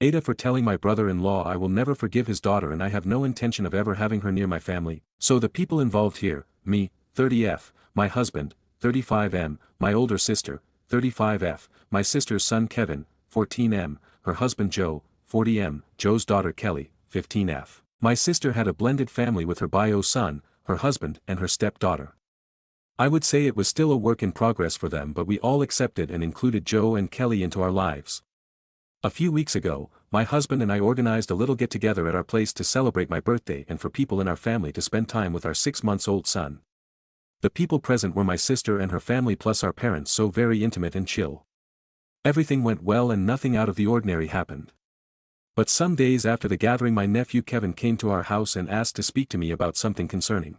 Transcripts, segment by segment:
Ada for telling my brother-in-law I will never forgive his daughter and I have no intention of ever having her near my family. So the people involved here, me, 30F, my husband, 35M, my older sister, 35F, my sister's son Kevin, 14M, her husband Joe, 40M, Joe's daughter Kelly, 15F. My sister had a blended family with her bio son, her husband and her stepdaughter. I would say it was still a work in progress for them, but we all accepted and included Joe and Kelly into our lives. A few weeks ago, my husband and I organized a little get-together at our place to celebrate my birthday and for people in our family to spend time with our 6-month-old son. The people present were my sister and her family plus our parents, so very intimate and chill. Everything went well and nothing out of the ordinary happened. But some days after the gathering my nephew Kevin came to our house and asked to speak to me about something concerning.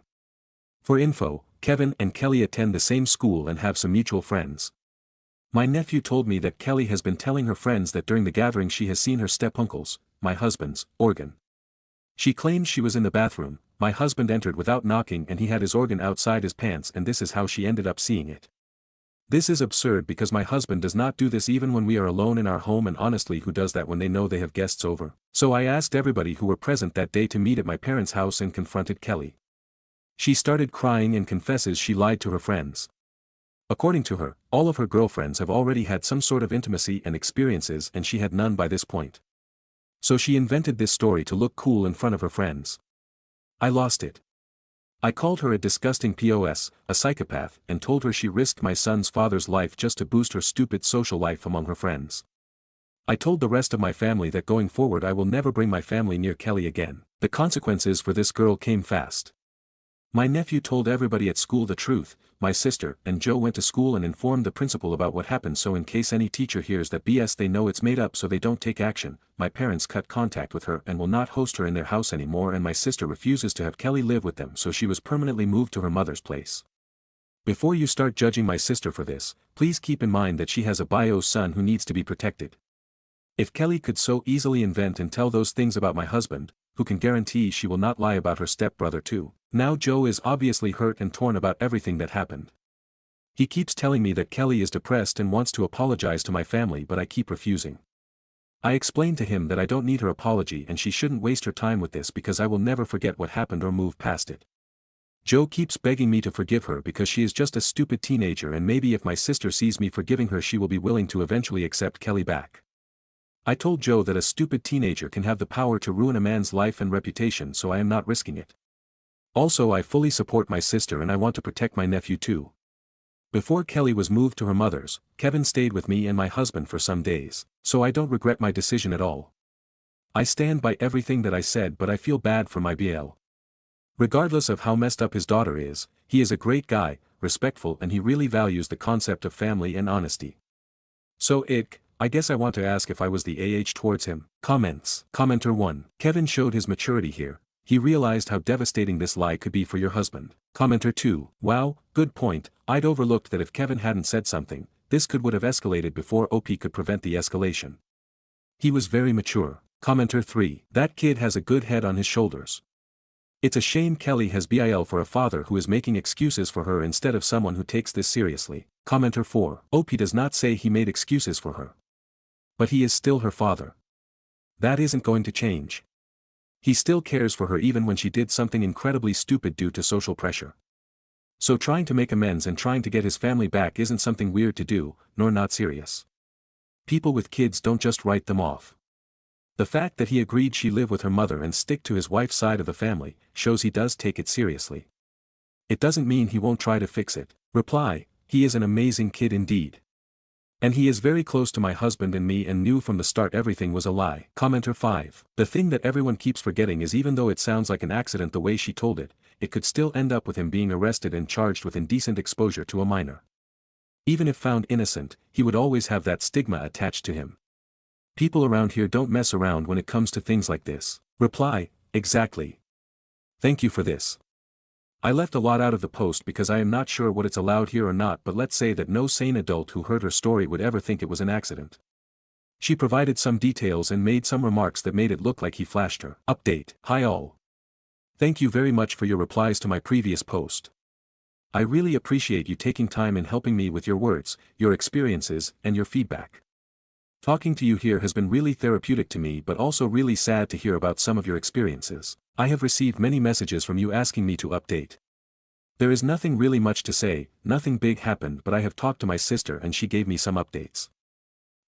For info, Kevin and Kelly attend the same school and have some mutual friends. My nephew told me that Kelly has been telling her friends that during the gathering she has seen her step-uncle's, my husband's, organ. She claims she was in the bathroom, my husband entered without knocking and he had his organ outside his pants and this is how she ended up seeing it. This is absurd because my husband does not do this even when we are alone in our home, and honestly who does that when they know they have guests over? So I asked everybody who were present that day to meet at my parents' house and confronted Kelly. She started crying and confesses she lied to her friends. According to her, all of her girlfriends have already had some sort of intimacy and experiences and she had none by this point. So she invented this story to look cool in front of her friends. I lost it. I called her a disgusting POS, a psychopath, and told her she risked my son's father's life just to boost her stupid social life among her friends. I told the rest of my family that going forward I will never bring my family near Kelly again. The consequences for this girl came fast. My nephew told everybody at school the truth. My sister and Joe went to school and informed the principal about what happened, so in case any teacher hears that BS they know it's made up so they don't take action. My parents cut contact with her and will not host her in their house anymore, and my sister refuses to have Kelly live with them, so she was permanently moved to her mother's place. Before you start judging my sister for this, please keep in mind that she has a bio son who needs to be protected. If Kelly could so easily invent and tell those things about my husband, who can guarantee she will not lie about her stepbrother too? Now Joe is obviously hurt and torn about everything that happened. He keeps telling me that Kelly is depressed and wants to apologize to my family, but I keep refusing. I explained to him that I don't need her apology and she shouldn't waste her time with this because I will never forget what happened or move past it. Joe keeps begging me to forgive her because she is just a stupid teenager, and maybe if my sister sees me forgiving her she will be willing to eventually accept Kelly back. I told Joe that a stupid teenager can have the power to ruin a man's life and reputation, so I am not risking it. Also, I fully support my sister and I want to protect my nephew too. Before Kelly was moved to her mother's, Kevin stayed with me and my husband for some days, so I don't regret my decision at all. I stand by everything that I said, but I feel bad for my BL. Regardless of how messed up his daughter is, he is a great guy, respectful, and he really values the concept of family and honesty. So I guess I want to ask if I was the AH towards him. Comments. Commenter 1. Kevin showed his maturity here. He realized how devastating this lie could be for your husband. Commenter 2. Wow, good point. I'd overlooked that if Kevin hadn't said something, this would have escalated before OP could prevent the escalation. He was very mature. Commenter 3. That kid has a good head on his shoulders. It's a shame Kelly has BIL for a father who is making excuses for her instead of someone who takes this seriously. Commenter 4. OP does not say he made excuses for her. But he is still her father. That isn't going to change. He still cares for her even when she did something incredibly stupid due to social pressure. So trying to make amends and trying to get his family back isn't something weird to do, nor not serious. People with kids don't just write them off. The fact that he agreed she live with her mother and stick to his wife's side of the family shows he does take it seriously. It doesn't mean he won't try to fix it. Reply, he is an amazing kid indeed. And he is very close to my husband and me and knew from the start everything was a lie. Commenter 5. The thing that everyone keeps forgetting is even though it sounds like an accident the way she told it, it could still end up with him being arrested and charged with indecent exposure to a minor. Even if found innocent, he would always have that stigma attached to him. People around here don't mess around when it comes to things like this. Reply, exactly. Thank you for this. I left a lot out of the post because I am not sure what it's allowed here or not, but let's say that no sane adult who heard her story would ever think it was an accident. She provided some details and made some remarks that made it look like he flashed her. Update. Hi all. Thank you very much for your replies to my previous post. I really appreciate you taking time and helping me with your words, your experiences, and your feedback. Talking to you here has been really therapeutic to me but also really sad to hear about some of your experiences. I have received many messages from you asking me to update. There is nothing really much to say, nothing big happened, but I have talked to my sister and she gave me some updates.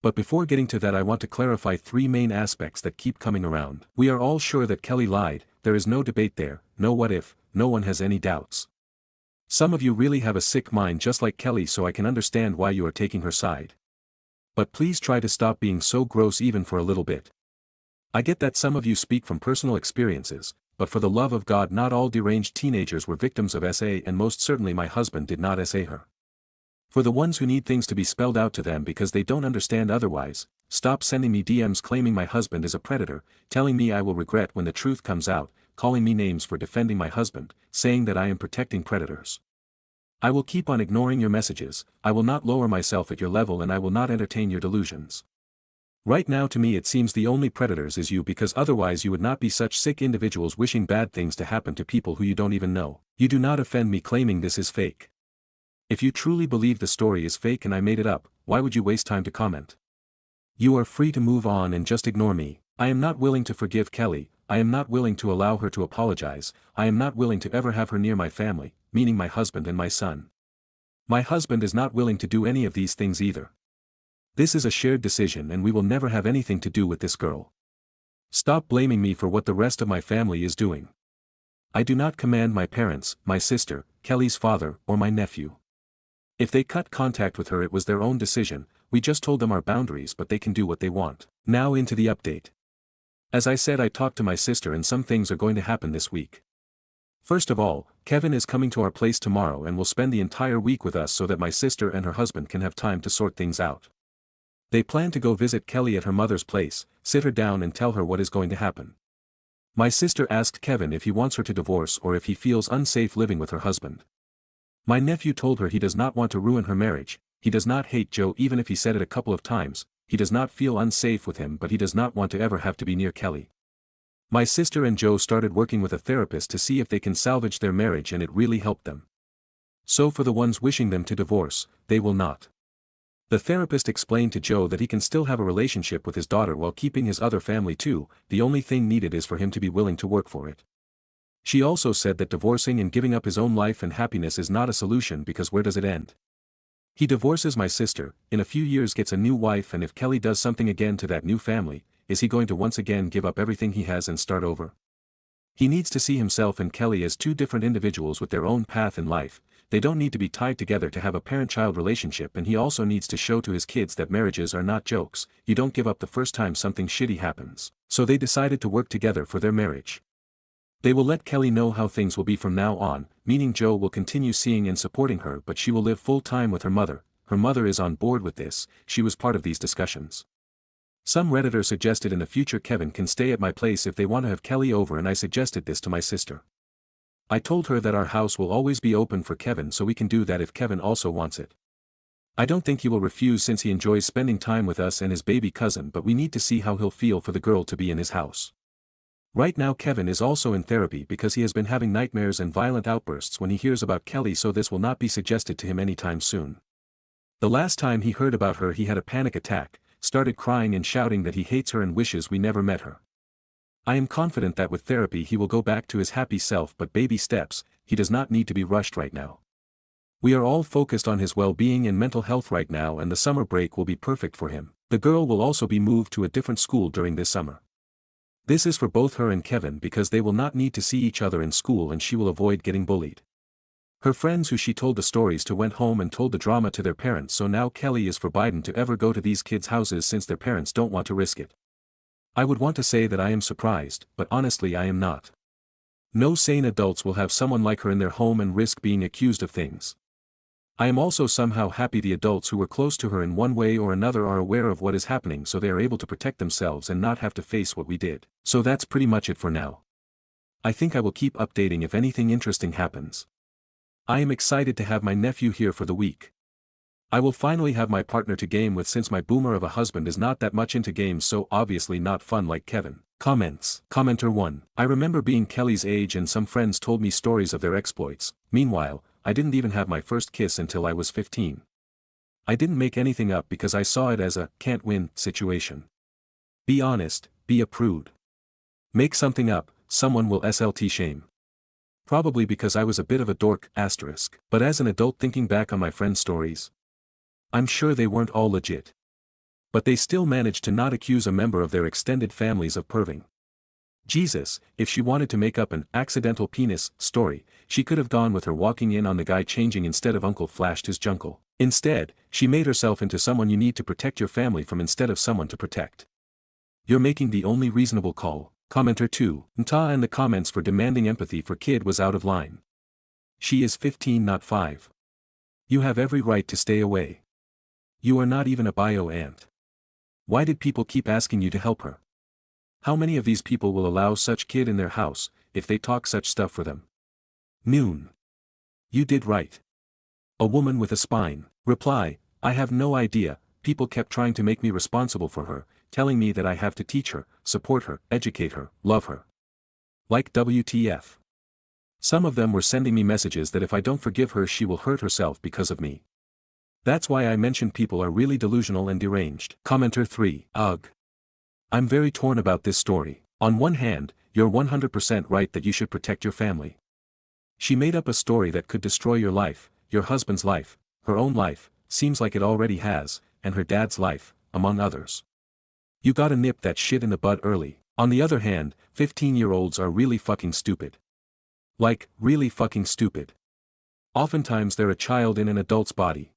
But before getting to that, I want to clarify three main aspects that keep coming around. We are all sure that Kelly lied, there is no debate there, no what if, no one has any doubts. Some of you really have a sick mind just like Kelly, so I can understand why you are taking her side. But please try to stop being so gross even for a little bit. I get that some of you speak from personal experiences, but for the love of God, not all deranged teenagers were victims of SA, and most certainly my husband did not SA her. For the ones who need things to be spelled out to them because they don't understand otherwise, stop sending me DMs claiming my husband is a predator, telling me I will regret when the truth comes out, calling me names for defending my husband, saying that I am protecting predators. I will keep on ignoring your messages, I will not lower myself at your level, and I will not entertain your delusions. Right now to me it seems the only predators is you, because otherwise you would not be such sick individuals wishing bad things to happen to people who you don't even know. You do not offend me claiming this is fake. If you truly believe the story is fake and I made it up, why would you waste time to comment? You are free to move on and just ignore me. I am not willing to forgive Kelly, I am not willing to allow her to apologize, I am not willing to ever have her near my family, meaning my husband and my son. My husband is not willing to do any of these things either. This is a shared decision and we will never have anything to do with this girl. Stop blaming me for what the rest of my family is doing. I do not command my parents, my sister, Kelly's father, or my nephew. If they cut contact with her, it was their own decision, we just told them our boundaries, but they can do what they want. Now into the update. As I said, I talked to my sister and some things are going to happen this week. First of all, Kevin is coming to our place tomorrow and will spend the entire week with us so that my sister and her husband can have time to sort things out. They plan to go visit Kelly at her mother's place, sit her down and tell her what is going to happen. My sister asked Kevin if he wants her to divorce or if he feels unsafe living with her husband. My nephew told her he does not want to ruin her marriage, he does not hate Joe even if he said it a couple of times, he does not feel unsafe with him, but he does not want to ever have to be near Kelly. My sister and Joe started working with a therapist to see if they can salvage their marriage, and it really helped them. So for the ones wishing them to divorce, they will not. The therapist explained to Joe that he can still have a relationship with his daughter while keeping his other family too, the only thing needed is for him to be willing to work for it. She also said that divorcing and giving up his own life and happiness is not a solution, because where does it end? He divorces my sister, in a few years gets a new wife, and if Kelly does something again to that new family, is he going to once again give up everything he has and start over? He needs to see himself and Kelly as two different individuals with their own path in life. They don't need to be tied together to have a parent-child relationship, and he also needs to show to his kids that marriages are not jokes, you don't give up the first time something shitty happens. So they decided to work together for their marriage. They will let Kelly know how things will be from now on, meaning Joe will continue seeing and supporting her, but she will live full-time with her mother. Her mother is on board with this, she was part of these discussions. Some Redditor suggested in the future Kevin can stay at my place if they want to have Kelly over, and I suggested this to my sister. I told her that our house will always be open for Kevin, so we can do that if Kevin also wants it. I don't think he will refuse since he enjoys spending time with us and his baby cousin, but we need to see how he'll feel for the girl to be in his house. Right now Kevin is also in therapy because he has been having nightmares and violent outbursts when he hears about Kelly, so this will not be suggested to him anytime soon. The last time he heard about her he had a panic attack, started crying and shouting that he hates her and wishes we never met her. I am confident that with therapy he will go back to his happy self, but baby steps, he does not need to be rushed right now. We are all focused on his well-being and mental health right now, and the summer break will be perfect for him. The girl will also be moved to a different school during this summer. This is for both her and Kevin because they will not need to see each other in school and she will avoid getting bullied. Her friends who she told the stories to went home and told the drama to their parents, so now Kelly is forbidden to ever go to these kids' houses since their parents don't want to risk it. I would want to say that I am surprised, but honestly I am not. No sane adults will have someone like her in their home and risk being accused of things. I am also somehow happy the adults who were close to her in one way or another are aware of what is happening, so they are able to protect themselves and not have to face what we did. So that's pretty much it for now. I think I will keep updating if anything interesting happens. I am excited to have my nephew here for the week. I will finally have my partner to game with since my boomer of a husband is not that much into games, so obviously not fun like Kevin. Comments. Commenter 1. I remember being Kelly's age and some friends told me stories of their exploits. Meanwhile, I didn't even have my first kiss until I was 15. I didn't make anything up because I saw it as a can't-win situation. Be honest, be a prude. Make something up, someone will SLT shame. Probably because I was a bit of a dork, asterisk. But as an adult thinking back on my friends' stories, I'm sure they weren't all legit. But they still managed to not accuse a member of their extended families of perving. Jesus, if she wanted to make up an accidental penis story, she could have gone with her walking in on the guy changing instead of uncle flashed his junkle. Instead, she made herself into someone you need to protect your family from instead of someone to protect. You're making the only reasonable call. Commenter 2, Nta and the comments for demanding empathy for kid was out of line. She is 15 not 5. You have every right to stay away. You are not even a bio aunt. Why did people keep asking you to help her? How many of these people will allow such kid in their house, if they talk such stuff for them? Noon. You did right. A woman with a spine. Reply, I have no idea, people kept trying to make me responsible for her, telling me that I have to teach her, support her, educate her, love her. Like WTF. Some of them were sending me messages that if I don't forgive her she will hurt herself because of me. That's why I mentioned people are really delusional and deranged. Commenter 3, Ugh. I'm very torn about this story. On one hand, you're 100% right that you should protect your family. She made up a story that could destroy your life, your husband's life, her own life, seems like it already has, and her dad's life, among others. You gotta nip that shit in the bud early. On the other hand, 15-year-olds are really fucking stupid. Like, really fucking stupid. Oftentimes they're a child in an adult's body.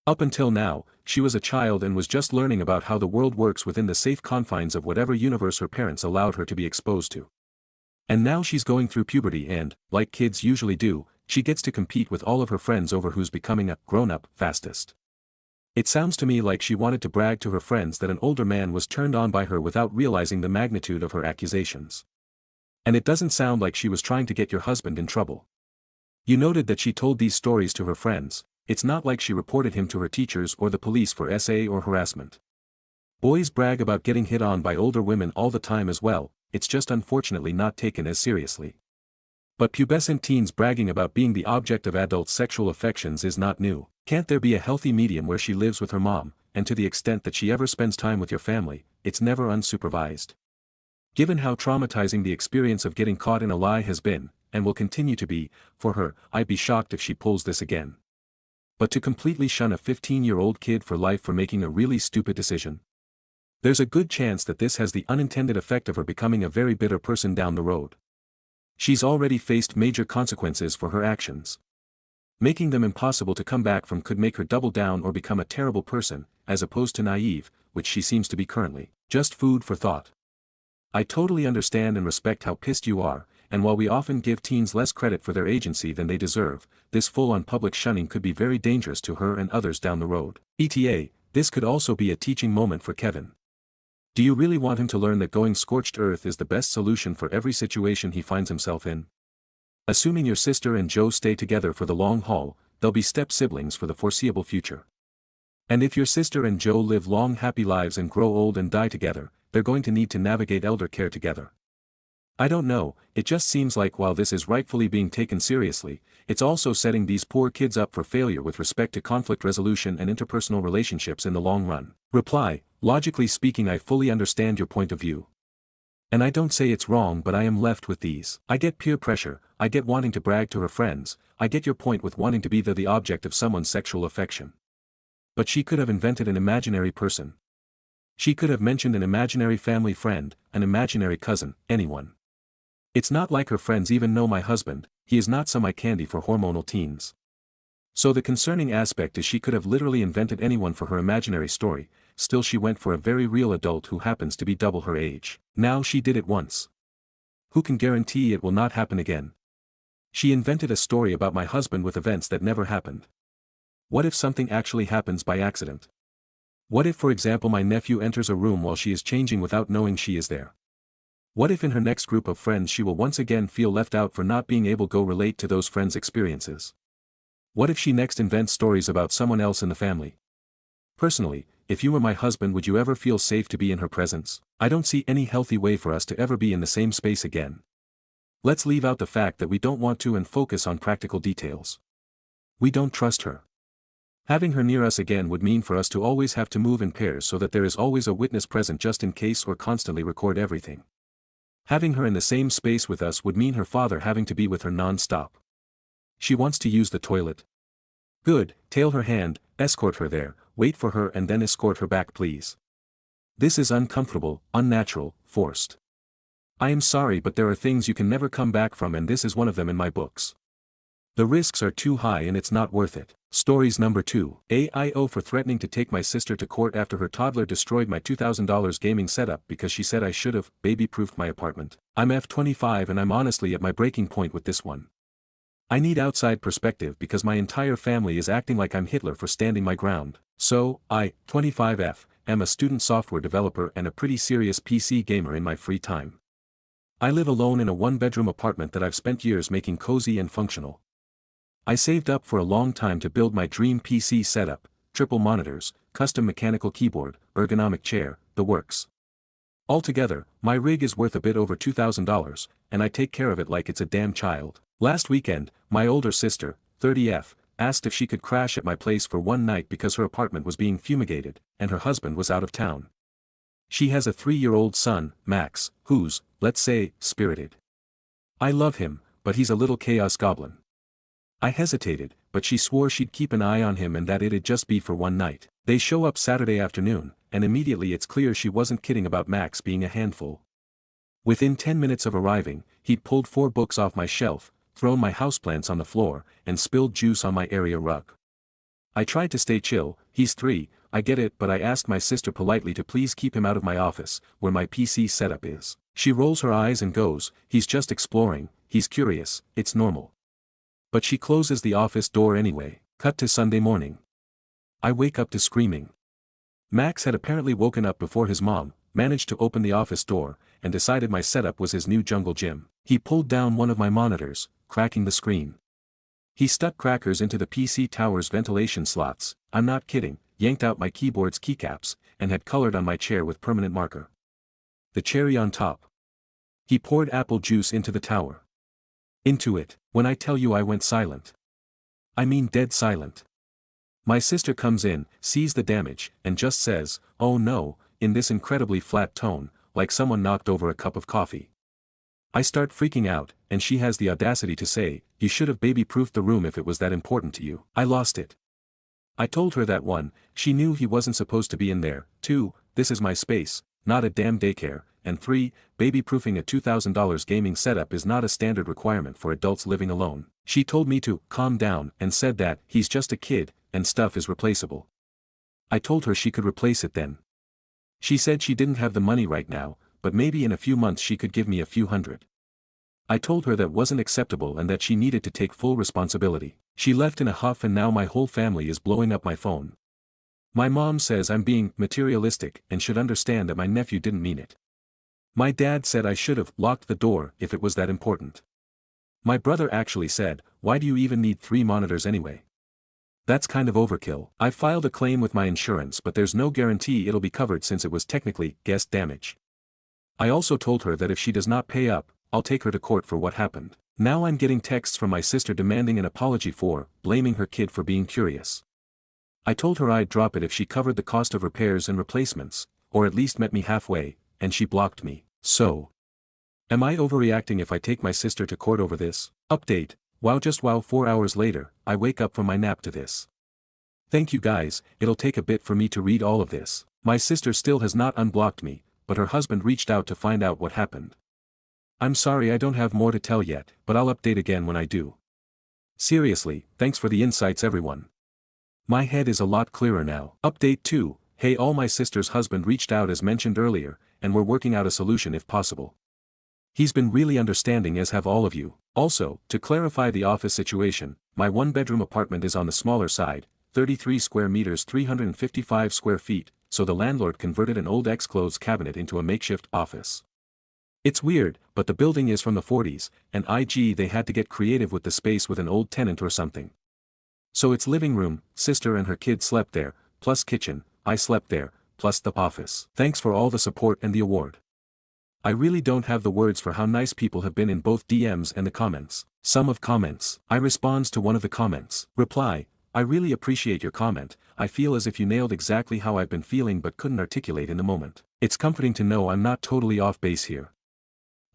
Up until now, she was a child and was just learning about how the world works within the safe confines of whatever universe her parents allowed her to be exposed to. And now she's going through puberty and, like kids usually do, she gets to compete with all of her friends over who's becoming a grown-up fastest. It sounds to me like she wanted to brag to her friends that an older man was turned on by her without realizing the magnitude of her accusations. And it doesn't sound like she was trying to get your husband in trouble. You noted that she told these stories to her friends. It's not like she reported him to her teachers or the police for SA or harassment. Boys brag about getting hit on by older women all the time as well, it's just unfortunately not taken as seriously. But pubescent teens bragging about being the object of adult sexual affections is not new. Can't there be a healthy medium where she lives with her mom, and to the extent that she ever spends time with your family, it's never unsupervised? Given how traumatizing the experience of getting caught in a lie has been, and will continue to be, for her, I'd be shocked if she pulls this again. But to completely shun a 15-year-old kid for life for making a really stupid decision? There's a good chance that this has the unintended effect of her becoming a very bitter person down the road. She's already faced major consequences for her actions. Making them impossible to come back from could make her double down or become a terrible person, as opposed to naive, which she seems to be currently. Just food for thought. I totally understand and respect how pissed you are, and while we often give teens less credit for their agency than they deserve, this full-on public shunning could be very dangerous to her and others down the road. ETA, this could also be a teaching moment for Kevin. Do you really want him to learn that going scorched earth is the best solution for every situation he finds himself in? Assuming your sister and Joe stay together for the long haul, they'll be step-siblings for the foreseeable future. And if your sister and Joe live long happy lives and grow old and die together, they're going to need to navigate elder care together. I don't know, it just seems like while this is rightfully being taken seriously, it's also setting these poor kids up for failure with respect to conflict resolution and interpersonal relationships in the long run. Reply, logically speaking I fully understand your point of view. And I don't say it's wrong but I am left with these. I get peer pressure, I get wanting to brag to her friends, I get your point with wanting to be the object of someone's sexual affection. But she could have invented an imaginary person. She could have mentioned an imaginary family friend, an imaginary cousin, anyone. It's not like her friends even know my husband, he is not some eye candy for hormonal teens. So the concerning aspect is she could have literally invented anyone for her imaginary story, still she went for a very real adult who happens to be double her age. Now she did it once. Who can guarantee it will not happen again? She invented a story about my husband with events that never happened. What if something actually happens by accident? What if for example my nephew enters a room while she is changing without knowing she is there? What if in her next group of friends she will once again feel left out for not being able to relate to those friends' experiences? What if she next invents stories about someone else in the family? Personally, if you were my husband would you ever feel safe to be in her presence? I don't see any healthy way for us to ever be in the same space again. Let's leave out the fact that we don't want to and focus on practical details. We don't trust her. Having her near us again would mean for us to always have to move in pairs so that there is always a witness present just in case or constantly record everything. Having her in the same space with us would mean her father having to be with her non-stop. She wants to use the toilet. Good, tail her hand, escort her there, wait for her and then escort her back please. This is uncomfortable, unnatural, forced. I am sorry but there are things you can never come back from and this is one of them in my books. The risks are too high and it's not worth it. Stories number 2. AIO for threatening to take my sister to court after her toddler destroyed my $2,000 gaming setup because she said I should have baby-proofed my apartment. I'm F25 and I'm honestly at my breaking point with this one. I need outside perspective because my entire family is acting like I'm Hitler for standing my ground. So, I, 25F, am a student software developer and a pretty serious PC gamer in my free time. I live alone in a one-bedroom apartment that I've spent years making cozy and functional. I saved up for a long time to build my dream PC setup, triple monitors, custom mechanical keyboard, ergonomic chair, the works. Altogether, my rig is worth a bit over $2,000, and I take care of it like it's a damn child. Last weekend, my older sister, 30F, asked if she could crash at my place for one night because her apartment was being fumigated, and her husband was out of town. She has a 3-year-old son, Max, who's, let's say, spirited. I love him, but he's a little chaos goblin. I hesitated, but she swore she'd keep an eye on him and that it'd just be for one night. They show up Saturday afternoon, and immediately it's clear she wasn't kidding about Max being a handful. Within 10 minutes of arriving, he'd pulled 4 books off my shelf, thrown my houseplants on the floor, and spilled juice on my area rug. I tried to stay chill, he's 3, I get it, but I asked my sister politely to please keep him out of my office, where my PC setup is. She rolls her eyes and goes, he's just exploring, he's curious, it's normal. But she closes the office door anyway. Cut to Sunday morning. I wake up to screaming. Max had apparently woken up before his mom, managed to open the office door, and decided my setup was his new jungle gym. He pulled down one of my monitors, cracking the screen. He stuck crackers into the PC tower's ventilation slots, I'm not kidding, yanked out my keyboard's keycaps, and had colored on my chair with permanent marker. The cherry on top. He poured apple juice into the tower. Into it, when I tell you I went silent. I mean dead silent. My sister comes in, sees the damage, and just says, "Oh no," in this incredibly flat tone, like someone knocked over a cup of coffee. I start freaking out, and she has the audacity to say, "You should have baby-proofed the room if it was that important to you." I lost it. I told her that 1, she knew he wasn't supposed to be in there, 2, this is my space, not a damn daycare, and 3, baby-proofing a $2,000 gaming setup is not a standard requirement for adults living alone. She told me to calm down and said that he's just a kid, and stuff is replaceable. I told her she could replace it then. She said she didn't have the money right now, but maybe in a few months she could give me a few hundred. I told her that wasn't acceptable and that she needed to take full responsibility. She left in a huff and now my whole family is blowing up my phone. My mom says I'm being materialistic and should understand that my nephew didn't mean it. My dad said I should have locked the door if it was that important. My brother actually said, "Why do you even need 3 monitors anyway? That's kind of overkill." I filed a claim with my insurance but there's no guarantee it'll be covered since it was technically guest damage. I also told her that if she does not pay up, I'll take her to court for what happened. Now I'm getting texts from my sister demanding an apology for blaming her kid for being curious. I told her I'd drop it if she covered the cost of repairs and replacements, or at least met me halfway, and she blocked me. So, am I overreacting if I take my sister to court over this? Update, wow 4 hours later, I wake up from my nap to this. Thank you guys, it'll take a bit for me to read all of this. My sister still has not unblocked me, but her husband reached out to find out what happened. I'm sorry I don't have more to tell yet, but I'll update again when I do. Seriously, thanks for the insights everyone. My head is a lot clearer now. Update 2, hey, all my sister's husband reached out as mentioned earlier, and we're working out a solution if possible. He's been really understanding as have all of you. Also, to clarify the office situation, my 1-bedroom apartment is on the smaller side, 33 square meters 355 square feet, so the landlord converted an old ex-clothes cabinet into a makeshift office. It's weird, but the building is from the 40s, and they had to get creative with the space with an old tenant or something. So it's living room, sister and her kid slept there, plus kitchen, I slept there, plus the office. Thanks for all the support and the award. I really don't have the words for how nice people have been in both DMs and the comments. Some of comments. I responds to one of the comments. Reply, I really appreciate your comment. I feel as if you nailed exactly how I've been feeling but couldn't articulate in the moment. It's comforting to know I'm not totally off base here.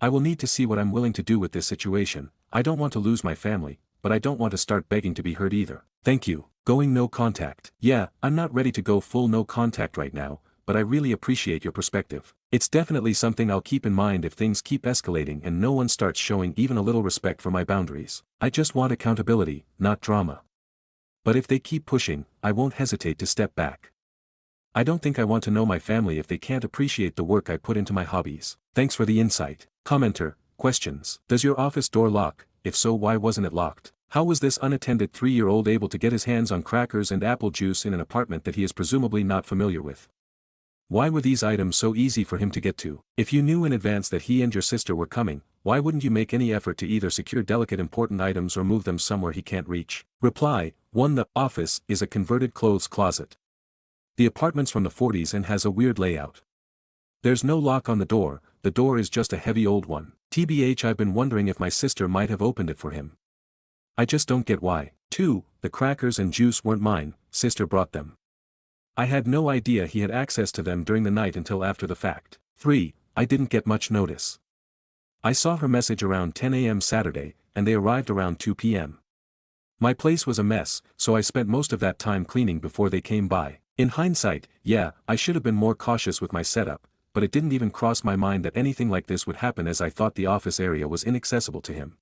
I will need to see what I'm willing to do with this situation. I don't want to lose my family, but I don't want to start begging to be heard either. Thank you. Going no contact. Yeah, I'm not ready to go full no contact right now, but I really appreciate your perspective. It's definitely something I'll keep in mind if things keep escalating and no one starts showing even a little respect for my boundaries. I just want accountability, not drama. But if they keep pushing, I won't hesitate to step back. I don't think I want to know my family if they can't appreciate the work I put into my hobbies. Thanks for the insight. Commenter, questions. Does your office door lock? If so, why wasn't it locked? How was this unattended 3-year-old able to get his hands on crackers and apple juice in an apartment that he is presumably not familiar with? Why were these items so easy for him to get to? If you knew in advance that he and your sister were coming, why wouldn't you make any effort to either secure delicate important items or move them somewhere he can't reach? Reply, 1. The office is a converted clothes closet. The apartment's from the 40s and has a weird layout. There's no lock on the door is just a heavy old one. TBH, I've been wondering if my sister might have opened it for him. I just don't get why. 2. The crackers and juice weren't mine, sister brought them. I had no idea he had access to them during the night until after the fact. 3. I didn't get much notice. I saw her message around 10 a.m. Saturday, and they arrived around 2 p.m. My place was a mess, so I spent most of that time cleaning before they came by. In hindsight, yeah, I should have been more cautious with my setup, but it didn't even cross my mind that anything like this would happen as I thought the office area was inaccessible to him.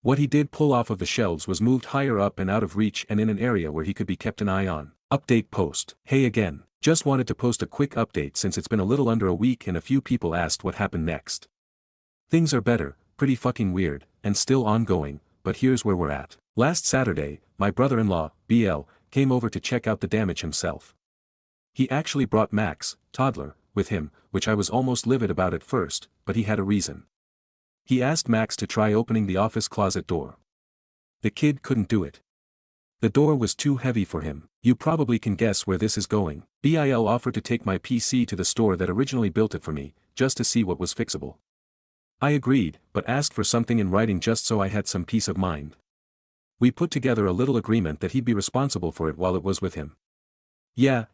What he did pull off of the shelves was moved higher up and out of reach and in an area where he could be kept an eye on. Update post. Hey again. Just wanted to post a quick update since it's been a little under a week and a few people asked what happened next. Things are better, pretty fucking weird, and still ongoing, but here's where we're at. Last Saturday, my brother-in-law, BL, came over to check out the damage himself. He actually brought Max, toddler, with him, which I was almost livid about at first, but he had a reason. He asked Max to try opening the office closet door. The kid couldn't do it. The door was too heavy for him. You probably can guess where this is going. BIL offered to take my PC to the store that originally built it for me, just to see what was fixable. I agreed, but asked for something in writing just so I had some peace of mind. We put together a little agreement that he'd be responsible for it while it was with him. Yeah,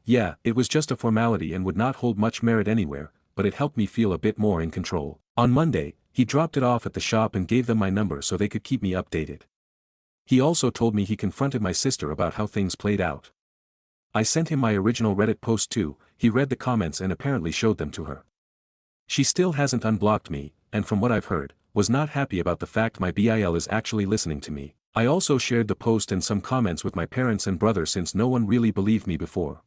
it was just a formality and would not hold much merit anywhere, but it helped me feel a bit more in control. On Monday, he dropped it off at the shop and gave them my number so they could keep me updated. He also told me he confronted my sister about how things played out. I sent him my original Reddit post too. He read the comments and apparently showed them to her. She still hasn't unblocked me, and from what I've heard, was not happy about the fact my BIL is actually listening to me. I also shared the post and some comments with my parents and brother since no one really believed me before.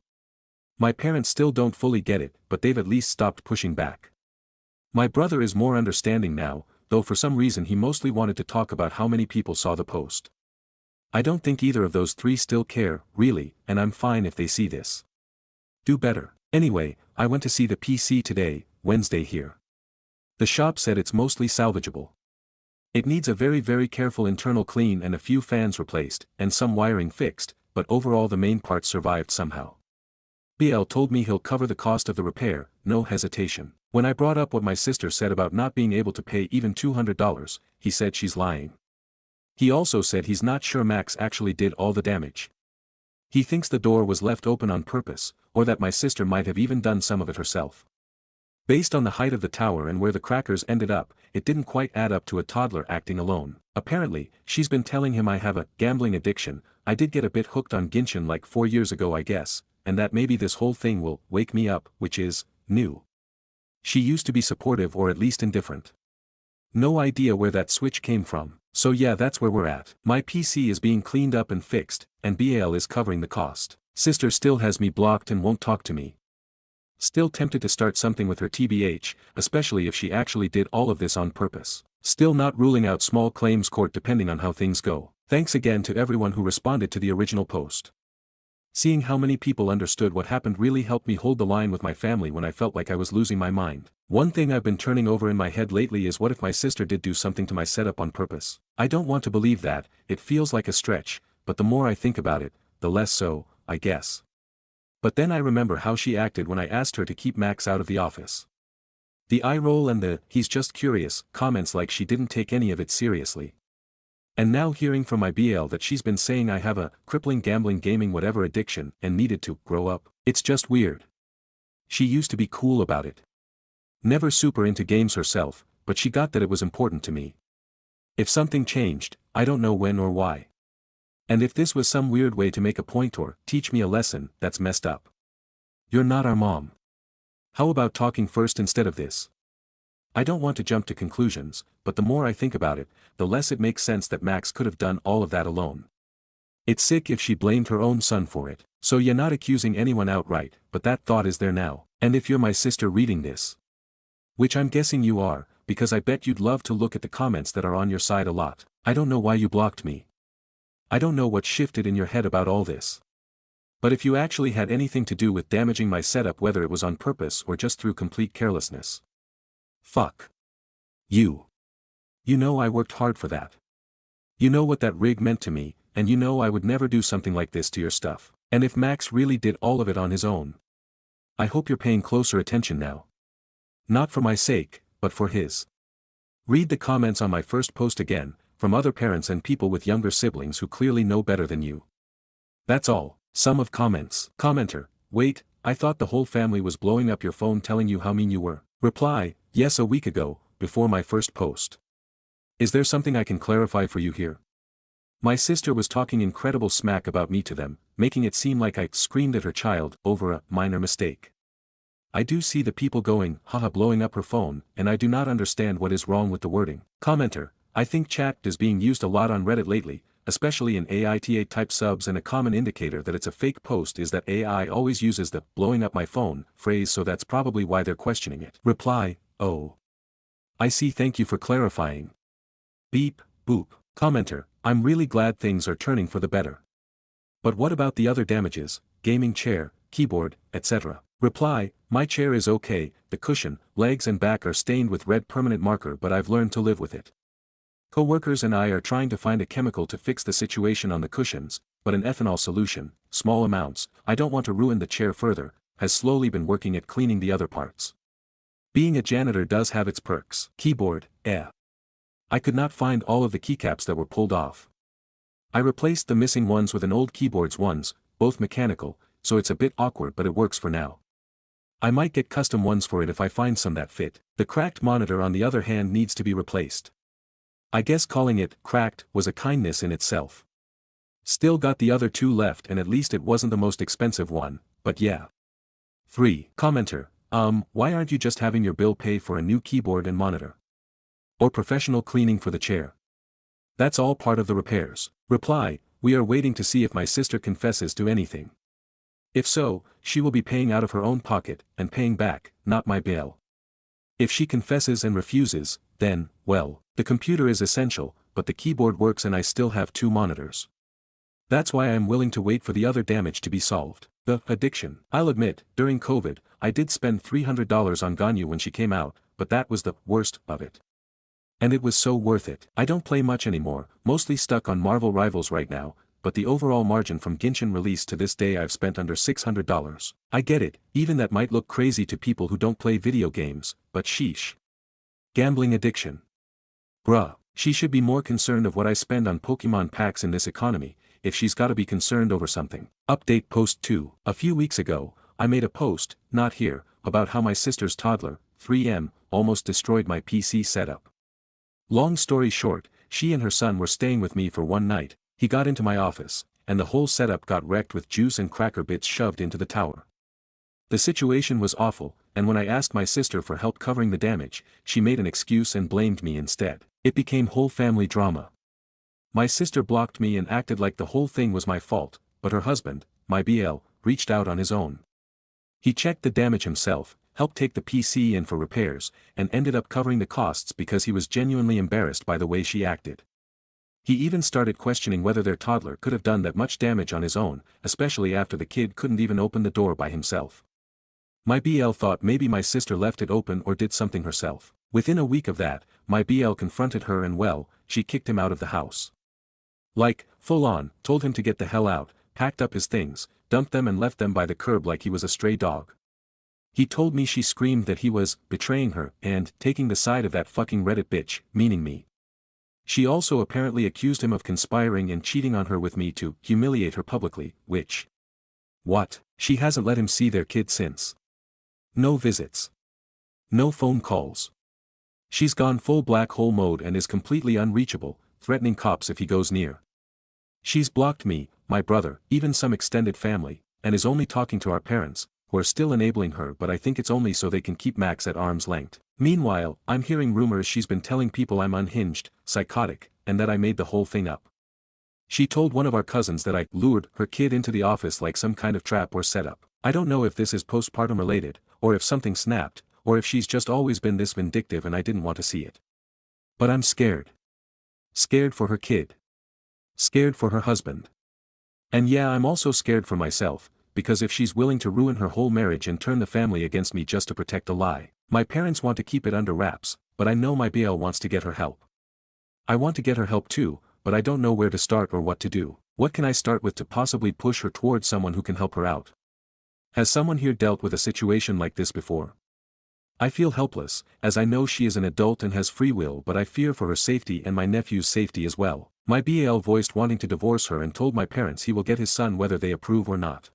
My parents still don't fully get it, but they've at least stopped pushing back. My brother is more understanding now, though for some reason he mostly wanted to talk about how many people saw the post. I don't think either of those three still care, really, and I'm fine if they see this. Do better. Anyway, I went to see the PC today, Wednesday here. The shop said it's mostly salvageable. It needs a very careful internal clean and a few fans replaced, and some wiring fixed, but overall the main parts survived somehow. BL told me he'll cover the cost of the repair, no hesitation. When I brought up what my sister said about not being able to pay even $200, he said she's lying. He also said he's not sure Max actually did all the damage. He thinks the door was left open on purpose, or that my sister might have even done some of it herself. Based on the height of the tower and where the crackers ended up, it didn't quite add up to a toddler acting alone. Apparently, she's been telling him I have a gambling addiction. I did get a bit hooked on Genshin like 4 years ago I guess, and that maybe this whole thing will wake me up, which is new. She used to be supportive or at least indifferent. No idea where that switch came from. So yeah, that's where we're at. My PC is being cleaned up and fixed, and BAL is covering the cost. Sister still has me blocked and won't talk to me. Still tempted to start something with her TBH, especially if she actually did all of this on purpose. Still not ruling out small claims court depending on how things go. Thanks again to everyone who responded to the original post. Seeing how many people understood what happened really helped me hold the line with my family when I felt like I was losing my mind. One thing I've been turning over in my head lately is what if my sister did do something to my setup on purpose? I don't want to believe that, it feels like a stretch, but the more I think about it, the less so, I guess. But then I remember how she acted when I asked her to keep Max out of the office. The eye roll and the "he's just curious" comments like she didn't take any of it seriously. And now hearing from my BL that she's been saying I have a crippling gambling gaming whatever addiction and needed to grow up, it's just weird. She used to be cool about it. Never super into games herself, but she got that it was important to me. If something changed, I don't know when or why. And if this was some weird way to make a point or teach me a lesson, that's messed up. You're not our mom. How about talking first instead of this? I don't want to jump to conclusions, but the more I think about it, the less it makes sense that Max could have done all of that alone. It's sick if she blamed her own son for it, so you're not accusing anyone outright, but that thought is there now, and if you're my sister reading this, which I'm guessing you are, because I bet you'd love to look at the comments that are on your side a lot, I don't know why you blocked me. I don't know what shifted in your head about all this. But if you actually had anything to do with damaging my setup, whether it was on purpose or just through complete carelessness. Fuck. You. You know I worked hard for that. You know what that rig meant to me, and you know I would never do something like this to your stuff. And if Max really did all of it on his own, I hope you're paying closer attention now. Not for my sake, but for his. Read the comments on my first post again, from other parents and people with younger siblings who clearly know better than you. That's all. Sum of comments. Commenter: wait, I thought the whole family was blowing up your phone telling you how mean you were. Reply: yes, a week ago, before my first post. Is there something I can clarify for you here? My sister was talking incredible smack about me to them, making it seem like I screamed at her child over a minor mistake. I do see the people going, haha, blowing up her phone, and I do not understand what is wrong with the wording. Commenter: I think chat is being used a lot on Reddit lately, especially in AITA type subs, and a common indicator that it's a fake post is that AI always uses the blowing up my phone phrase, so that's probably why they're questioning it. Reply: oh. I see, thank you for clarifying. Beep, boop. Commenter: I'm really glad things are turning for the better. But what about the other damages, gaming chair, keyboard, etc.? Reply: my chair is okay, the cushion, legs and back are stained with red permanent marker, but I've learned to live with it. Co-workers and I are trying to find a chemical to fix the situation on the cushions, but an ethanol solution, small amounts, I don't want to ruin the chair further, has slowly been working at cleaning the other parts. Being a janitor does have its perks. Keyboard, I could not find all of the keycaps that were pulled off. I replaced the missing ones with an old keyboard's ones, both mechanical, so it's a bit awkward but it works for now. I might get custom ones for it if I find some that fit. The cracked monitor on the other hand needs to be replaced. I guess calling it cracked was a kindness in itself. Still got the other two left, and at least it wasn't the most expensive one, but yeah. 3. Commenter: why aren't you just having your bill pay for a new keyboard and monitor? Or professional cleaning for the chair? That's all part of the repairs. Reply: we are waiting to see if my sister confesses to anything. If so, she will be paying out of her own pocket, and paying back, not my bail. If she confesses and refuses, then, well, the computer is essential, but the keyboard works and I still have 2 monitors. That's why I am willing to wait for the other damage to be solved. The addiction. I'll admit, during COVID, I did spend $300 on Ganyu when she came out, but that was the worst of it. And it was so worth it. I don't play much anymore, mostly stuck on Marvel Rivals right now, but the overall margin from Genshin release to this day I've spent under $600. I get it, even that might look crazy to people who don't play video games, but sheesh. Gambling addiction. Bruh, she should be more concerned of what I spend on Pokemon packs in this economy, if she's gotta be concerned over something. Update post 2. A few weeks ago, I made a post, not here, about how my sister's toddler, 3M, almost destroyed my PC setup. Long story short, she and her son were staying with me for one night. He got into my office, and the whole setup got wrecked with juice and cracker bits shoved into the tower. The situation was awful, and when I asked my sister for help covering the damage, she made an excuse and blamed me instead. It became whole family drama. My sister blocked me and acted like the whole thing was my fault, but her husband, my BL, reached out on his own. He checked the damage himself, helped take the PC in for repairs, and ended up covering the costs because he was genuinely embarrassed by the way she acted. He even started questioning whether their toddler could have done that much damage on his own, especially after the kid couldn't even open the door by himself. My BL thought maybe my sister left it open or did something herself. Within a week of that, my BL confronted her and well, she kicked him out of the house. Like, full on, told him to get the hell out, packed up his things, dumped them and left them by the curb like he was a stray dog. He told me she screamed that he was betraying her and taking the side of that fucking Reddit bitch, meaning me. She also apparently accused him of conspiring and cheating on her with me to humiliate her publicly, which... What? She hasn't let him see their kid since. No visits. No phone calls. She's gone full black hole mode and is completely unreachable, threatening cops if he goes near. She's blocked me, my brother, even some extended family, and is only talking to our parents, who are still enabling her, but I think it's only so they can keep Max at arm's length. Meanwhile, I'm hearing rumors she's been telling people I'm unhinged, psychotic, and that I made the whole thing up. She told one of our cousins that I lured her kid into the office like some kind of trap or setup. I don't know if this is postpartum related, or if something snapped, or if she's just always been this vindictive and I didn't want to see it. But I'm scared. Scared for her kid. Scared for her husband. And yeah, I'm also scared for myself, because if she's willing to ruin her whole marriage and turn the family against me just to protect a lie, my parents want to keep it under wraps, but I know my BL wants to get her help. I want to get her help too, but I don't know where to start or what to do. What can I start with to possibly push her towards someone who can help her out? Has someone here dealt with a situation like this before? I feel helpless, as I know she is an adult and has free will, but I fear for her safety and my nephew's safety as well. My BL voiced wanting to divorce her and told my parents he will get his son whether they approve or not.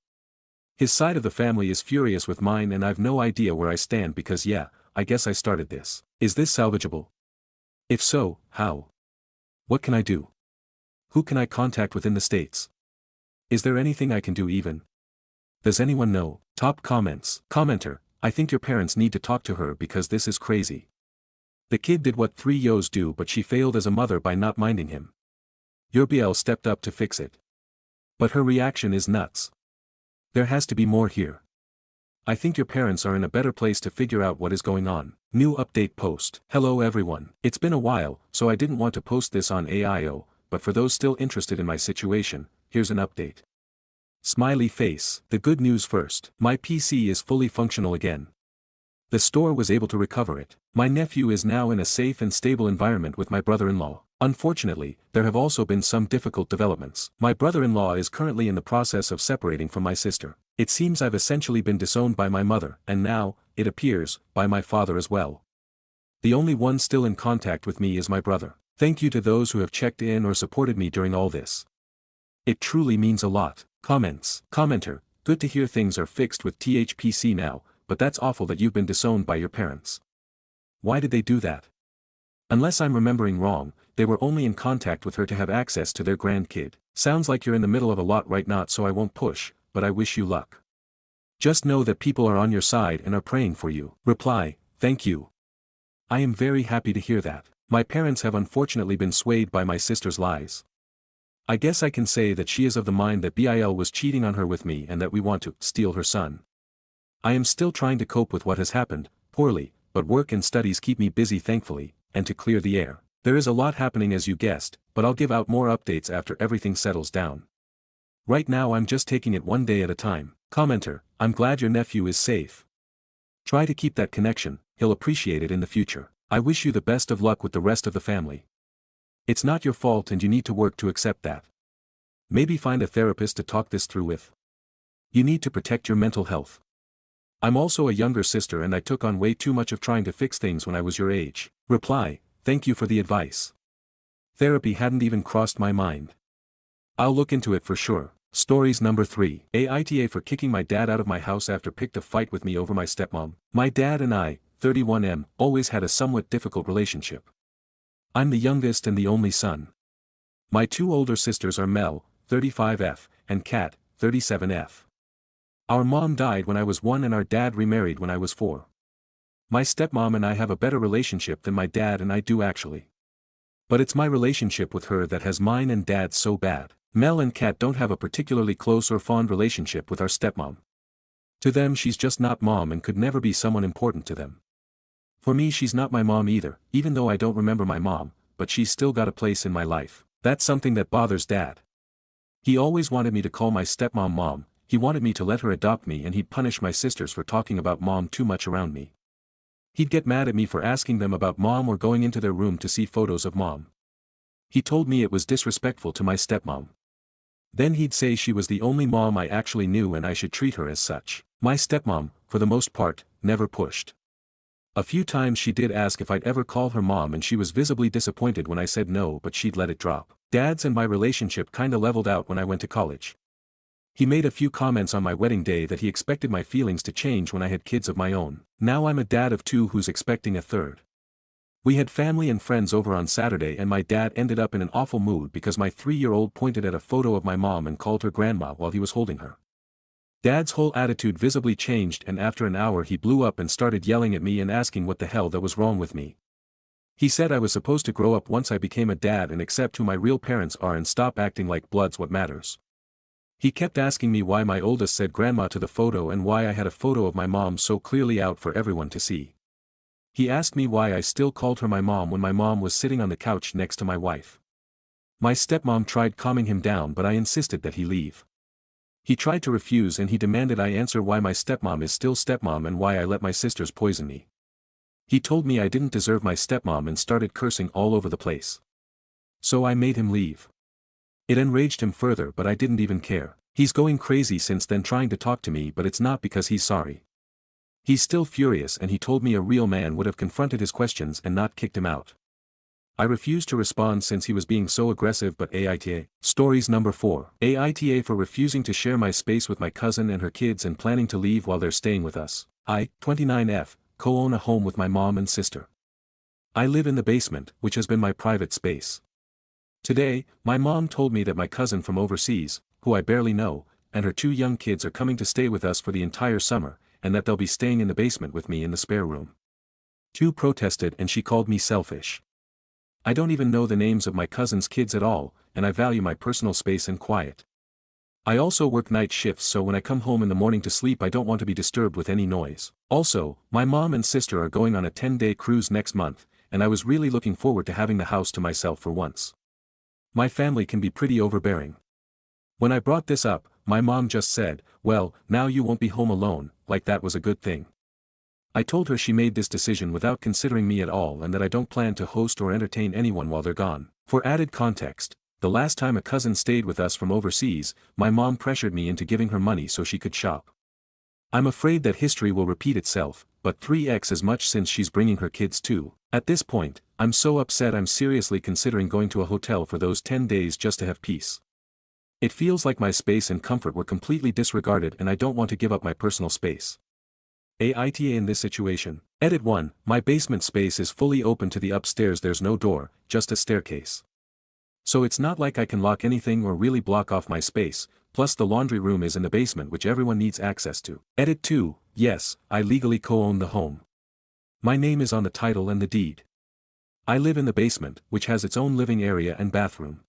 His side of the family is furious with mine and I've no idea where I stand because yeah, I guess I started this. Is this salvageable? If so, how? What can I do? Who can I contact within the States? Is there anything I can do even? Does anyone know? Top comments. Commenter, I think your parents need to talk to her because this is crazy. The kid did what 3 yos do, but she failed as a mother by not minding him. Your BL stepped up to fix it. But her reaction is nuts. There has to be more here. I think your parents are in a better place to figure out what is going on. New update post. Hello everyone. It's been a while, so I didn't want to post this on AIO, but for those still interested in my situation, here's an update. Smiley face. The good news first. My PC is fully functional again. The store was able to recover it. My nephew is now in a safe and stable environment with my brother-in-law. Unfortunately, there have also been some difficult developments. My brother-in-law is currently in the process of separating from my sister. It seems I've essentially been disowned by my mother, and now, it appears, by my father as well. The only one still in contact with me is my brother. Thank you to those who have checked in or supported me during all this. It truly means a lot. Comments. Commenter, good to hear things are fixed with THPC now, but that's awful that you've been disowned by your parents. Why did they do that? Unless I'm remembering wrong, they were only in contact with her to have access to their grandkid. Sounds like you're in the middle of a lot right now, so I won't push, but I wish you luck. Just know that people are on your side and are praying for you. Reply, thank you. I am very happy to hear that. My parents have unfortunately been swayed by my sister's lies. I guess I can say that she is of the mind that BIL was cheating on her with me and that we want to steal her son. I am still trying to cope with what has happened, poorly, but work and studies keep me busy thankfully, and to clear the air. There is a lot happening as you guessed, but I'll give out more updates after everything settles down. Right now I'm just taking it one day at a time. Commenter, I'm glad your nephew is safe. Try to keep that connection, he'll appreciate it in the future. I wish you the best of luck with the rest of the family. It's not your fault and you need to work to accept that. Maybe find a therapist to talk this through with. You need to protect your mental health. I'm also a younger sister and I took on way too much of trying to fix things when I was your age. Reply, thank you for the advice. Therapy hadn't even crossed my mind. I'll look into it for sure. Stories number 3. Aita for kicking my dad out of my house after picked a fight with me over my stepmom. My dad and I, 31M, always had a somewhat difficult relationship. I'm the youngest and the only son. My 2 older sisters are Mel, 35F, and Kat, 37F. Our mom died when I was 1 and our dad remarried when I was 4. My stepmom and I have a better relationship than my dad and I do actually. But it's my relationship with her that has mine and dad's so bad. Mel and Kat don't have a particularly close or fond relationship with our stepmom. To them she's just not mom and could never be someone important to them. For me she's not my mom either, even though I don't remember my mom, but she's still got a place in my life. That's something that bothers Dad. He always wanted me to call my stepmom Mom, he wanted me to let her adopt me and he'd punish my sisters for talking about Mom too much around me. He'd get mad at me for asking them about Mom or going into their room to see photos of Mom. He told me it was disrespectful to my stepmom. Then he'd say she was the only mom I actually knew and I should treat her as such. My stepmom, for the most part, never pushed. A few times she did ask if I'd ever call her mom and she was visibly disappointed when I said no, but she'd let it drop. Dad's and my relationship kinda leveled out when I went to college. He made a few comments on my wedding day that he expected my feelings to change when I had kids of my own. Now I'm a dad of two who's expecting a third. We had family and friends over on Saturday and my dad ended up in an awful mood because my 3-year-old pointed at a photo of my mom and called her grandma while he was holding her. Dad's whole attitude visibly changed and after an hour he blew up and started yelling at me and asking what the hell that was wrong with me. He said I was supposed to grow up once I became a dad and accept who my real parents are and stop acting like blood's what matters. He kept asking me why my oldest said grandma to the photo and why I had a photo of my mom so clearly out for everyone to see. He asked me why I still called her my mom when my mom was sitting on the couch next to my wife. My stepmom tried calming him down but I insisted that he leave. He tried to refuse and he demanded I answer why my stepmom is still stepmom and why I let my sisters poison me. He told me I didn't deserve my stepmom and started cursing all over the place. So I made him leave. It enraged him further but I didn't even care. He's going crazy since then trying to talk to me but it's not because he's sorry. He's still furious and he told me a real man would have confronted his questions and not kicked him out. I refused to respond since he was being so aggressive but Aita. Stories number 4. Aita for refusing to share my space with my cousin and her kids and planning to leave while they're staying with us. I, 29F, co-own a home with my mom and sister. I live in the basement, which has been my private space. Today, my mom told me that my cousin from overseas, who I barely know, and her 2 young kids are coming to stay with us for the entire summer, and that they'll be staying in the basement with me in the spare room. 2 protested and she called me selfish. I don't even know the names of my cousin's kids at all, and I value my personal space and quiet. I also work night shifts so when I come home in the morning to sleep I don't want to be disturbed with any noise. Also, my mom and sister are going on a 10-day cruise next month, and I was really looking forward to having the house to myself for once. My family can be pretty overbearing. When I brought this up, my mom just said, well, now you won't be home alone, like that was a good thing. I told her she made this decision without considering me at all and that I don't plan to host or entertain anyone while they're gone. For added context, the last time a cousin stayed with us from overseas, my mom pressured me into giving her money so she could shop. I'm afraid that history will repeat itself, but 3x as much since she's bringing her kids too. At this point, I'm so upset I'm seriously considering going to a hotel for those 10 days just to have peace. It feels like my space and comfort were completely disregarded and I don't want to give up my personal space. Aita in this situation. Edit 1, my basement space is fully open to the upstairs, there's no door, just a staircase. So it's not like I can lock anything or really block off my space, plus the laundry room is in the basement which everyone needs access to. Edit 2, yes, I legally co-own the home. My name is on the title and the deed. I live in the basement, which has its own living area and bathroom.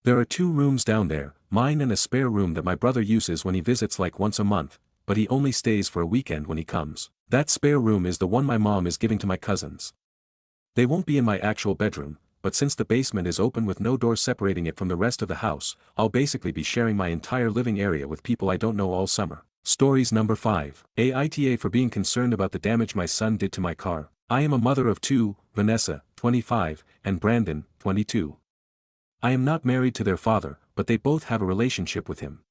There are 2 rooms down there, mine and a spare room that my brother uses when he visits like once a month, but he only stays for a weekend when he comes. That spare room is the one my mom is giving to my cousins. They won't be in my actual bedroom, but since the basement is open with no door separating it from the rest of the house, I'll basically be sharing my entire living area with people I don't know all summer. Stories number 5. Aita for being concerned about the damage my son did to my car. I am a mother of 2, Vanessa, 25, and Brandon, 22. I am not married to their father, but they both have a relationship with him.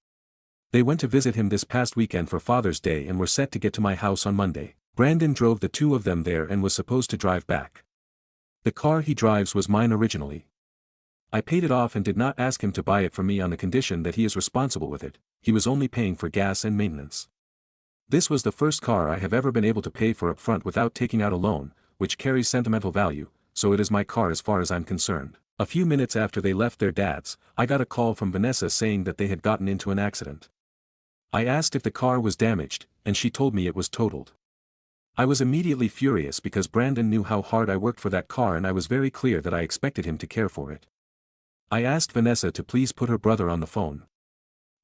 They went to visit him this past weekend for Father's Day and were set to get to my house on Monday. Brandon drove the 2 of them there and was supposed to drive back. The car he drives was mine originally. I paid it off and did not ask him to buy it for me on the condition that he is responsible with it, he was only paying for gas and maintenance. This was the first car I have ever been able to pay for up front without taking out a loan, which carries sentimental value, so it is my car as far as I'm concerned. A few minutes after they left their dad's, I got a call from Vanessa saying that they had gotten into an accident. I asked if the car was damaged, and she told me it was totaled. I was immediately furious because Brandon knew how hard I worked for that car and I was very clear that I expected him to care for it. I asked Vanessa to please put her brother on the phone.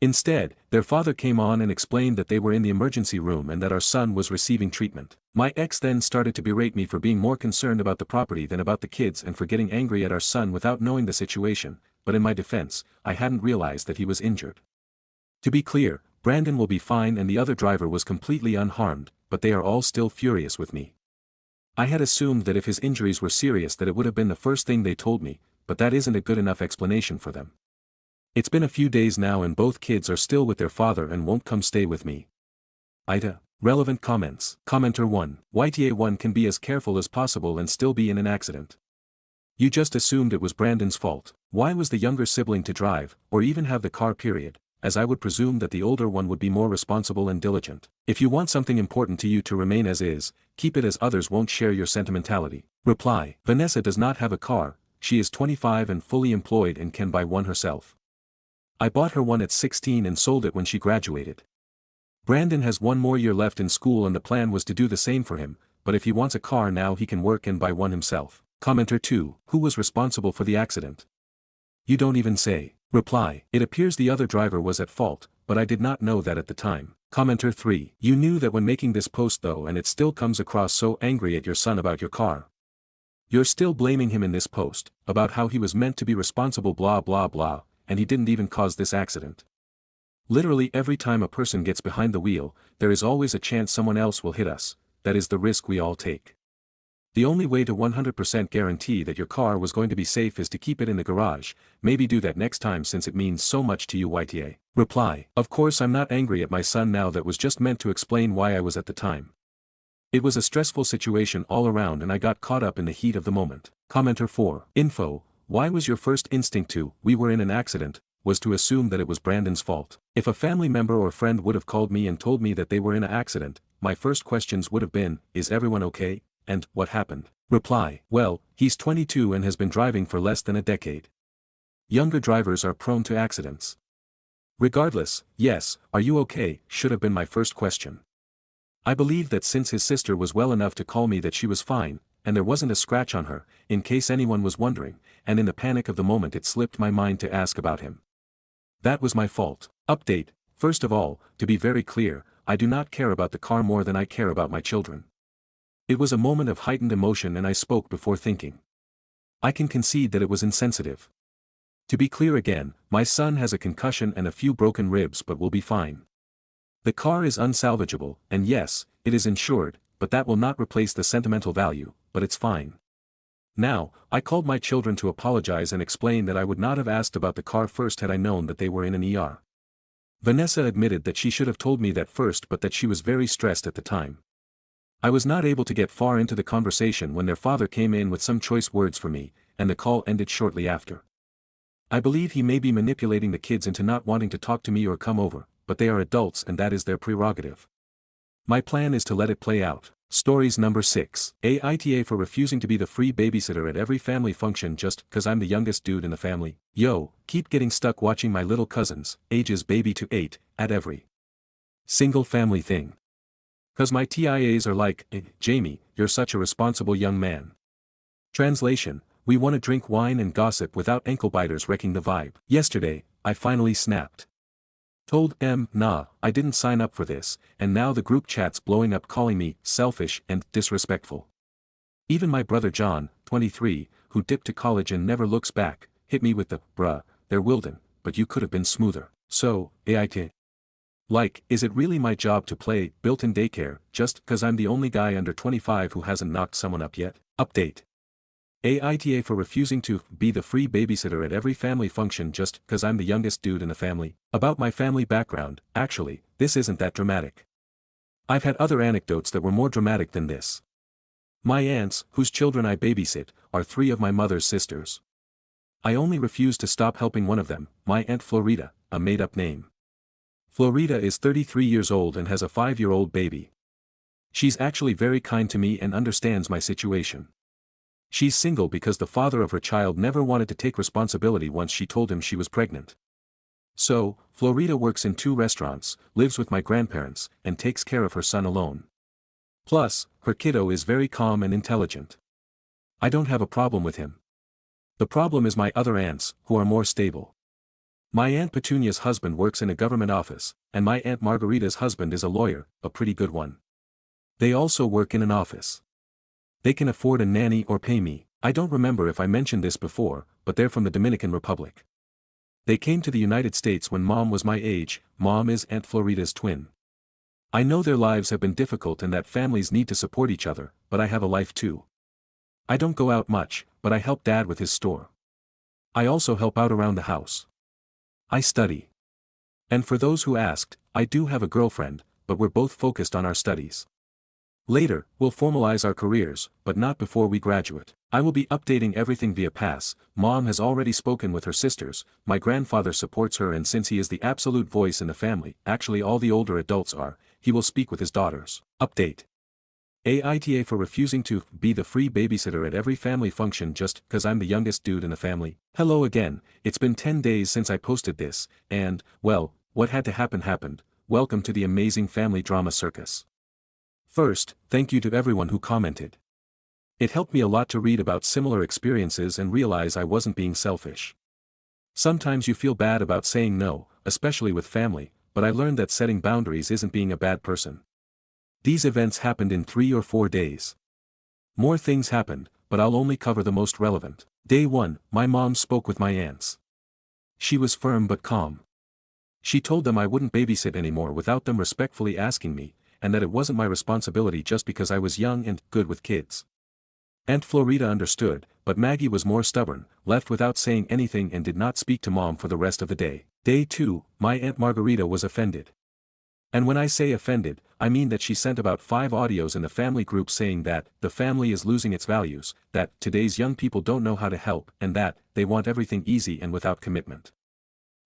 Instead, their father came on and explained that they were in the emergency room and that our son was receiving treatment. My ex then started to berate me for being more concerned about the property than about the kids and for getting angry at our son without knowing the situation, but in my defense, I hadn't realized that he was injured. To be clear, Brandon will be fine and the other driver was completely unharmed, but they are all still furious with me. I had assumed that if his injuries were serious that it would have been the first thing they told me, but that isn't a good enough explanation for them. It's been a few days now and both kids are still with their father and won't come stay with me. Aita. Relevant comments. Commenter 1. YTA1 can be as careful as possible and still be in an accident. You just assumed it was Brandon's fault. Why was the younger sibling to drive, or even have the car period, as I would presume that the older one would be more responsible and diligent. If you want something important to you to remain as is, keep it as others won't share your sentimentality. Reply. Vanessa does not have a car, she is 25 and fully employed and can buy one herself. I bought her one at 16 and sold it when she graduated. Brandon has one more year left in school and the plan was to do the same for him, but if he wants a car now he can work and buy one himself. Commenter 2. Who was responsible for the accident? You don't even say. Reply. It appears the other driver was at fault, but I did not know that at the time. Commenter 3. You knew that when making this post though and it still comes across so angry at your son about your car. You're still blaming him in this post, about how he was meant to be responsible blah blah blah, and he didn't even cause this accident. Literally every time a person gets behind the wheel, there is always a chance someone else will hit us, that is the risk we all take. The only way to 100% guarantee that your car was going to be safe is to keep it in the garage, maybe do that next time since it means so much to you YTA. Reply. Of course I'm not angry at my son now, that was just meant to explain why I was at the time. It was a stressful situation all around and I got caught up in the heat of the moment. Commenter 4. Info. Why was your first instinct to, we were in an accident, was to assume that it was Brandon's fault? If a family member or friend would have called me and told me that they were in an accident, my first questions would have been, is everyone okay? And, what happened? Reply. Well, he's 22 and has been driving for less than a decade. Younger drivers are prone to accidents. Regardless, yes, are you okay, should have been my first question. I believe that since his sister was well enough to call me that she was fine, and there wasn't a scratch on her, in case anyone was wondering, and in the panic of the moment it slipped my mind to ask about him. That was my fault. Update. First of all, to be very clear, I do not care about the car more than I care about my children. It was a moment of heightened emotion and I spoke before thinking. I can concede that it was insensitive. To be clear again, my son has a concussion and a few broken ribs but will be fine. The car is unsalvageable, and yes, it is insured, but that will not replace the sentimental value, but it's fine. Now, I called my children to apologize and explain that I would not have asked about the car first had I known that they were in an ER. Vanessa admitted that she should have told me that first but that she was very stressed at the time. I was not able to get far into the conversation when their father came in with some choice words for me, and the call ended shortly after. I believe he may be manipulating the kids into not wanting to talk to me or come over, but they are adults and that is their prerogative. My plan is to let it play out. Stories number 6. Aita for refusing to be the free babysitter at every family function just 'cause I'm the youngest dude in the family. Yo, keep getting stuck watching my little cousins, ages baby to 8, at every single family thing. 'Cause my TIAs are like, Jamie, you're such a responsible young man. Translation, we want to drink wine and gossip without ankle biters wrecking the vibe. Yesterday, I finally snapped. Told nah, I didn't sign up for this, and now the group chat's blowing up calling me selfish and disrespectful. Even my brother John, 23, who dipped to college and never looks back, hit me with the, bruh, they're Wilden, but you could have been smoother. So, AIT. Like, is it really my job to play built-in daycare just 'cause I'm the only guy under 25 who hasn't knocked someone up yet? Update. Aita for refusing to be the free babysitter at every family function just 'cause I'm the youngest dude in the family. About my family background, actually, this isn't that dramatic. I've had other anecdotes that were more dramatic than this. My aunts, whose children I babysit, are 3 of my mother's sisters. I only refuse to stop helping one of them, my Aunt Florida, a made-up name. Florida is 33 years old and has a 5-year-old baby. She's actually very kind to me and understands my situation. She's single because the father of her child never wanted to take responsibility once she told him she was pregnant. So, Florida works in 2 restaurants, lives with my grandparents, and takes care of her son alone. Plus, her kiddo is very calm and intelligent. I don't have a problem with him. The problem is my other aunts, who are more stable. My Aunt Petunia's husband works in a government office, and my Aunt Margarita's husband is a lawyer, a pretty good one. They also work in an office. They can afford a nanny or pay me. I don't remember if I mentioned this before, but they're from the Dominican Republic. They came to the United States when Mom was my age. Mom is Aunt Florida's twin. I know their lives have been difficult and that families need to support each other, but I have a life too. I don't go out much, but I help Dad with his store. I also help out around the house. I study. And for those who asked, I do have a girlfriend, but we're both focused on our studies. Later, we'll formalize our careers, but not before we graduate. I will be updating everything via pass. Mom has already spoken with her sisters, my grandfather supports her, and since he is the absolute voice in the family, actually all the older adults are, he will speak with his daughters. Update. Aita for refusing to be the free babysitter at every family function just cause I'm the youngest dude in the family. Hello again, it's been 10 days since I posted this, and, well, what had to happen happened. Welcome to the amazing family drama circus. First, thank you to everyone who commented. It helped me a lot to read about similar experiences and realize I wasn't being selfish. Sometimes you feel bad about saying no, especially with family, but I learned that setting boundaries isn't being a bad person. These events happened in 3 or 4 days. More things happened, but I'll only cover the most relevant. Day 1, my mom spoke with my aunts. She was firm but calm. She told them I wouldn't babysit anymore without them respectfully asking me, and that it wasn't my responsibility just because I was young and good with kids. Aunt Florida understood, but Maggie was more stubborn, left without saying anything and did not speak to Mom for the rest of the day. Day 2, my Aunt Margarita was offended. And when I say offended, I mean that she sent about 5 audios in the family group saying that the family is losing its values, that today's young people don't know how to help, and that they want everything easy and without commitment.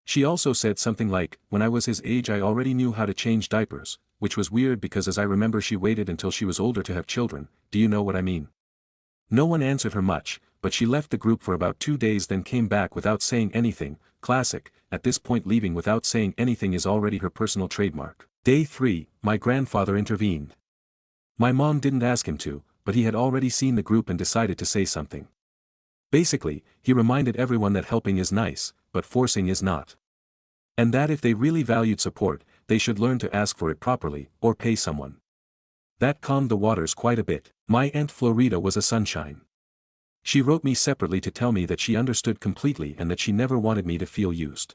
She also said something like, when I was his age I already knew how to change diapers, which was weird because as I remember she waited until she was older to have children. Do you know what I mean? No one answered her much, but she left the group for about 2 days, then came back without saying anything. Classic. At this point leaving without saying anything is already her personal trademark. Day 3, my grandfather intervened. My mom didn't ask him to, but he had already seen the group and decided to say something. Basically, he reminded everyone that helping is nice, but forcing is not. And that if they really valued support, they should learn to ask for it properly, or pay someone. That calmed the waters quite a bit. My Aunt Florida was a sunshine. She wrote me separately to tell me that she understood completely and that she never wanted me to feel used.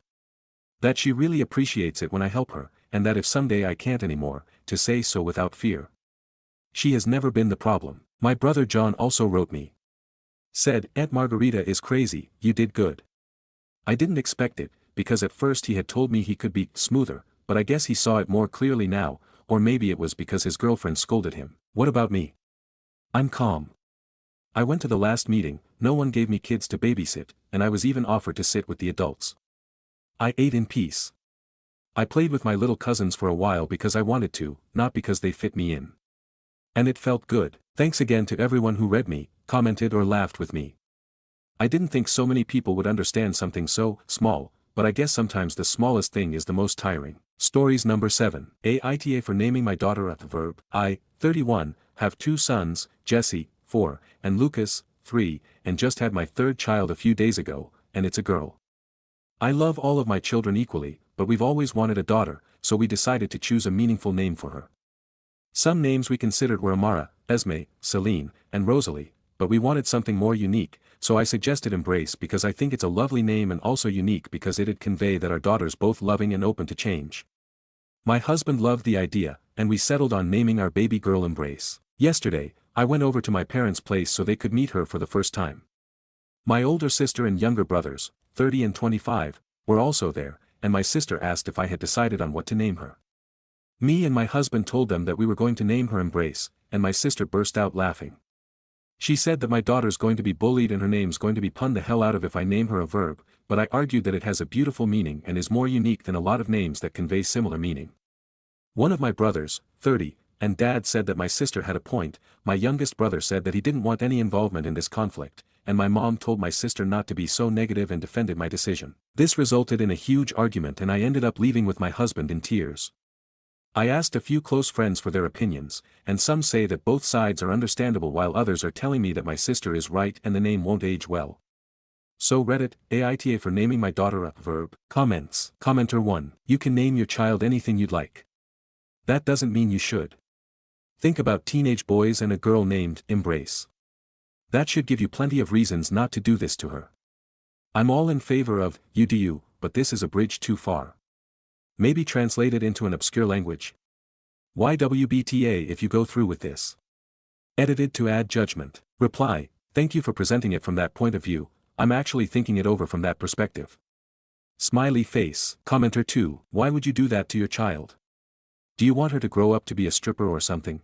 That she really appreciates it when I help her, and that if someday I can't anymore, to say so without fear. She has never been the problem. My brother John also wrote me. Said, Aunt Margarita is crazy, you did good. I didn't expect it, because at first he had told me he could be smoother, but I guess he saw it more clearly now, or maybe it was because his girlfriend scolded him. What about me? I'm calm. I went to the last meeting, no one gave me kids to babysit, and I was even offered to sit with the adults. I ate in peace. I played with my little cousins for a while because I wanted to, not because they fit me in. And it felt good. Thanks again to everyone who read me, commented or laughed with me. I didn't think so many people would understand something so small, but I guess sometimes the smallest thing is the most tiring. Stories number 7. Aita for naming my daughter a verb. I, 31, have 2 sons, Jesse, 4, and Lucas, 3, and just had my 3rd child a few days ago, and it's a girl. I love all of my children equally, but we've always wanted a daughter, so we decided to choose a meaningful name for her. Some names we considered were Amara, Esme, Celine, and Rosalie, but we wanted something more unique, so I suggested Embrace because I think it's a lovely name and also unique because it'd convey that our daughter's both loving and open to change. My husband loved the idea, and we settled on naming our baby girl Embrace. Yesterday, I went over to my parents' place so they could meet her for the first time. My older sister and younger brothers, 30 and 25, were also there, and my sister asked if I had decided on what to name her. Me and my husband told them that we were going to name her Embrace, and my sister burst out laughing. She said that my daughter's going to be bullied and her name's going to be punned the hell out of if I name her a verb, but I argued that it has a beautiful meaning and is more unique than a lot of names that convey similar meaning. One of my brothers, 30, and Dad said that my sister had a point. My youngest brother said that he didn't want any involvement in this conflict, and my mom told my sister not to be so negative and defended my decision. This resulted in a huge argument and I ended up leaving with my husband in tears. I asked a few close friends for their opinions, and some say that both sides are understandable while others are telling me that my sister is right and the name won't age well. So Reddit, Aita for naming my daughter a verb. Comments. Commenter 1. You can name your child anything you'd like. That doesn't mean you should. Think about teenage boys and a girl named Embrace. That should give you plenty of reasons not to do this to her. I'm all in favor of, you do you, but this is a bridge too far. Maybe translate it into an obscure language. YWBTA if you go through with this. Edited to add judgment. Reply, thank you for presenting it from that point of view, I'm actually thinking it over from that perspective. Smiley face. Commenter 2, why would you do that to your child? Do you want her to grow up to be a stripper or something?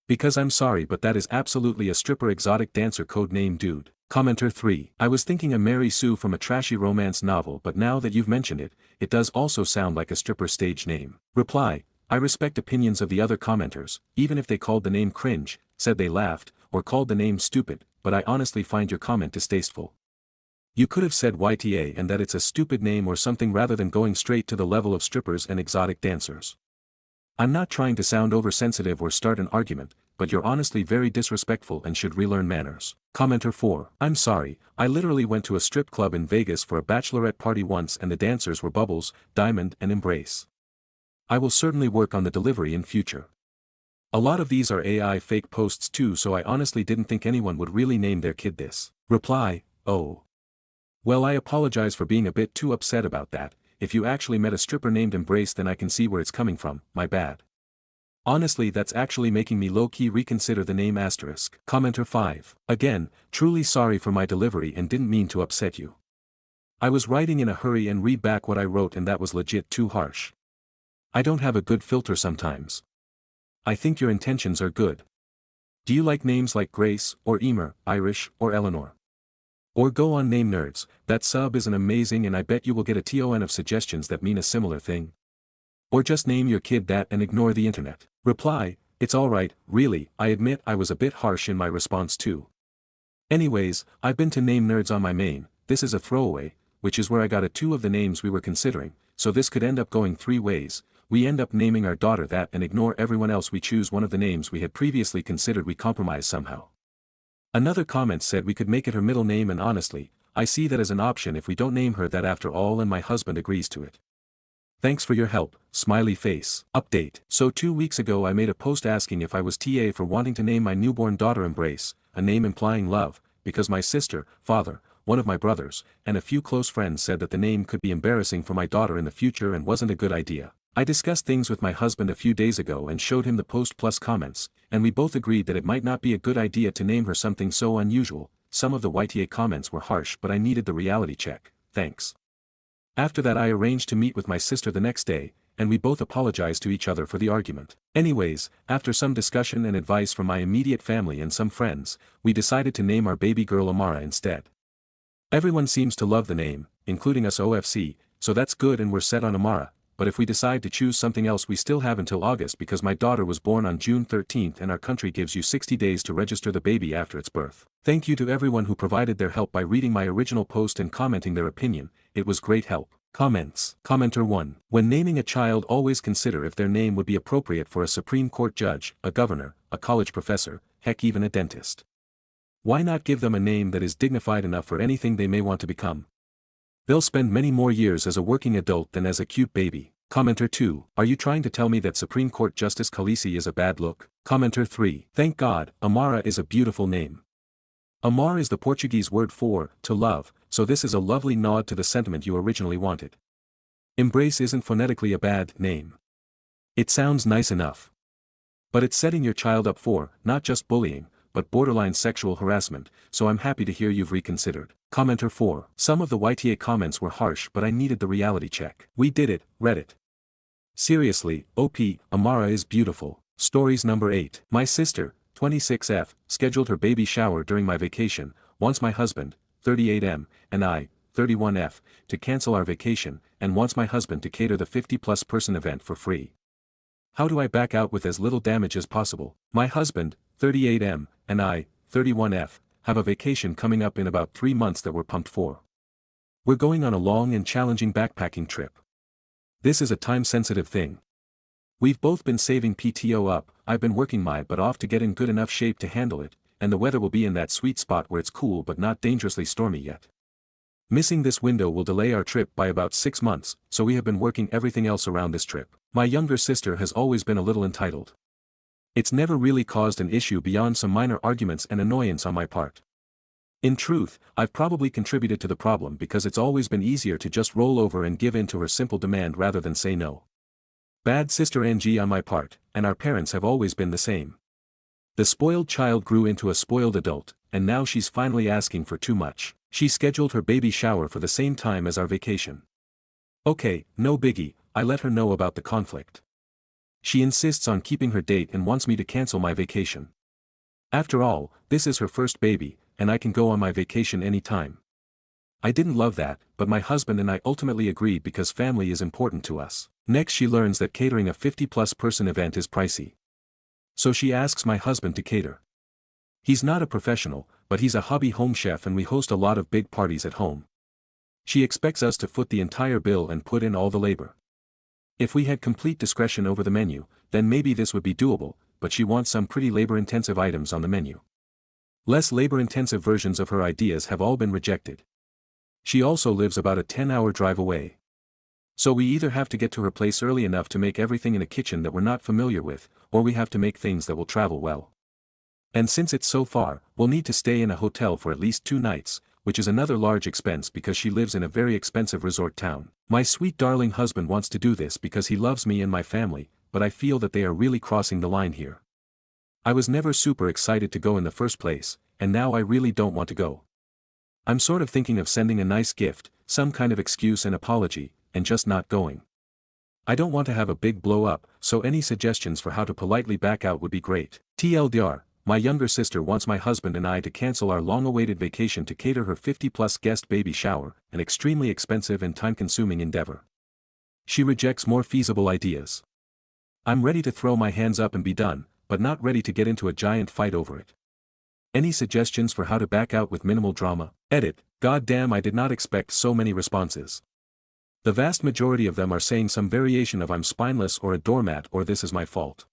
Because I'm sorry but that is absolutely a stripper exotic dancer code name dude. Commenter 3. I was thinking a Mary Sue from a trashy romance novel but now that you've mentioned it, it does also sound like a stripper stage name. Reply. I respect opinions of the other commenters, even if they called the name cringe, said they laughed, or called the name stupid, but I honestly find your comment distasteful. You could have said YTA and that it's a stupid name or something rather than going straight to the level of strippers and exotic dancers. I'm not trying to sound oversensitive or start an argument, but you're honestly very disrespectful and should relearn manners. Commenter 4. I'm sorry, I literally went to a strip club in Vegas for a bachelorette party once and the dancers were Bubbles, Diamond and Embrace. I will certainly work on the delivery in future. A lot of these are AI fake posts too so I honestly didn't think anyone would really name their kid this. Reply. Oh. Well I apologize for being a bit too upset about that, if you actually met a stripper named Embrace then I can see where it's coming from, my bad. Honestly that's actually making me low-key reconsider the name asterisk. Commenter 5. Again, truly sorry for my delivery and didn't mean to upset you. I was writing in a hurry and read back what I wrote and that was legit too harsh. I don't have a good filter sometimes. I think your intentions are good. Do you like names like Grace, or Emer, Irish, or Eleanor? Or go on Name Nerds, that sub is an amazing and I bet you will get a ton of suggestions that mean a similar thing. Or just name your kid that and ignore the internet. Reply, it's alright, really, I admit I was a bit harsh in my response too. Anyways, I've been to Name Nerds on my main, this is a throwaway, which is where I got a 2 of the names we were considering, so this could end up going 3 ways. We end up naming our daughter that and ignore everyone else we choose one of the names we had previously considered we compromise somehow. Another comment said we could make it her middle name and honestly, I see that as an option if we don't name her that after all and my husband agrees to it. Thanks for your help, smiley face. Update. So 2 weeks ago I made a post asking if I was TA for wanting to name my newborn daughter Embrace, a name implying love, because my sister, father, one of my brothers, and a few close friends said that the name could be embarrassing for my daughter in the future and wasn't a good idea. I discussed things with my husband a few days ago and showed him the post plus comments, and we both agreed that it might not be a good idea to name her something so unusual. Some of the YTA comments were harsh but I needed the reality check, thanks. After that I arranged to meet with my sister the next day, and we both apologized to each other for the argument. Anyways, after some discussion and advice from my immediate family and some friends, we decided to name our baby girl Amara instead. Everyone seems to love the name, including us OFC, so that's good and we're set on Amara. But if we decide to choose something else we still have until August because my daughter was born on June 13th and our country gives you 60 days to register the baby after its birth. Thank you to everyone who provided their help by reading my original post and commenting their opinion, it was great help. Comments. Commenter 1. When naming a child always consider if their name would be appropriate for a Supreme Court judge, a governor, a college professor, heck even a dentist. Why not give them a name that is dignified enough for anything they may want to become? They'll spend many more years as a working adult than as a cute baby. Commenter 2. Are you trying to tell me that Supreme Court Justice Khaleesi is a bad look? Commenter 3. Thank God, Amara is a beautiful name. Amar is the Portuguese word for, to love, so this is a lovely nod to the sentiment you originally wanted. Embrace isn't phonetically a bad name. It sounds nice enough. But it's setting your child up for, not just bullying, but borderline sexual harassment, so I'm happy to hear you've reconsidered. Commenter 4. Some of the YTA comments were harsh but I needed the reality check. We did it, Reddit. Seriously, OP, Amara is beautiful. Stories number 8. My sister, 26F, scheduled her baby shower during my vacation, wants my husband, 38M, and I, 31F, to cancel our vacation, and wants my husband to cater the 50+ person event for free. How do I back out with as little damage as possible? My husband, 38M, and I, 31F, have a vacation coming up in about 3 months that we're pumped for. We're going on a long and challenging backpacking trip. This is a time-sensitive thing. We've both been saving PTO up, I've been working my butt off to get in good enough shape to handle it, and the weather will be in that sweet spot where it's cool but not dangerously stormy yet. Missing this window will delay our trip by about 6 months, so we have been working everything else around this trip. My younger sister has always been a little entitled. It's never really caused an issue beyond some minor arguments and annoyance on my part. In truth, I've probably contributed to the problem because it's always been easier to just roll over and give in to her simple demand rather than say no. Bad sister NG on my part, and our parents have always been the same. The spoiled child grew into a spoiled adult, and now she's finally asking for too much. She scheduled her baby shower for the same time as our vacation. Okay, no biggie, I let her know about the conflict. She insists on keeping her date and wants me to cancel my vacation. After all, this is her first baby, and I can go on my vacation anytime. I didn't love that, but my husband and I ultimately agreed because family is important to us. Next she learns that catering a 50-plus person event is pricey. So she asks my husband to cater. He's not a professional, but he's a hobby home chef and we host a lot of big parties at home. She expects us to foot the entire bill and put in all the labor. If we had complete discretion over the menu, then maybe this would be doable, but she wants some pretty labor-intensive items on the menu. Less labor-intensive versions of her ideas have all been rejected. She also lives about a 10-hour drive away. So we either have to get to her place early enough to make everything in a kitchen that we're not familiar with, or we have to make things that will travel well. And since it's so far, we'll need to stay in a hotel for at least 2 nights, which is another large expense because she lives in a very expensive resort town. My sweet darling husband wants to do this because he loves me and my family, but I feel that they are really crossing the line here. I was never super excited to go in the first place, and now I really don't want to go. I'm sort of thinking of sending a nice gift, some kind of excuse and apology, and just not going. I don't want to have a big blow up, so any suggestions for how to politely back out would be great. TLDR, my younger sister wants my husband and I to cancel our long-awaited vacation to cater her 50-plus guest baby shower, an extremely expensive and time-consuming endeavor. She rejects more feasible ideas. I'm ready to throw my hands up and be done, but not ready to get into a giant fight over it. Any suggestions for how to back out with minimal drama? Edit, God damn, I did not expect so many responses. The vast majority of them are saying some variation of I'm spineless or a doormat or this is my fault.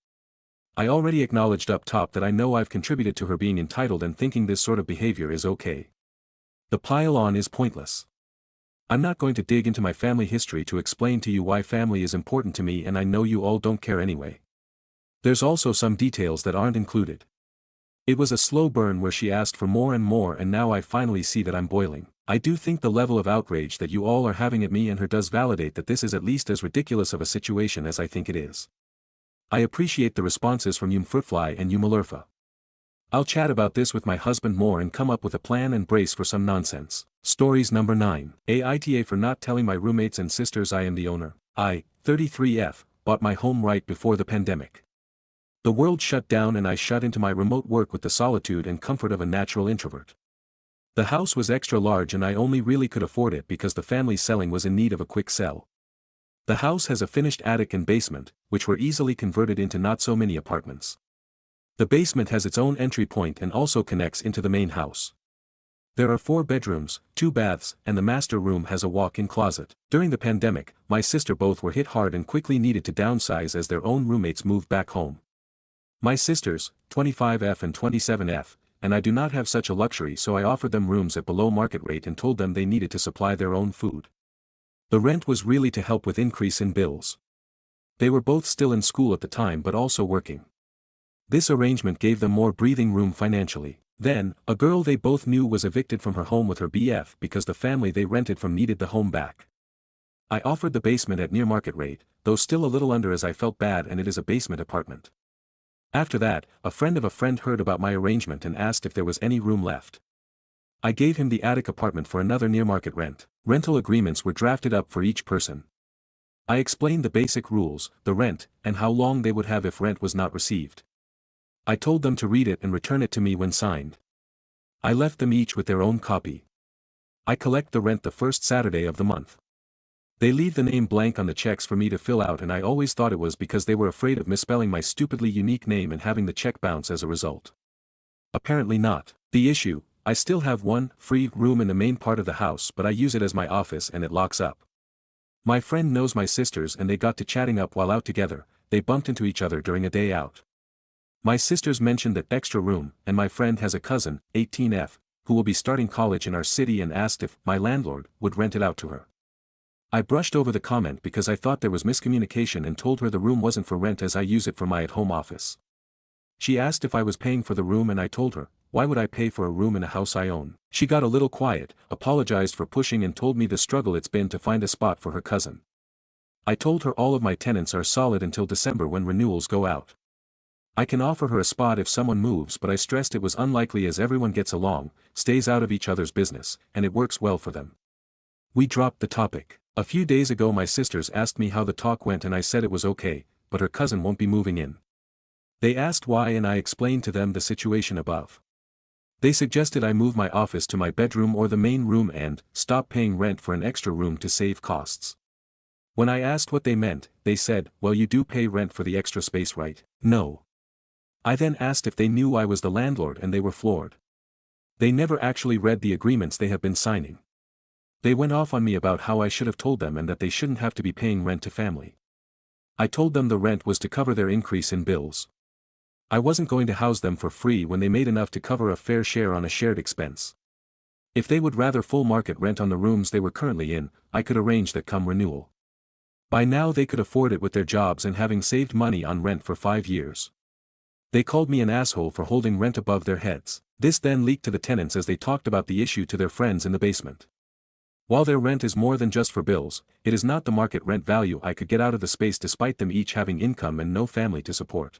I already acknowledged up top that I know I've contributed to her being entitled and thinking this sort of behavior is okay. The pile-on is pointless. I'm not going to dig into my family history to explain to you why family is important to me and I know you all don't care anyway. There's also some details that aren't included. It was a slow burn where she asked for more and now I finally see that I'm boiling. I do think the level of outrage that you all are having at me and her does validate that this is at least as ridiculous of a situation as I think it is. I appreciate the responses from Fruitfly and Malurfa. I'll chat about this with my husband more and come up with a plan and brace for some nonsense. Stories number 9. Aita for not telling my roommates and sisters I am the owner. I, 33F, bought my home right before the pandemic. The world shut down and I shut into my remote work with the solitude and comfort of a natural introvert. The house was extra large and I only really could afford it because the family selling was in need of a quick sell. The house has a finished attic and basement, which were easily converted into not so many apartments. The basement has its own entry point and also connects into the main house. There are 4 bedrooms, 2 baths, and the master room has a walk-in closet. During the pandemic, my sister both were hit hard and quickly needed to downsize as their own roommates moved back home. My sisters, 25F and 27F, and I do not have such a luxury, so I offered them rooms at below market rate and told them they needed to supply their own food. The rent was really to help with increase in bills. They were both still in school at the time but also working. This arrangement gave them more breathing room financially. Then, a girl they both knew was evicted from her home with her BF because the family they rented from needed the home back. I offered the basement at near market rate, though still a little under as I felt bad and it is a basement apartment. After that, a friend of a friend heard about my arrangement and asked if there was any room left. I gave him the attic apartment for another near-market rent. Rental agreements were drafted up for each person. I explained the basic rules, the rent, and how long they would have if rent was not received. I told them to read it and return it to me when signed. I left them each with their own copy. I collect the rent the first Saturday of the month. They leave the name blank on the checks for me to fill out and I always thought it was because they were afraid of misspelling my stupidly unique name and having the check bounce as a result. Apparently not. The issue, I still have one free room in the main part of the house but I use it as my office and it locks up. My friend knows my sisters and they got to chatting up while out together, they bumped into each other during a day out. My sisters mentioned that extra room and my friend has a cousin, 18F, who will be starting college in our city and asked if my landlord would rent it out to her. I brushed over the comment because I thought there was miscommunication and told her the room wasn't for rent as I use it for my at-home office. She asked if I was paying for the room and I told her, why would I pay for a room in a house I own? She got a little quiet, apologized for pushing and told me the struggle it's been to find a spot for her cousin. I told her all of my tenants are solid until December when renewals go out. I can offer her a spot if someone moves but I stressed it was unlikely as everyone gets along, stays out of each other's business, and it works well for them. We dropped the topic. A few days ago my sisters asked me how the talk went and I said it was okay, but her cousin won't be moving in. They asked why and I explained to them the situation above. They suggested I move my office to my bedroom or the main room and stop paying rent for an extra room to save costs. When I asked what they meant, they said, well, you do pay rent for the extra space, right? No. I then asked if they knew I was the landlord and they were floored. They never actually read the agreements they have been signing. They went off on me about how I should have told them and that they shouldn't have to be paying rent to family. I told them the rent was to cover their increase in bills. I wasn't going to house them for free when they made enough to cover a fair share on a shared expense. If they would rather full market rent on the rooms they were currently in, I could arrange that come renewal. By now they could afford it with their jobs and having saved money on rent for 5 years. They called me an asshole for holding rent above their heads. This then leaked to the tenants as they talked about the issue to their friends in the basement. While their rent is more than just for bills, it is not the market rent value I could get out of the space despite them each having income and no family to support.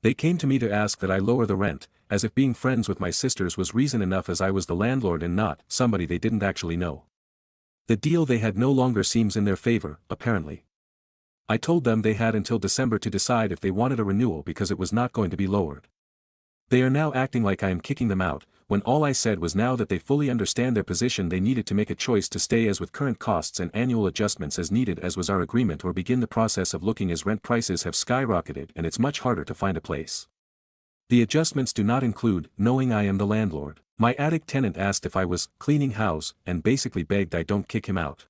They came to me to ask that I lower the rent, as if being friends with my sisters was reason enough as I was the landlord and not somebody they didn't actually know. The deal they had no longer seems in their favor, apparently. I told them they had until December to decide if they wanted a renewal because it was not going to be lowered. They are now acting like I am kicking them out, when all I said was now that they fully understand their position they needed to make a choice to stay as with current costs and annual adjustments as needed as was our agreement or begin the process of looking as rent prices have skyrocketed and it's much harder to find a place. The adjustments do not include knowing I am the landlord. My attic tenant asked if I was cleaning house and basically begged I don't kick him out.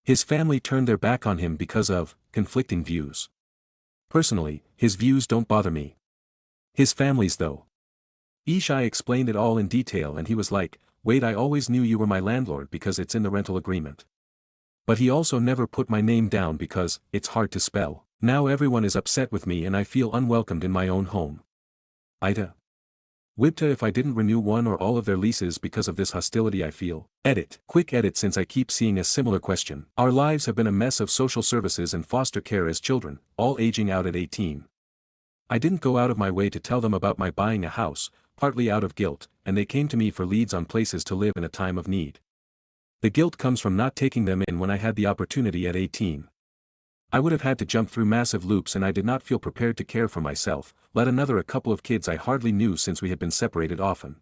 His family turned their back on him because of conflicting views. Personally, his views don't bother me. His family's though. I explained it all in detail and he was like, wait, I always knew you were my landlord because it's in the rental agreement. But he also never put my name down because it's hard to spell. Now everyone is upset with me and I feel unwelcomed in my own home. Aita Reddit if I didn't renew one or all of their leases because of this hostility I feel. Edit. Quick edit since I keep seeing a similar question. Our lives have been a mess of social services and foster care as children, all aging out at 18. I didn't go out of my way to tell them about my buying a house, partly out of guilt, and they came to me for leads on places to live in a time of need. The guilt comes from not taking them in when I had the opportunity at 18. I would have had to jump through massive loops and I did not feel prepared to care for myself, let alone a couple of kids I hardly knew since we had been separated often.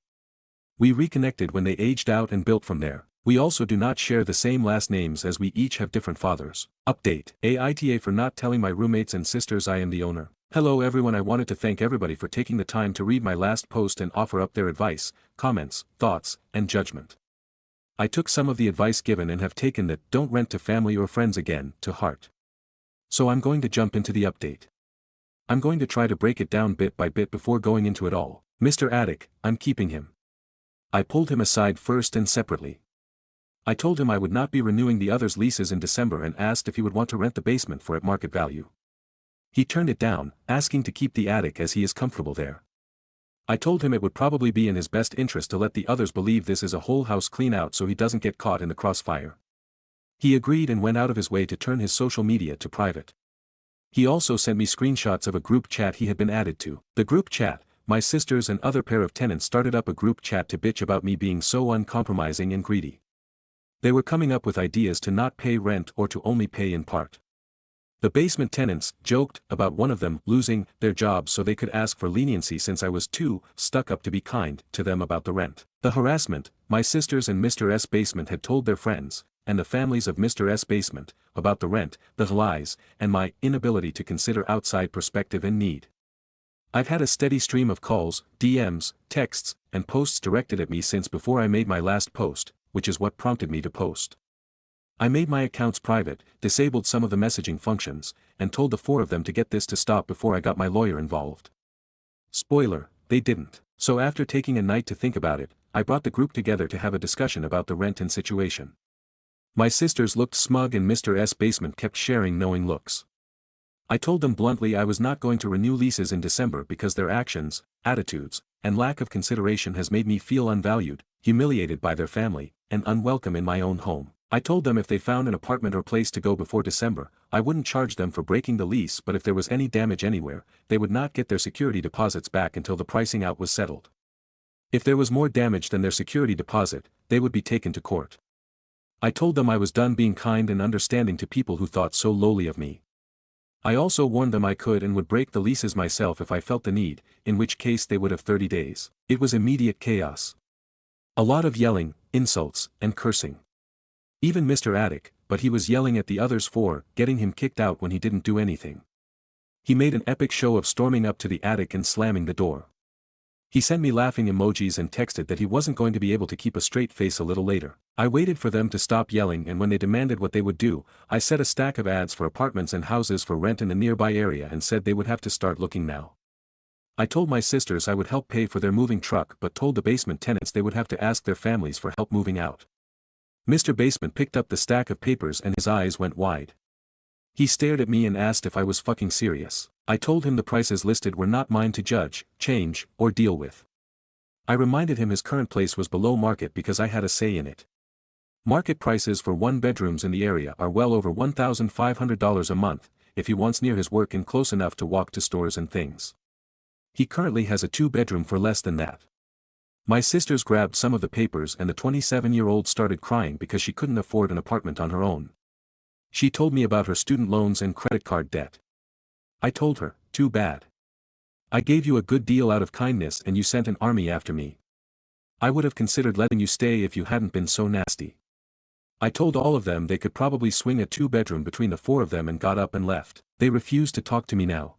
We reconnected when they aged out and built from there. We also do not share the same last names as we each have different fathers. Update. Aita for not telling my roommates and sisters I am the owner. Hello everyone, I wanted to thank everybody for taking the time to read my last post and offer up their advice, comments, thoughts, and judgment. I took some of the advice given and have taken that don't rent to family or friends again to heart. So I'm going to jump into the update. I'm going to try to break it down bit by bit before going into it all. Mr. Attic, I'm keeping him. I pulled him aside first and separately. I told him I would not be renewing the others' leases in December and asked if he would want to rent the basement for at market value. He turned it down, asking to keep the attic as he is comfortable there. I told him it would probably be in his best interest to let the others believe this is a whole house clean out so he doesn't get caught in the crossfire. He agreed and went out of his way to turn his social media to private. He also sent me screenshots of a group chat he had been added to. The group chat, my sisters and other pair of tenants started up a group chat to bitch about me being so uncompromising and greedy. They were coming up with ideas to not pay rent or to only pay in part. The basement tenants joked about one of them losing their job so they could ask for leniency since I was too stuck up to be kind to them about the rent. The harassment, my sisters and Mr. S basement had told their friends, and the families of Mr. S basement, about the rent, the lies, and my inability to consider outside perspective and need. I've had a steady stream of calls, DMs, texts, and posts directed at me since before I made my last post, which is what prompted me to post. I made my accounts private, disabled some of the messaging functions, and told the 4 of them to get this to stop before I got my lawyer involved. Spoiler, they didn't. So after taking a night to think about it, I brought the group together to have a discussion about the rent and situation. My sisters looked smug and Mr. S basement kept sharing knowing looks. I told them bluntly I was not going to renew leases in December because their actions, attitudes, and lack of consideration has made me feel unvalued, humiliated by their family, and unwelcome in my own home. I told them if they found an apartment or place to go before December, I wouldn't charge them for breaking the lease, but if there was any damage anywhere, they would not get their security deposits back until the pricing out was settled. If there was more damage than their security deposit, they would be taken to court. I told them I was done being kind and understanding to people who thought so lowly of me. I also warned them I could and would break the leases myself if I felt the need, in which case they would have 30 days. It was immediate chaos. A lot of yelling, insults, and cursing. Even Mr. Attic, but he was yelling at the others for getting him kicked out when he didn't do anything. He made an epic show of storming up to the attic and slamming the door. He sent me laughing emojis and texted that he wasn't going to be able to keep a straight face a little later. I waited for them to stop yelling, and when they demanded what they would do, I set a stack of ads for apartments and houses for rent in a nearby area and said they would have to start looking now. I told my sisters I would help pay for their moving truck, but told the basement tenants they would have to ask their families for help moving out. Mr. Basement picked up the stack of papers and his eyes went wide. He stared at me and asked if I was fucking serious. I told him the prices listed were not mine to judge, change, or deal with. I reminded him his current place was below market because I had a say in it. Market prices for one-bedrooms in the area are well over $1,500 a month, if he wants near his work and close enough to walk to stores and things. He currently has a two-bedroom for less than that. My sisters grabbed some of the papers and the 27-year-old started crying because she couldn't afford an apartment on her own. She told me about her student loans and credit card debt. I told her, too bad. I gave you a good deal out of kindness and you sent an army after me. I would have considered letting you stay if you hadn't been so nasty. I told all of them they could probably swing a two-bedroom between the four of them and got up and left. They refused to talk to me now.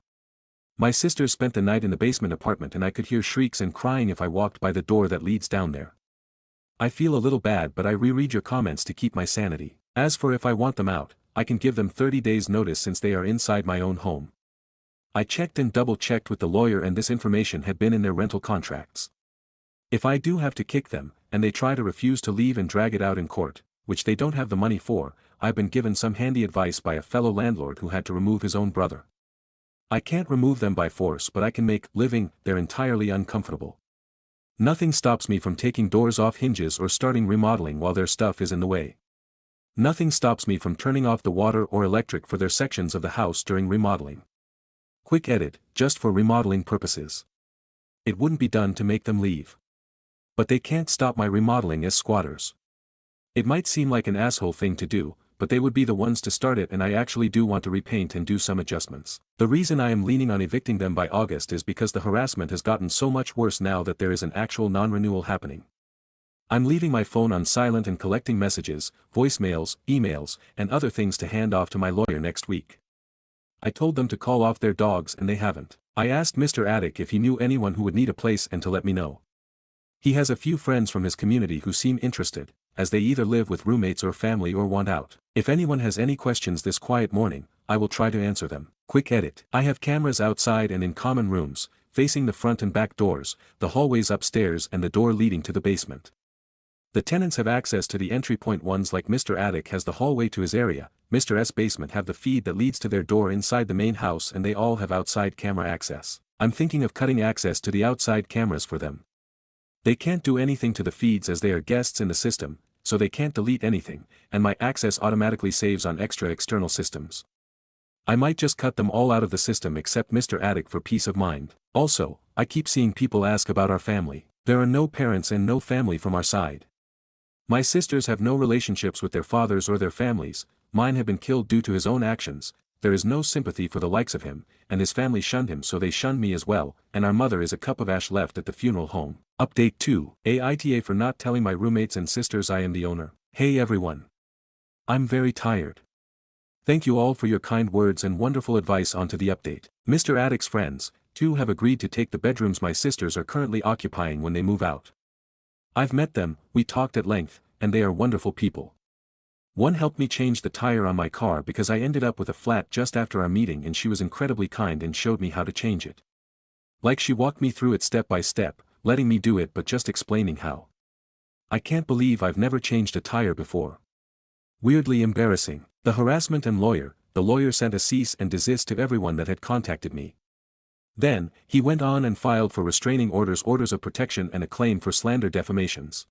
My sisters spent the night in the basement apartment and I could hear shrieks and crying if I walked by the door that leads down there. I feel a little bad, but I reread your comments to keep my sanity. As for if I want them out, I can give them 30 days notice since they are inside my own home. I checked and double-checked with the lawyer and this information had been in their rental contracts. If I do have to kick them, and they try to refuse to leave and drag it out in court, which they don't have the money for, I've been given some handy advice by a fellow landlord who had to remove his own brother. I can't remove them by force, but I can make living there entirely uncomfortable. Nothing stops me from taking doors off hinges or starting remodeling while their stuff is in the way. Nothing stops me from turning off the water or electric for their sections of the house during remodeling. Quick edit, just for remodeling purposes. It wouldn't be done to make them leave. But they can't stop my remodeling as squatters. It might seem like an asshole thing to do, but they would be the ones to start it, and I actually do want to repaint and do some adjustments. The reason I am leaning on evicting them by August is because the harassment has gotten so much worse now that there is an actual non-renewal happening. I'm leaving my phone on silent and collecting messages, voicemails, emails, and other things to hand off to my lawyer next week. I told them to call off their dogs and they haven't. I asked Mr. Attic if he knew anyone who would need a place and to let me know. He has a few friends from his community who seem interested, as they either live with roommates or family or want out. If anyone has any questions this quiet morning, I will try to answer them. Quick edit. I have cameras outside and in common rooms, facing the front and back doors, the hallways upstairs and the door leading to the basement. The tenants have access to the entry point. Ones like Mr. Attic has the hallway to his area, Mr. S basement have the feed that leads to their door inside the main house, and they all have outside camera access. I'm thinking of cutting access to the outside cameras for them. They can't do anything to the feeds as they are guests in the system, so they can't delete anything, and my access automatically saves on extra external systems. I might just cut them all out of the system except Mr. Attic for peace of mind. Also, I keep seeing people ask about our family. There are no parents and no family from our side. My sisters have no relationships with their fathers or their families, mine have been killed due to his own actions, there is no sympathy for the likes of him, and his family shunned him, so they shunned me as well, and our mother is a cup of ash left at the funeral home. Update 2. Aita for not telling my roommates and sisters I am the owner. Hey everyone. I'm very tired. Thank you all for your kind words and wonderful advice. Onto the update. Mr. Attic's friends, 2 have agreed to take the bedrooms my sisters are currently occupying when they move out. I've met them, we talked at length, and they are wonderful people. One helped me change the tire on my car because I ended up with a flat just after our meeting, and she was incredibly kind and showed me how to change it. Like she walked me through it step by step, letting me do it but just explaining how. I can't believe I've never changed a tire before. Weirdly embarrassing. The harassment and lawyer, the lawyer sent a cease and desist to everyone that had contacted me. Then, he went on and filed for restraining orders, orders of protection, and a claim for slander defamations.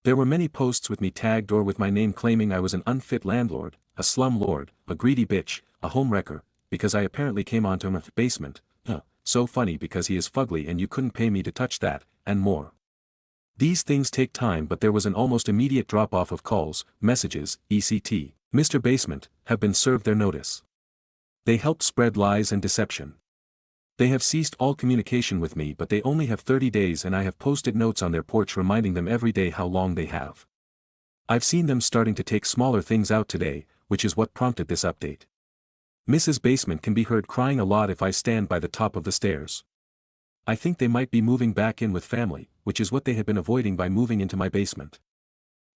There were many posts with me tagged or with my name claiming I was an unfit landlord, a slum lord, a greedy bitch, a homewrecker, because I apparently came onto him in the basement, so funny because he is fugly and you couldn't pay me to touch that, and more. These things take time, but there was an almost immediate drop-off of calls, messages, etc. Mr. Basement, have been served their notice. They helped spread lies and deception. They have ceased all communication with me, but they only have 30 days, and I have posted notes on their porch reminding them every day how long they have. I've seen them starting to take smaller things out today, which is what prompted this update. Mrs. Basement can be heard crying a lot if I stand by the top of the stairs. I think they might be moving back in with family, which is what they had been avoiding by moving into my basement.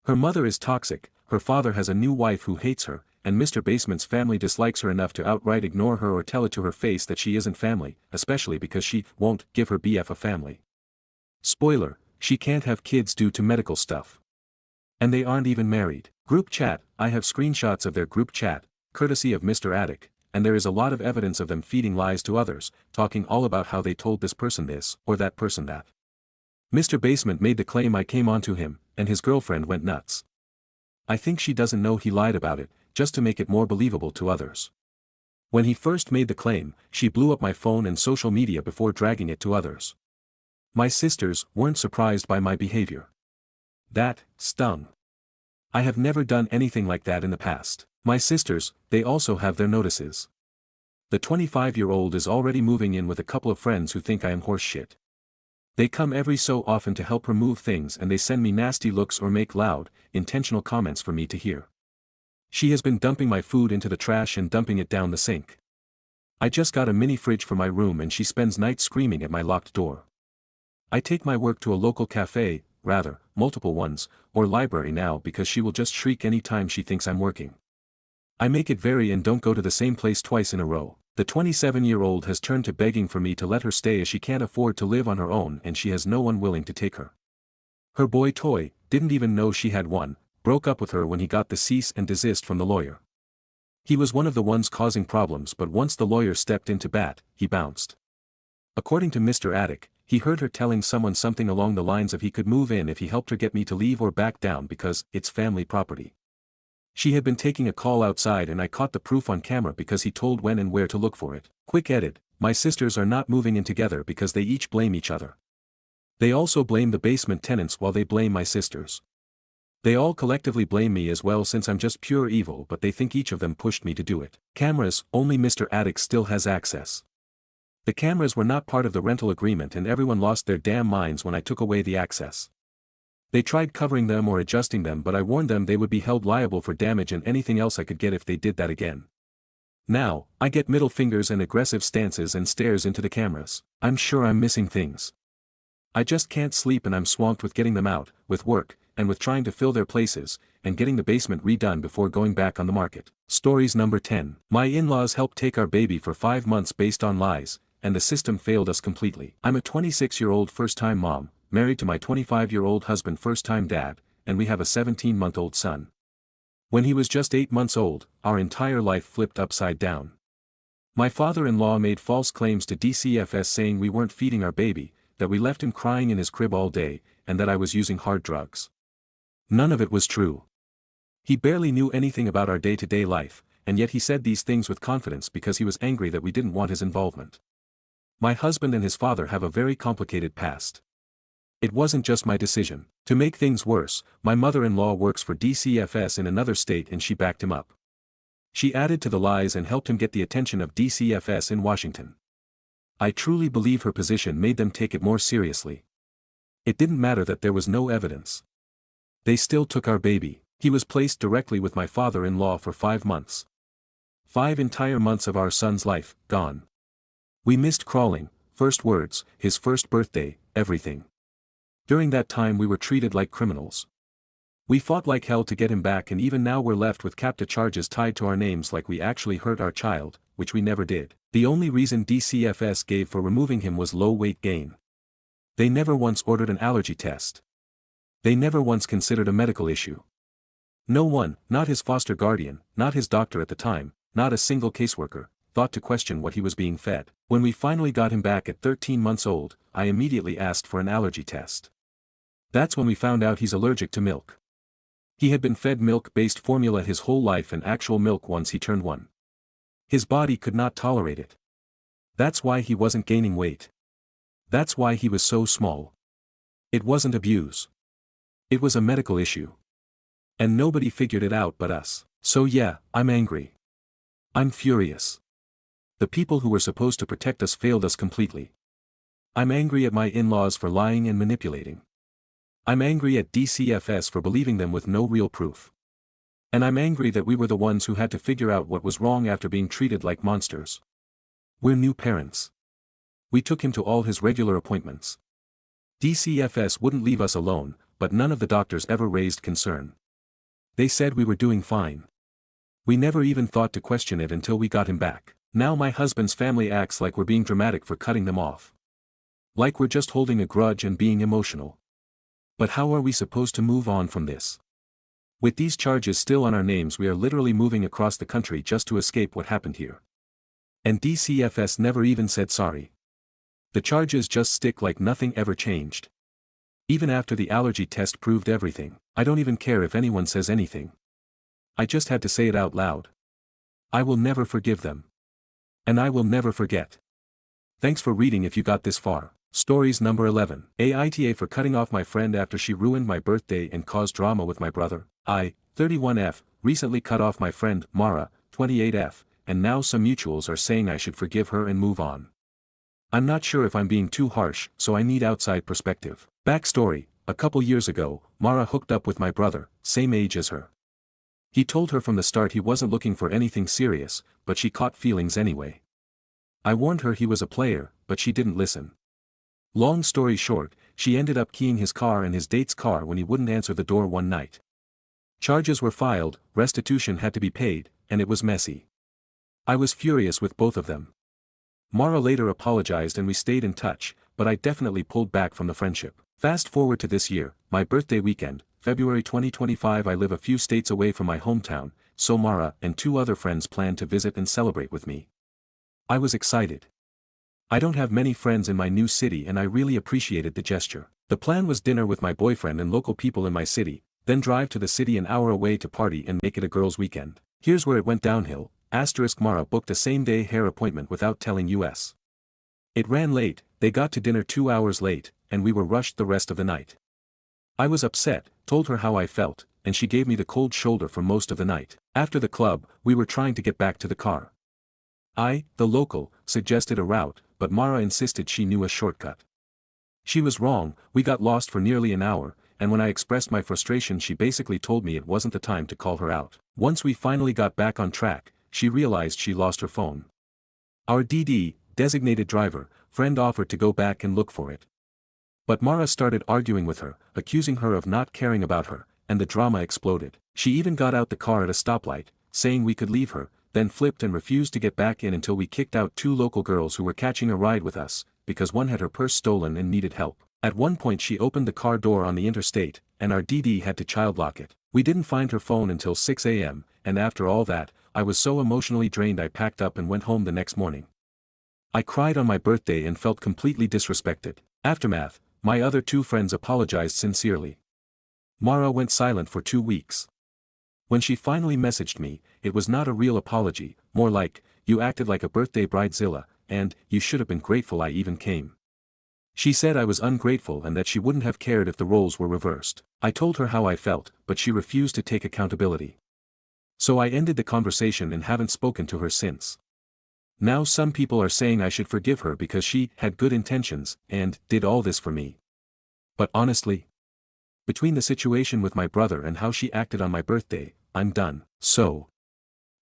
Her mother is toxic, her father has a new wife who hates her, and Mr. Basement's family dislikes her enough to outright ignore her or tell it to her face that she isn't family, especially because she won't give her BF a family. Spoiler, she can't have kids due to medical stuff. And they aren't even married. Group chat, I have screenshots of their group chat, courtesy of Mr. Attic, and there is a lot of evidence of them feeding lies to others, talking all about how they told this person this, or that person that. Mr. Basement made the claim I came onto him, and his girlfriend went nuts. I think she doesn't know he lied about it, just to make it more believable to others. When he first made the claim, she blew up my phone and social media before dragging it to others. My sisters weren't surprised by my behavior. That stung. I have never done anything like that in the past. My sisters, they also have their notices. The 25-year-old is already moving in with a couple of friends who think I am horse shit. They come every so often to help her move things, and they send me nasty looks or make loud, intentional comments for me to hear. She has been dumping my food into the trash and dumping it down the sink. I just got a mini fridge for my room and she spends nights screaming at my locked door. I take my work to a local cafe, rather, multiple ones, or library now because she will just shriek any time she thinks I'm working. I make it vary and don't go to the same place twice in a row. The 27-year-old has turned to begging for me to let her stay as she can't afford to live on her own and she has no one willing to take her. Her boy toy, didn't even know she had one, broke up with her when he got the cease and desist from the lawyer. He was one of the ones causing problems, but once the lawyer stepped in to bat, he bounced. According to Mr. Attic, he heard her telling someone something along the lines of he could move in if he helped her get me to leave or back down because it's family property. She had been taking a call outside and I caught the proof on camera because he told when and where to look for it. Quick edit, my sisters are not moving in together because they each blame each other. They also blame the basement tenants while they blame my sisters. They all collectively blame me as well since I'm just pure evil, but they think each of them pushed me to do it. Cameras, only Mr. Attic still has access. The cameras were not part of the rental agreement and everyone lost their damn minds when I took away the access. They tried covering them or adjusting them, but I warned them they would be held liable for damage and anything else I could get if they did that again. Now, I get middle fingers and aggressive stances and stares into the cameras. I'm sure I'm missing things. I just can't sleep and I'm swamped with getting them out, with work, and with trying to fill their places, and getting the basement redone before going back on the market. Stories number 10. My in-laws helped take our baby for 5 months based on lies, and the system failed us completely. I'm a 26-year-old first-time mom, married to my 25-year-old husband first-time dad, and we have a 17-month-old son. When he was just 8 months old, our entire life flipped upside down. My father-in-law made false claims to DCFS saying we weren't feeding our baby, that we left him crying in his crib all day, and that I was using hard drugs. None of it was true. He barely knew anything about our day-to-day life, and yet he said these things with confidence because he was angry that we didn't want his involvement. My husband and his father have a very complicated past. It wasn't just my decision. To make things worse, my mother-in-law works for DCFS in another state and she backed him up. She added to the lies and helped him get the attention of DCFS in Washington. I truly believe her position made them take it more seriously. It didn't matter that there was no evidence. They still took our baby. He was placed directly with my father-in-law for 5 months. 5 entire months of our son's life, gone. We missed crawling, first words, his first birthday, everything. During that time we were treated like criminals. We fought like hell to get him back, and even now we're left with CAPTA charges tied to our names like we actually hurt our child, which we never did. The only reason DCFS gave for removing him was low weight gain. They never once ordered an allergy test. They never once considered a medical issue. No one, not his foster guardian, not his doctor at the time, not a single caseworker, thought to question what he was being fed. When we finally got him back at 13 months old, I immediately asked for an allergy test. That's when we found out he's allergic to milk. He had been fed milk-based formula his whole life and actual milk once he turned 1. His body could not tolerate it. That's why he wasn't gaining weight. That's why he was so small. It wasn't abuse. It was a medical issue. And nobody figured it out but us. So yeah, I'm angry. I'm furious. The people who were supposed to protect us failed us completely. I'm angry at my in-laws for lying and manipulating. I'm angry at DCFS for believing them with no real proof. And I'm angry that we were the ones who had to figure out what was wrong after being treated like monsters. We're new parents. We took him to all his regular appointments. DCFS wouldn't leave us alone, but none of the doctors ever raised concern. They said we were doing fine. We never even thought to question it until we got him back. Now my husband's family acts like we're being dramatic for cutting them off. Like we're just holding a grudge and being emotional. But how are we supposed to move on from this? With these charges still on our names, we are literally moving across the country just to escape what happened here. And DCFS never even said sorry. The charges just stick like nothing ever changed. Even after the allergy test proved everything, I don't even care if anyone says anything. I just had to say it out loud. I will never forgive them. And I will never forget. Thanks for reading if you got this far. Stories number 11. Aita for cutting off my friend after she ruined my birthday and caused drama with my brother. I, 31F, recently cut off my friend, Mara, 28F, and now some mutuals are saying I should forgive her and move on. I'm not sure if I'm being too harsh, so I need outside perspective. Backstory: a couple years ago, Mara hooked up with my brother, same age as her. He told her from the start he wasn't looking for anything serious, but she caught feelings anyway. I warned her he was a player, but she didn't listen. Long story short, she ended up keying his car and his date's car when he wouldn't answer the door one night. Charges were filed, restitution had to be paid, and it was messy. I was furious with both of them. Mara later apologized and we stayed in touch, but I definitely pulled back from the friendship. Fast forward to this year, my birthday weekend, February 2025. I live a few states away from my hometown, so Mara and 2 other friends planned to visit and celebrate with me. I was excited. I don't have many friends in my new city and I really appreciated the gesture. The plan was dinner with my boyfriend and local people in my city, then drive to the city an hour away to party and make it a girls' weekend. Here's where it went downhill. Mara booked a same-day hair appointment without telling us. It ran late, they got to dinner 2 hours late, and we were rushed the rest of the night. I was upset, told her how I felt, and she gave me the cold shoulder for most of the night. After the club, we were trying to get back to the car. I, the local, suggested a route, but Mara insisted she knew a shortcut. She was wrong, we got lost for nearly an hour, and when I expressed my frustration she basically told me it wasn't the time to call her out. Once we finally got back on track, she realized she lost her phone. Our DD, designated driver, friend offered to go back and look for it. But Mara started arguing with her, accusing her of not caring about her, and the drama exploded. She even got out the car at a stoplight, saying we could leave her, then flipped and refused to get back in until we kicked out 2 local girls who were catching a ride with us, because one had her purse stolen and needed help. At one point she opened the car door on the interstate, and our DD had to child lock it. We didn't find her phone until 6 a.m., and after all that, I was so emotionally drained I packed up and went home the next morning. I cried on my birthday and felt completely disrespected. Aftermath: my other 2 friends apologized sincerely. Mara went silent for 2 weeks. When she finally messaged me, it was not a real apology, more like, "You acted like a birthday bridezilla, and you should have been grateful I even came." She said I was ungrateful and that she wouldn't have cared if the roles were reversed. I told her how I felt, but she refused to take accountability. So I ended the conversation and haven't spoken to her since. Now some people are saying I should forgive her because she had good intentions and did all this for me. But honestly, between the situation with my brother and how she acted on my birthday, I'm done. So,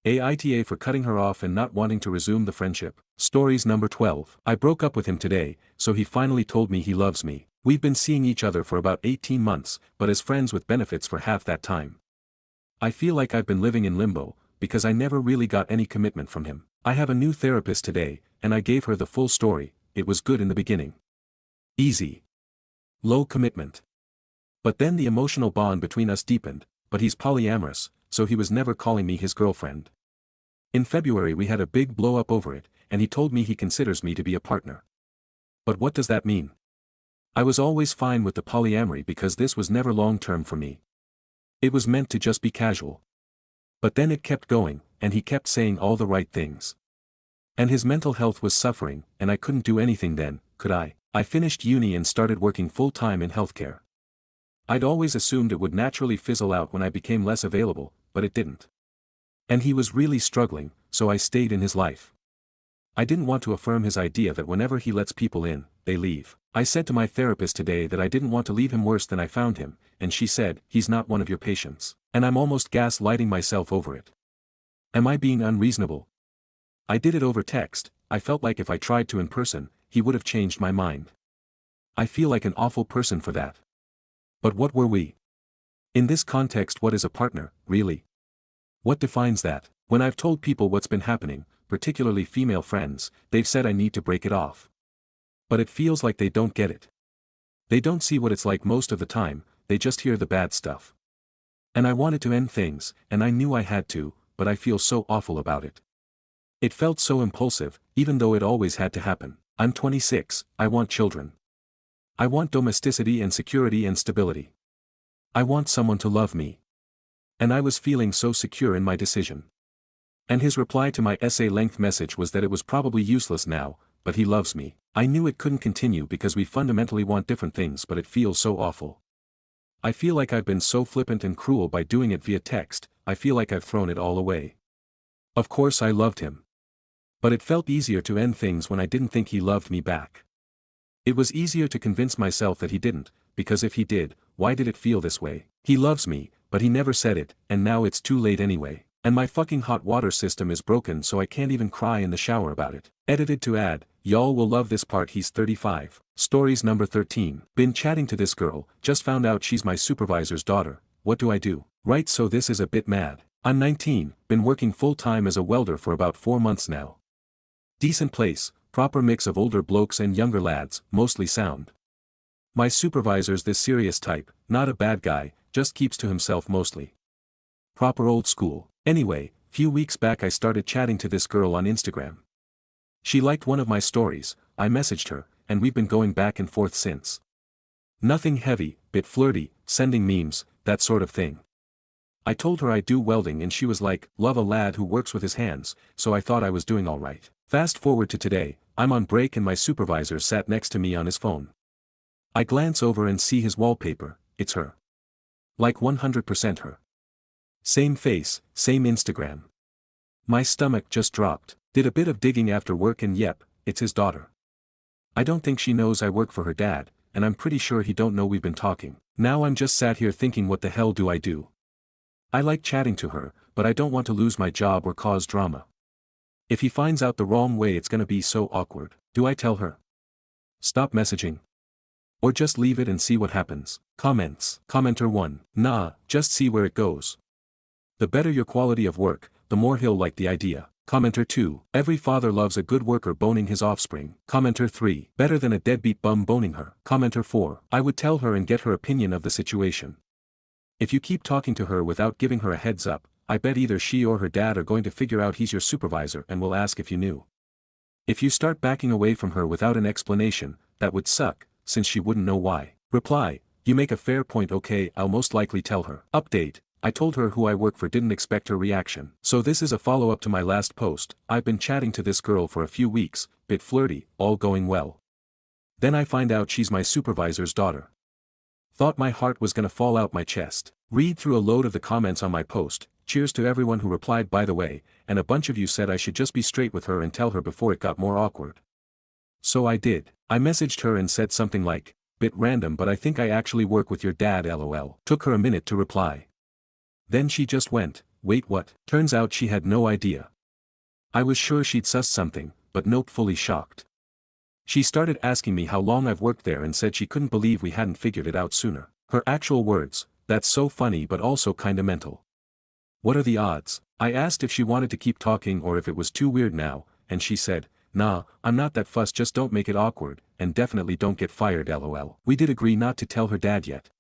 Aita for cutting her off and not wanting to resume the friendship. Stories number 12. I broke up with him today, so he finally told me he loves me. We've been seeing each other for about 18 months, but as friends with benefits for half that time. I feel like I've been living in limbo, because I never really got any commitment from him. I have a new therapist today, and I gave her the full story. It was good in the beginning. Easy. Low commitment. But then the emotional bond between us deepened, but he's polyamorous, so he was never calling me his girlfriend. In February we had a big blow up over it, and he told me he considers me to be a partner. But what does that mean? I was always fine with the polyamory because this was never long-term for me. It was meant to just be casual. But then it kept going, and he kept saying all the right things. And his mental health was suffering, and I couldn't do anything then, could I? I finished uni and started working full-time in healthcare. I'd always assumed it would naturally fizzle out when I became less available, but it didn't. And he was really struggling, so I stayed in his life. I didn't want to affirm his idea that whenever he lets people in, they leave. I said to my therapist today that I didn't want to leave him worse than I found him, and she said, he's not one of your patients. And I'm almost gaslighting myself over it. Am I being unreasonable? I did it over text. I felt like if I tried to in person, he would have changed my mind. I feel like an awful person for that. But what were we? In this context, what is a partner, really? What defines that? When I've told people what's been happening, particularly female friends, they've said I need to break it off. But it feels like they don't get it. They don't see what it's like most of the time, they just hear the bad stuff. And I wanted to end things, and I knew I had to, but I feel so awful about it. It felt so impulsive, even though it always had to happen. I'm 26, I want children. I want domesticity and security and stability. I want someone to love me. And I was feeling so secure in my decision. And his reply to my essay-length message was that it was probably useless now, but he loves me. I knew it couldn't continue because we fundamentally want different things, but it feels so awful. I feel like I've been so flippant and cruel by doing it via text. I feel like I've thrown it all away. Of course I loved him. But it felt easier to end things when I didn't think he loved me back. It was easier to convince myself that he didn't, because if he did, why did it feel this way? He loves me, but he never said it, and now it's too late anyway. And my fucking hot water system is broken, so I can't even cry in the shower about it. Edited to add, y'all will love this part. He's 35. Stories number 13. Been chatting to this girl, just found out she's my supervisor's daughter. What do I do? Right, so this is a bit mad. I'm 19, been working full-time as a welder for about 4 months now. Decent place, proper mix of older blokes and younger lads, mostly sound. My supervisor's this serious type, not a bad guy, just keeps to himself mostly. Proper old school. Anyway, few weeks back I started chatting to this girl on Instagram. She liked one of my stories, I messaged her, and we've been going back and forth since. Nothing heavy, bit flirty, sending memes, that sort of thing. I told her I do welding and she was like, love a lad who works with his hands, so I thought I was doing alright. Fast forward to today, I'm on break and my supervisor sat next to me on his phone. I glance over and see his wallpaper, it's her. Like 100% her. Same face, same Instagram. My stomach just dropped. Did a bit of digging after work and yep, it's his daughter. I don't think she knows I work for her dad, and I'm pretty sure he don't know we've been talking. Now I'm just sat here thinking, what the hell do I do? I like chatting to her, but I don't want to lose my job or cause drama. If he finds out the wrong way, it's gonna be so awkward. Do I tell her? Stop messaging? Or just leave it and see what happens? Comments. Commenter 1. Nah, just see where it goes. The better your quality of work, the more he'll like the idea. Commenter 2. Every father loves a good worker boning his offspring. Commenter 3. Better than a deadbeat bum boning her. Commenter 4. I would tell her and get her opinion of the situation. If you keep talking to her without giving her a heads up, I bet either she or her dad are going to figure out he's your supervisor and will ask if you knew. If you start backing away from her without an explanation, that would suck, since she wouldn't know why. Reply. You make a fair point. Okay, I'll most likely tell her. Update. I told her who I work for, didn't expect her reaction. So this is a follow-up to my last post. I've been chatting to this girl for a few weeks, bit flirty, all going well. Then I find out she's my supervisor's daughter. Thought my heart was gonna fall out my chest. Read through a load of the comments on my post. Cheers to everyone who replied, by the way, and a bunch of you said I should just be straight with her and tell her before it got more awkward. So I did. I messaged her and said something like, bit random but I think I actually work with your dad, lol. Took her a minute to reply. Then she just went, wait, what? Turns out she had no idea. I was sure she'd sussed something, but nope, fully shocked. She started asking me how long I've worked there and said she couldn't believe we hadn't figured it out sooner. Her actual words, that's so funny but also kinda mental. What are the odds? I asked if she wanted to keep talking or if it was too weird now, and she said, nah, I'm not that fussed, just don't make it awkward, and definitely don't get fired, lol. We did agree not to tell her dad yet.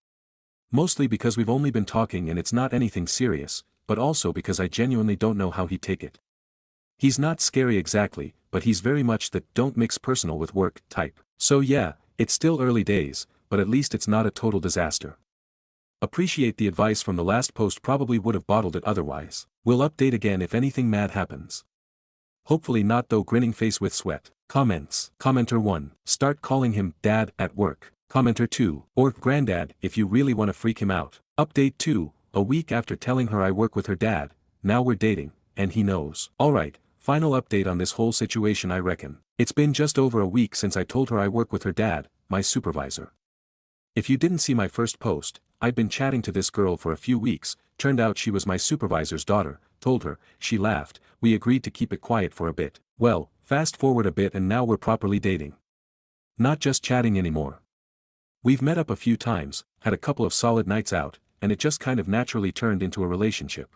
Mostly because we've only been talking and it's not anything serious, but also because I genuinely don't know how he'd take it. He's not scary exactly, but he's very much the don't mix personal with work type. So yeah, it's still early days, but at least it's not a total disaster. Appreciate the advice from the last post, probably would have bottled it otherwise. We'll update again if anything mad happens. Hopefully not though, grinning face with sweat. Comments. Commenter 1. Start calling him dad at work. Commenter 2. Or granddad if you really want to freak him out. Update 2. A week after telling her I work with her dad, now we're dating, and he knows. Alright, final update on this whole situation I reckon. It's been just over a week since I told her I work with her dad, my supervisor. If you didn't see my first post, I'd been chatting to this girl for a few weeks, turned out she was my supervisor's daughter, told her, she laughed, we agreed to keep it quiet for a bit. Well, fast forward a bit and now we're properly dating. Not just chatting anymore. We've met up a few times, had a couple of solid nights out, and it just kind of naturally turned into a relationship.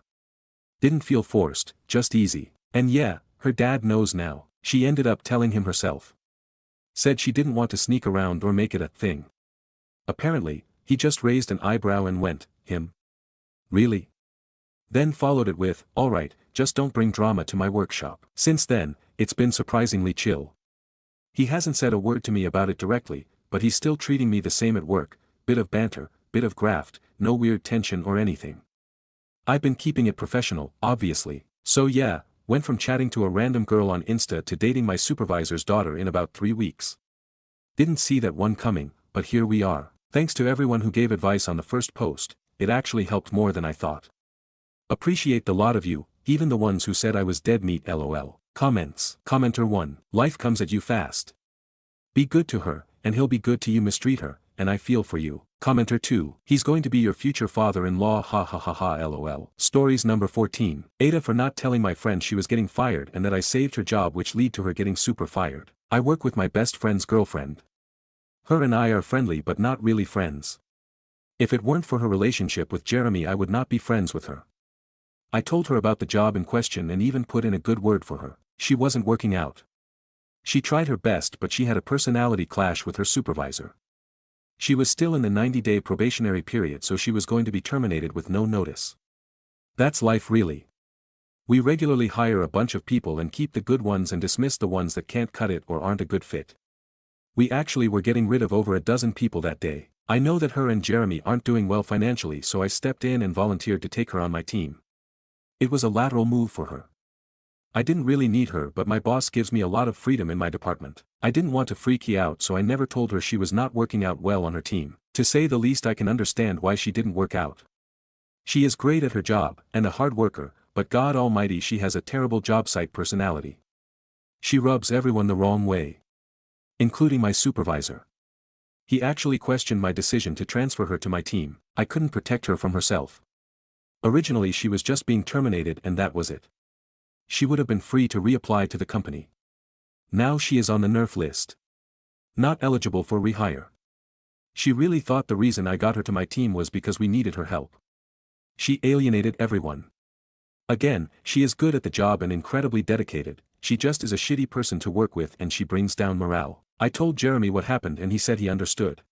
Didn't feel forced, just easy. And yeah, her dad knows now, she ended up telling him herself. Said she didn't want to sneak around or make it a thing. Apparently, he just raised an eyebrow and went, him? Really? Then followed it with, alright, just don't bring drama to my workshop. Since then, it's been surprisingly chill. He hasn't said a word to me about it directly, but he's still treating me the same at work, bit of banter, bit of graft, no weird tension or anything. I've been keeping it professional, obviously. So yeah, went from chatting to a random girl on Insta to dating my supervisor's daughter in about 3 weeks. Didn't see that one coming, but here we are. Thanks to everyone who gave advice on the first post, it actually helped more than I thought. Appreciate the lot of you, even the ones who said I was dead meat lol. Comments. Commenter 1. Life comes at you fast. Be good to her, and he'll be good to you. Mistreat her, and I feel for you. Commenter 2. He's going to be your future father-in-law. Ha ha ha ha lol. Stories number 14. Aita for not telling my friend she was getting fired and that I saved her job, which lead to her getting super fired. I work with my best friend's girlfriend. Her and I are friendly but not really friends. If it weren't for her relationship with Jeremy I would not be friends with her. I told her about the job in question and even put in a good word for her. She wasn't working out. She tried her best but she had a personality clash with her supervisor. She was still in the 90-day probationary period, so she was going to be terminated with no notice. That's life really. We regularly hire a bunch of people and keep the good ones and dismiss the ones that can't cut it or aren't a good fit. We actually were getting rid of over a dozen people that day. I know that her and Jeremy aren't doing well financially, so I stepped in and volunteered to take her on my team. It was a lateral move for her. I didn't really need her, but my boss gives me a lot of freedom in my department. I didn't want to freak you out, so I never told her she was not working out well on her team. To say the least, I can understand why she didn't work out. She is great at her job, and a hard worker, but God almighty, she has a terrible job site personality. She rubs everyone the wrong way. Including my supervisor. He actually questioned my decision to transfer her to my team. I couldn't protect her from herself. Originally she was just being terminated and that was it. She would have been free to reapply to the company. Now she is on the NERF list. Not eligible for rehire. She really thought the reason I got her to my team was because we needed her help. She alienated everyone. Again, she is good at the job and incredibly dedicated, she just is a shitty person to work with and she brings down morale. I told Jeremy what happened and he said he understood.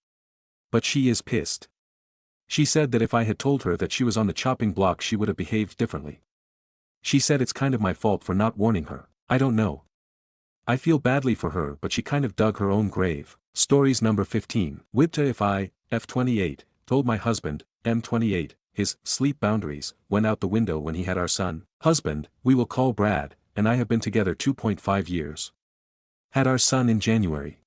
But she is pissed. She said that if I had told her that she was on the chopping block she would have behaved differently. She said it's kind of my fault for not warning her. I don't know. I feel badly for her, but she kind of dug her own grave. Stories number 15. Wibta if I, F28, told my husband, M28, his sleep boundaries went out the window when he had our son. Husband, we will call Brad, and I have been together 2.5 years. Had our son in January.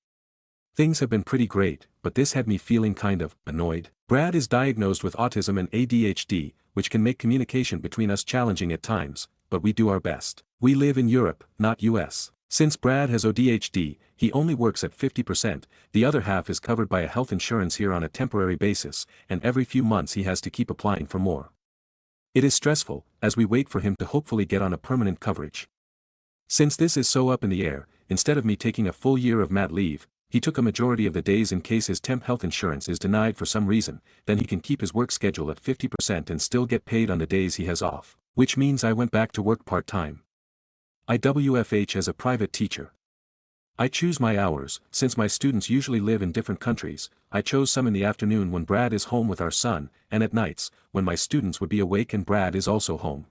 Things have been pretty great, but this had me feeling kind of annoyed. Brad is diagnosed with autism and ADHD, which can make communication between us challenging at times, but we do our best. We live in Europe, not US. Since Brad has ADHD, he only works at 50%, the other half is covered by a health insurance here on a temporary basis, and every few months he has to keep applying for more. It is stressful, as we wait for him to hopefully get on a permanent coverage. Since this is so up in the air, instead of me taking a full year of mat leave, he took a majority of the days in case his temp health insurance is denied for some reason, then he can keep his work schedule at 50% and still get paid on the days he has off, which means I went back to work part-time. I WFH as a private teacher. I choose my hours, since my students usually live in different countries. I chose some in the afternoon when Brad is home with our son, and at nights, when my students would be awake and Brad is also home.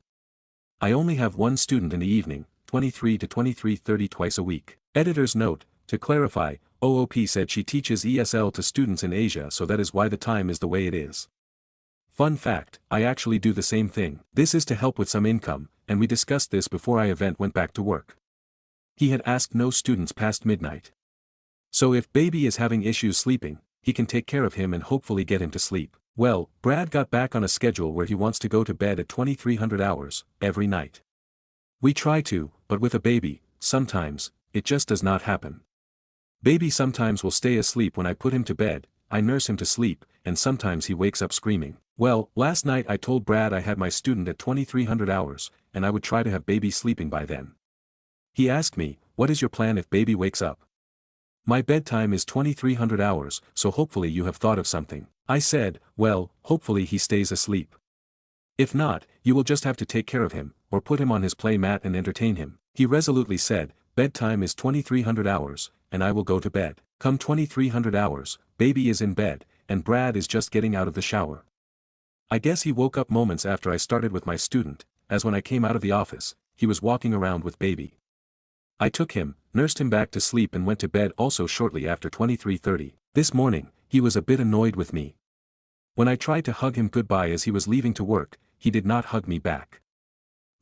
I only have one student in the evening, 23 to 23:30 twice a week. Editor's note, to clarify, OOP said she teaches ESL to students in Asia, so that is why the time is the way it is. Fun fact, I actually do the same thing. This is to help with some income, and we discussed this before I went back to work. He had asked no students past midnight. So if baby is having issues sleeping, he can take care of him and hopefully get him to sleep. Well, Brad got back on a schedule where he wants to go to bed at 2300 hours, every night. We try to, but with a baby, sometimes, it just does not happen. Baby sometimes will stay asleep when I put him to bed, I nurse him to sleep, and sometimes he wakes up screaming. Well, last night I told Brad I had my student at 2300 hours, and I would try to have baby sleeping by then. He asked me, what is your plan if baby wakes up? My bedtime is 2300 hours, so hopefully you have thought of something. I said, well, hopefully he stays asleep. If not, you will just have to take care of him, or put him on his play mat and entertain him. He resolutely said, bedtime is 2300 hours, and I will go to bed. Come 2300 hours, baby is in bed, and Brad is just getting out of the shower. I guess he woke up moments after I started with my student, as when I came out of the office, he was walking around with baby. I took him, nursed him back to sleep and went to bed also shortly after 23:30. This morning, he was a bit annoyed with me. When I tried to hug him goodbye as he was leaving to work, he did not hug me back.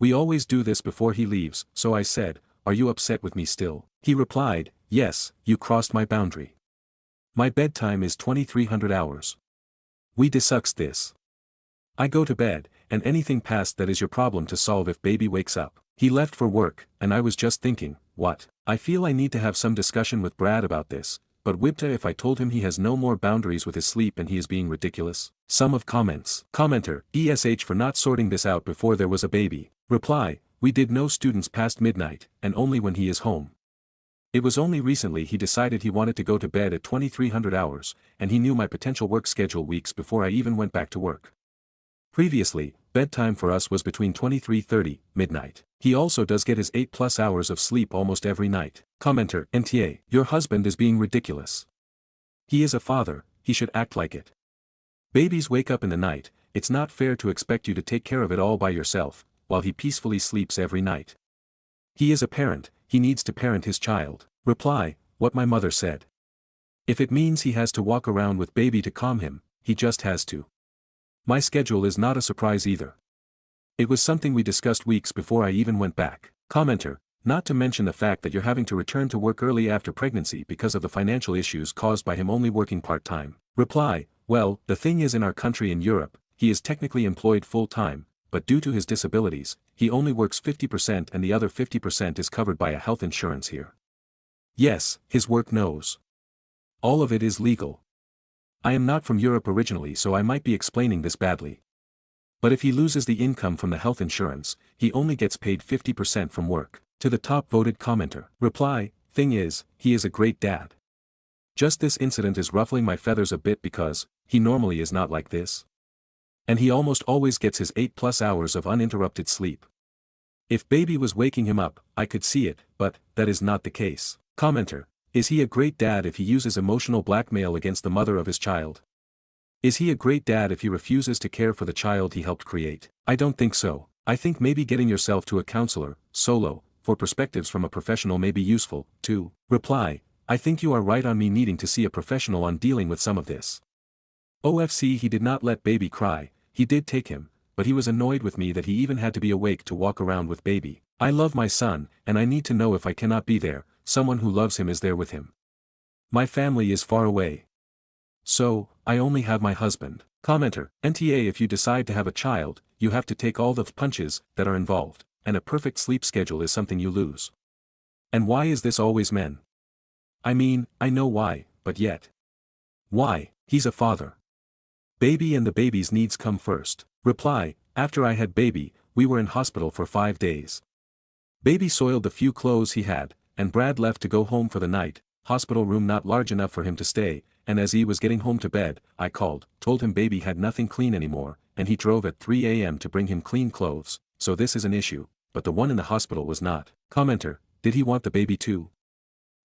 We always do this before he leaves, so I said, are you upset with me still? He replied, yes, you crossed my boundary. My bedtime is 2300 hours. We discussed this. I go to bed, and anything past that is your problem to solve if baby wakes up. He left for work, and I was just thinking, what? I feel I need to have some discussion with Brad about this, but Wibta if I told him he has no more boundaries with his sleep and he is being ridiculous. Some of comments. Commenter, ESH for not sorting this out before there was a baby. Reply, we did no students past midnight, and only when he is home. It was only recently he decided he wanted to go to bed at 2300 hours, and he knew my potential work schedule weeks before I even went back to work. Previously, bedtime for us was between 23:30, midnight. He also does get his 8+ hours of sleep almost every night. Commenter, NTA, your husband is being ridiculous. He is a father, he should act like it. Babies wake up in the night, it's not fair to expect you to take care of it all by yourself, while he peacefully sleeps every night. He is a parent, he needs to parent his child. Reply, what my mother said. If it means he has to walk around with baby to calm him, he just has to. My schedule is not a surprise either. It was something we discussed weeks before I even went back. Commenter, not to mention the fact that you're having to return to work early after pregnancy because of the financial issues caused by him only working part-time. Reply, well, the thing is in our country in Europe, he is technically employed full-time, but due to his disabilities, he only works 50% and the other 50% is covered by a health insurance here. Yes, his work knows. All of it is legal. I am not from Europe originally so I might be explaining this badly. But if he loses the income from the health insurance, he only gets paid 50% from work. To the top voted commenter. Reply, thing is, he is a great dad. Just this incident is ruffling my feathers a bit because, he normally is not like this. And he almost always gets his 8+ hours of uninterrupted sleep. If baby was waking him up, I could see it, but, that is not the case. Commenter, is he a great dad if he uses emotional blackmail against the mother of his child? Is he a great dad if he refuses to care for the child he helped create? I don't think so. I think maybe getting yourself to a counselor, solo, for perspectives from a professional may be useful, too. Reply, I think you are right on me needing to see a professional on dealing with some of this. OFC he did not let baby cry, he did take him, but he was annoyed with me that he even had to be awake to walk around with baby. I love my son, and I need to know if I cannot be there, someone who loves him is there with him. My family is far away. So, I only have my husband. Commenter, NTA if you decide to have a child, you have to take all the punches that are involved, and a perfect sleep schedule is something you lose. And why is this always men? I mean, I know why, but yet. Why? He's a father. Baby and the baby's needs come first. Reply, after I had baby, we were in hospital for 5 days. Baby soiled the few clothes he had, and Brad left to go home for the night, hospital room not large enough for him to stay, and as he was getting home to bed, I called, told him baby had nothing clean anymore, and he drove at 3 a.m. to bring him clean clothes, so this is an issue, but the one in the hospital was not. Commenter, did he want the baby too?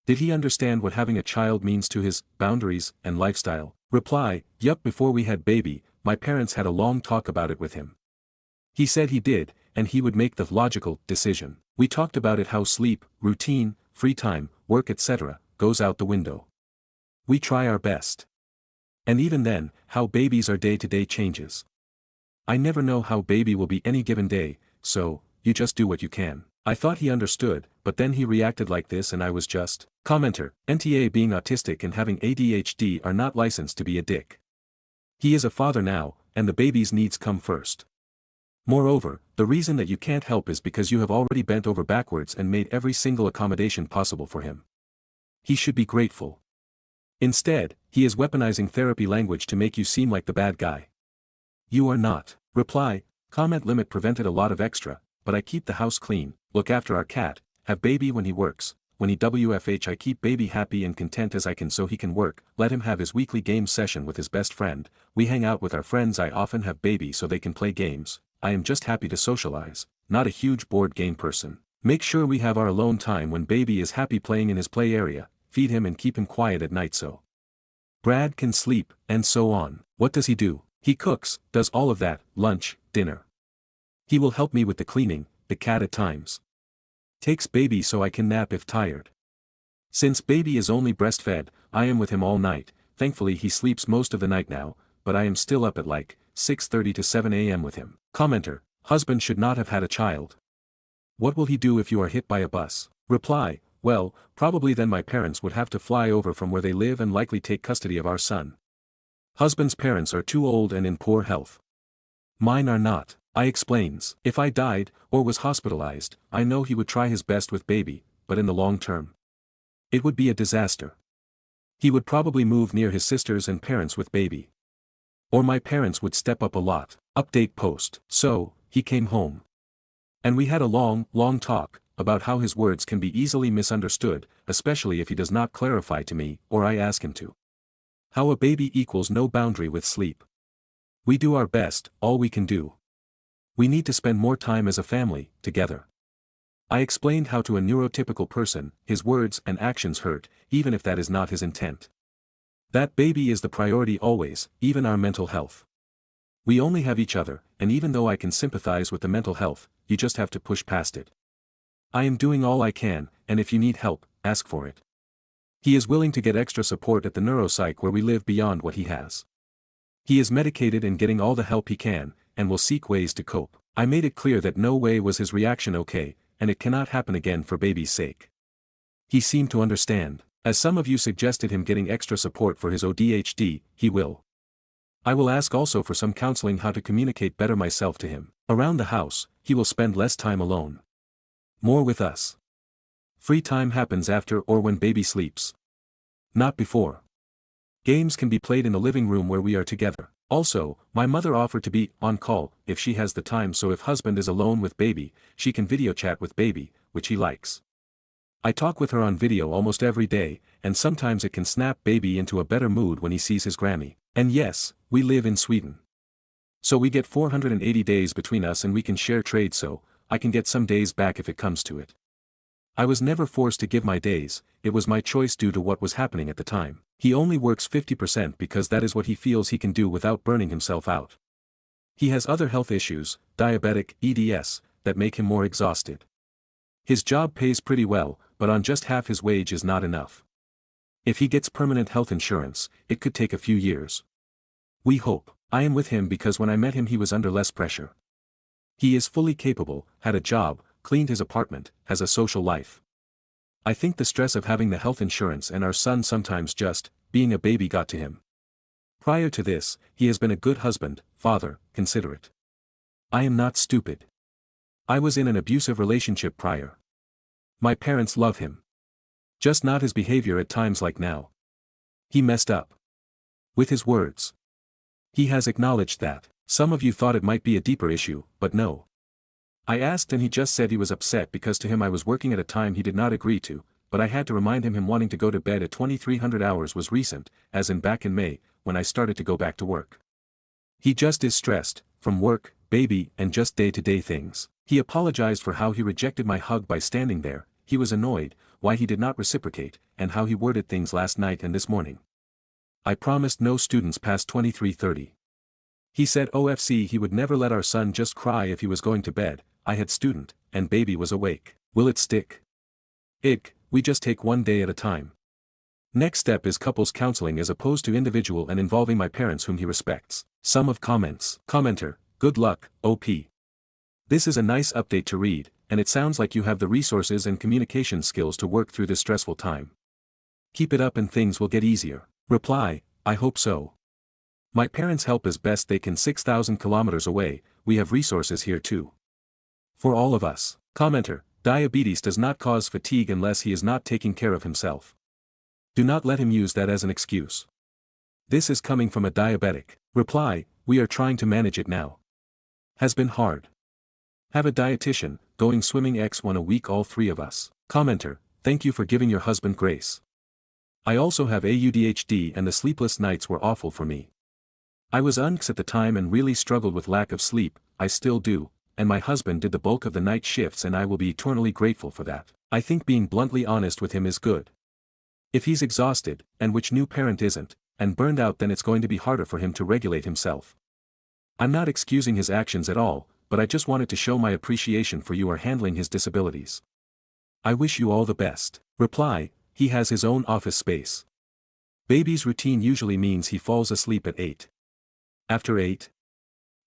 Did he understand what having a child means to his boundaries and lifestyle? Reply, yup, before we had baby, my parents had a long talk about it with him. He said he did, and he would make the logical decision. We talked about it how sleep, routine, free time, work etc. goes out the window. We try our best. And even then, how babies are day-to-day changes. I never know how baby will be any given day, so, you just do what you can. I thought he understood, but then he reacted like this and I was just. Commenter, NTA being autistic and having ADHD are not licensed to be a dick. He is a father now, and the baby's needs come first. Moreover, the reason that you can't help is because you have already bent over backwards and made every single accommodation possible for him. He should be grateful. Instead, he is weaponizing therapy language to make you seem like the bad guy. You are not. Reply, comment limit prevented a lot of extra, but I keep the house clean, look after our cat, have baby when he works, when he WFH I keep baby happy and content as I can so he can work, let him have his weekly game session with his best friend, we hang out with our friends I often have baby so they can play games, I am just happy to socialize, not a huge board game person. Make sure we have our alone time when baby is happy playing in his play area, feed him and keep him quiet at night so Brad can sleep, and so on. What does he do? He cooks, does all of that, lunch, dinner. He will help me with the cleaning, the cat at times. Takes baby so I can nap if tired. Since baby is only breastfed, I am with him all night, thankfully he sleeps most of the night now, but I am still up at like 6:30 to 7 a.m. with him. Commenter, husband should not have had a child. What will he do if you are hit by a bus? Reply, well, probably then my parents would have to fly over from where they live and likely take custody of our son. Husband's parents are too old and in poor health. Mine are not. I explains, if I died, or was hospitalized, I know he would try his best with baby, but in the long term, it would be a disaster. He would probably move near his sisters and parents with baby. Or my parents would step up a lot. Update post. So, he came home. And we had a long talk, about how his words can be easily misunderstood, especially if he does not clarify to me, or I ask him to. How a baby equals no boundary with sleep. We do our best, all we can do. We need to spend more time as a family, together. I explained how to a neurotypical person, his words and actions hurt, even if that is not his intent. That baby is the priority always, even our mental health. We only have each other, and even though I can sympathize with the mental health, you just have to push past it. I am doing all I can, and if you need help, ask for it. He is willing to get extra support at the neuropsych where we live beyond what he has. He is medicated and getting all the help he can, and will seek ways to cope. I made it clear that no way was his reaction okay, and it cannot happen again for baby's sake. He seemed to understand. As some of you suggested him getting extra support for his ODHD, he will. I will ask also for some counseling how to communicate better myself to him. Around the house, he will spend less time alone. More with us. Free time happens after or when baby sleeps. Not before. Games can be played in the living room where we are together. Also, my mother offered to be on call if she has the time so if husband is alone with baby, she can video chat with baby, which he likes. I talk with her on video almost every day, and sometimes it can snap baby into a better mood when he sees his Grammy. And yes, we live in Sweden. So we get 480 days between us and we can share trade so, I can get some days back if it comes to it. I was never forced to give my days, it was my choice due to what was happening at the time. He only works 50% because that is what he feels he can do without burning himself out. He has other health issues, diabetic, EDS, that make him more exhausted. His job pays pretty well, but on just half his wage is not enough. If he gets permanent health insurance, it could take a few years. We hope. I am with him because when I met him he was under less pressure. He is fully capable, had a job, cleaned his apartment, has a social life. I think the stress of having the health insurance and our son sometimes just, being a baby got to him. Prior to this, he has been a good husband, father, considerate. I am not stupid. I was in an abusive relationship prior. My parents love him. Just not his behavior at times like now. He messed up. With his words. He has acknowledged that. Some of you thought it might be a deeper issue, but no. I asked and he just said he was upset because to him I was working at a time he did not agree to, but I had to remind him wanting to go to bed at 2300 hours was recent, as in back in May, when I started to go back to work. He just is stressed, from work, baby, and just day-to-day things. He apologized for how he rejected my hug by standing there, he was annoyed, why he did not reciprocate, and how he worded things last night and this morning. I promised no students past 23:30. He said OFC he would never let our son just cry if he was going to bed, I had student, and baby was awake. Will it stick? We just take one day at a time. Next step is couples counseling as opposed to individual and involving my parents whom he respects. Some of comments. Commenter, good luck, OP. This is a nice update to read, and it sounds like you have the resources and communication skills to work through this stressful time. Keep it up and things will get easier. Reply, I hope so. My parents help as best they can 6,000 kilometers away, we have resources here too. For all of us. Commenter, diabetes does not cause fatigue unless he is not taking care of himself. Do not let him use that as an excuse. This is coming from a diabetic. Reply, we are trying to manage it now. Has been hard. Have a dietitian, going swimming X1 a week all three of us. Commenter, thank you for giving your husband grace. I also have ADHD and the sleepless nights were awful for me. I was UNX at the time and really struggled with lack of sleep, I still do, and my husband did the bulk of the night shifts and I will be eternally grateful for that. I think being bluntly honest with him is good. If he's exhausted, and which new parent isn't, and burned out, then it's going to be harder for him to regulate himself. I'm not excusing his actions at all, but I just wanted to show my appreciation for you are handling his disabilities. I wish you all the best. Reply, he has his own office space. Baby's routine usually means he falls asleep at 8. After 8?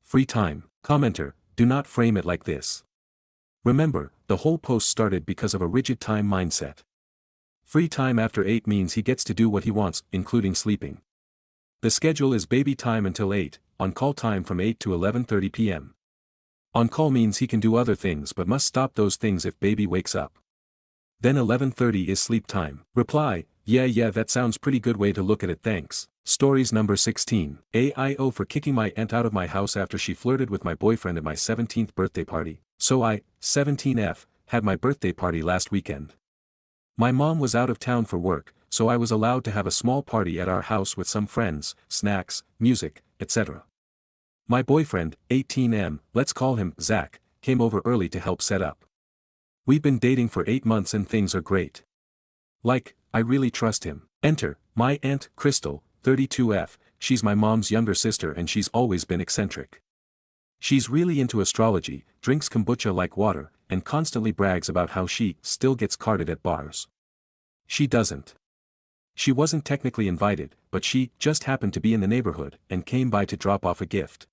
Free time. Commenter, do not frame it like this. Remember, the whole post started because of a rigid time mindset. Free time after 8 means he gets to do what he wants, including sleeping. The schedule is baby time until 8, on-call time from 8 to 11:30 p.m. On-call means he can do other things but must stop those things if baby wakes up. Then 11:30 is sleep time. Reply, yeah that sounds pretty good way to look at it, thanks. Stories number 16. AIO for kicking my aunt out of my house after she flirted with my boyfriend at my 17th birthday party. So I, 17F, had my birthday party last weekend. My mom was out of town for work, so I was allowed to have a small party at our house with some friends, snacks, music, etc. My boyfriend, 18M, let's call him Zach, came over early to help set up. We've been dating for 8 months and things are great. Like, I really trust him. Enter, my aunt, Crystal, 32F, she's my mom's younger sister and she's always been eccentric. She's really into astrology, drinks kombucha like water, and constantly brags about how she still gets carded at bars. She doesn't. She wasn't technically invited, but she just happened to be in the neighborhood and came by to drop off a gift.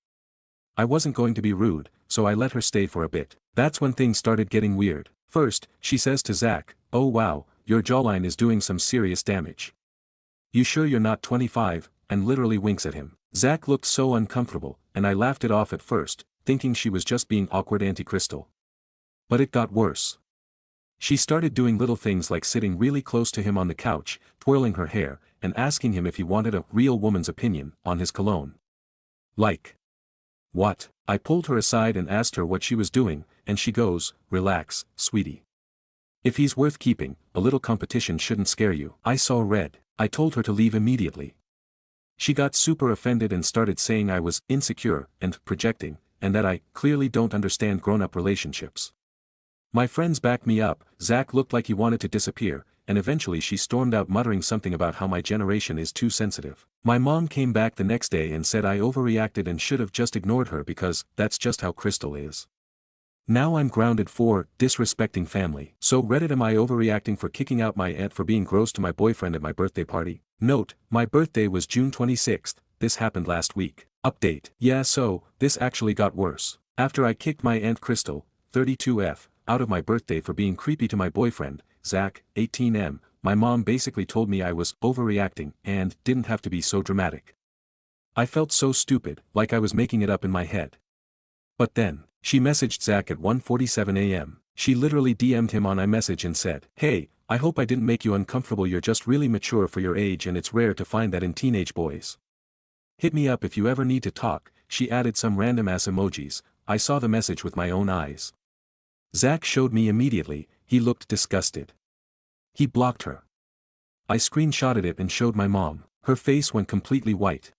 I wasn't going to be rude, so I let her stay for a bit. That's when things started getting weird. First, she says to Zach, "Oh wow, your jawline is doing some serious damage. You sure you're not 25, and literally winks at him. Zach looked so uncomfortable, and I laughed it off at first, thinking she was just being awkward Auntie Crystal. But it got worse. She started doing little things like sitting really close to him on the couch, twirling her hair, and asking him if he wanted a real woman's opinion on his cologne. Like. What? I pulled her aside and asked her what she was doing, and she goes, "Relax, sweetie. If he's worth keeping, a little competition shouldn't scare you." I saw red. I told her to leave immediately. She got super offended and started saying I was insecure and projecting, and that I clearly don't understand grown-up relationships. My friends backed me up. Zach looked like he wanted to disappear, and eventually she stormed out muttering something about how my generation is too sensitive. My mom came back the next day and said I overreacted and should have just ignored her because that's just how Crystal is. Now I'm grounded for disrespecting family. So Reddit, am I overreacting for kicking out my aunt for being gross to my boyfriend at my birthday party? Note, my birthday was June 26th, this happened last week. Update. Yeah, so, this actually got worse. After I kicked my aunt Crystal, 32F, out of my birthday for being creepy to my boyfriend, Zach, 18M, my mom basically told me I was overreacting and didn't have to be so dramatic. I felt so stupid, like I was making it up in my head. But then, she messaged Zach at 1:47 a.m. She literally DM'd him on iMessage and said, "Hey, I hope I didn't make you uncomfortable, you're just really mature for your age and it's rare to find that in teenage boys. Hit me up if you ever need to talk." She added some random ass emojis. I saw the message with my own eyes. Zach showed me immediately, he looked disgusted. He blocked her. I screenshotted it and showed my mom. Her face went completely white.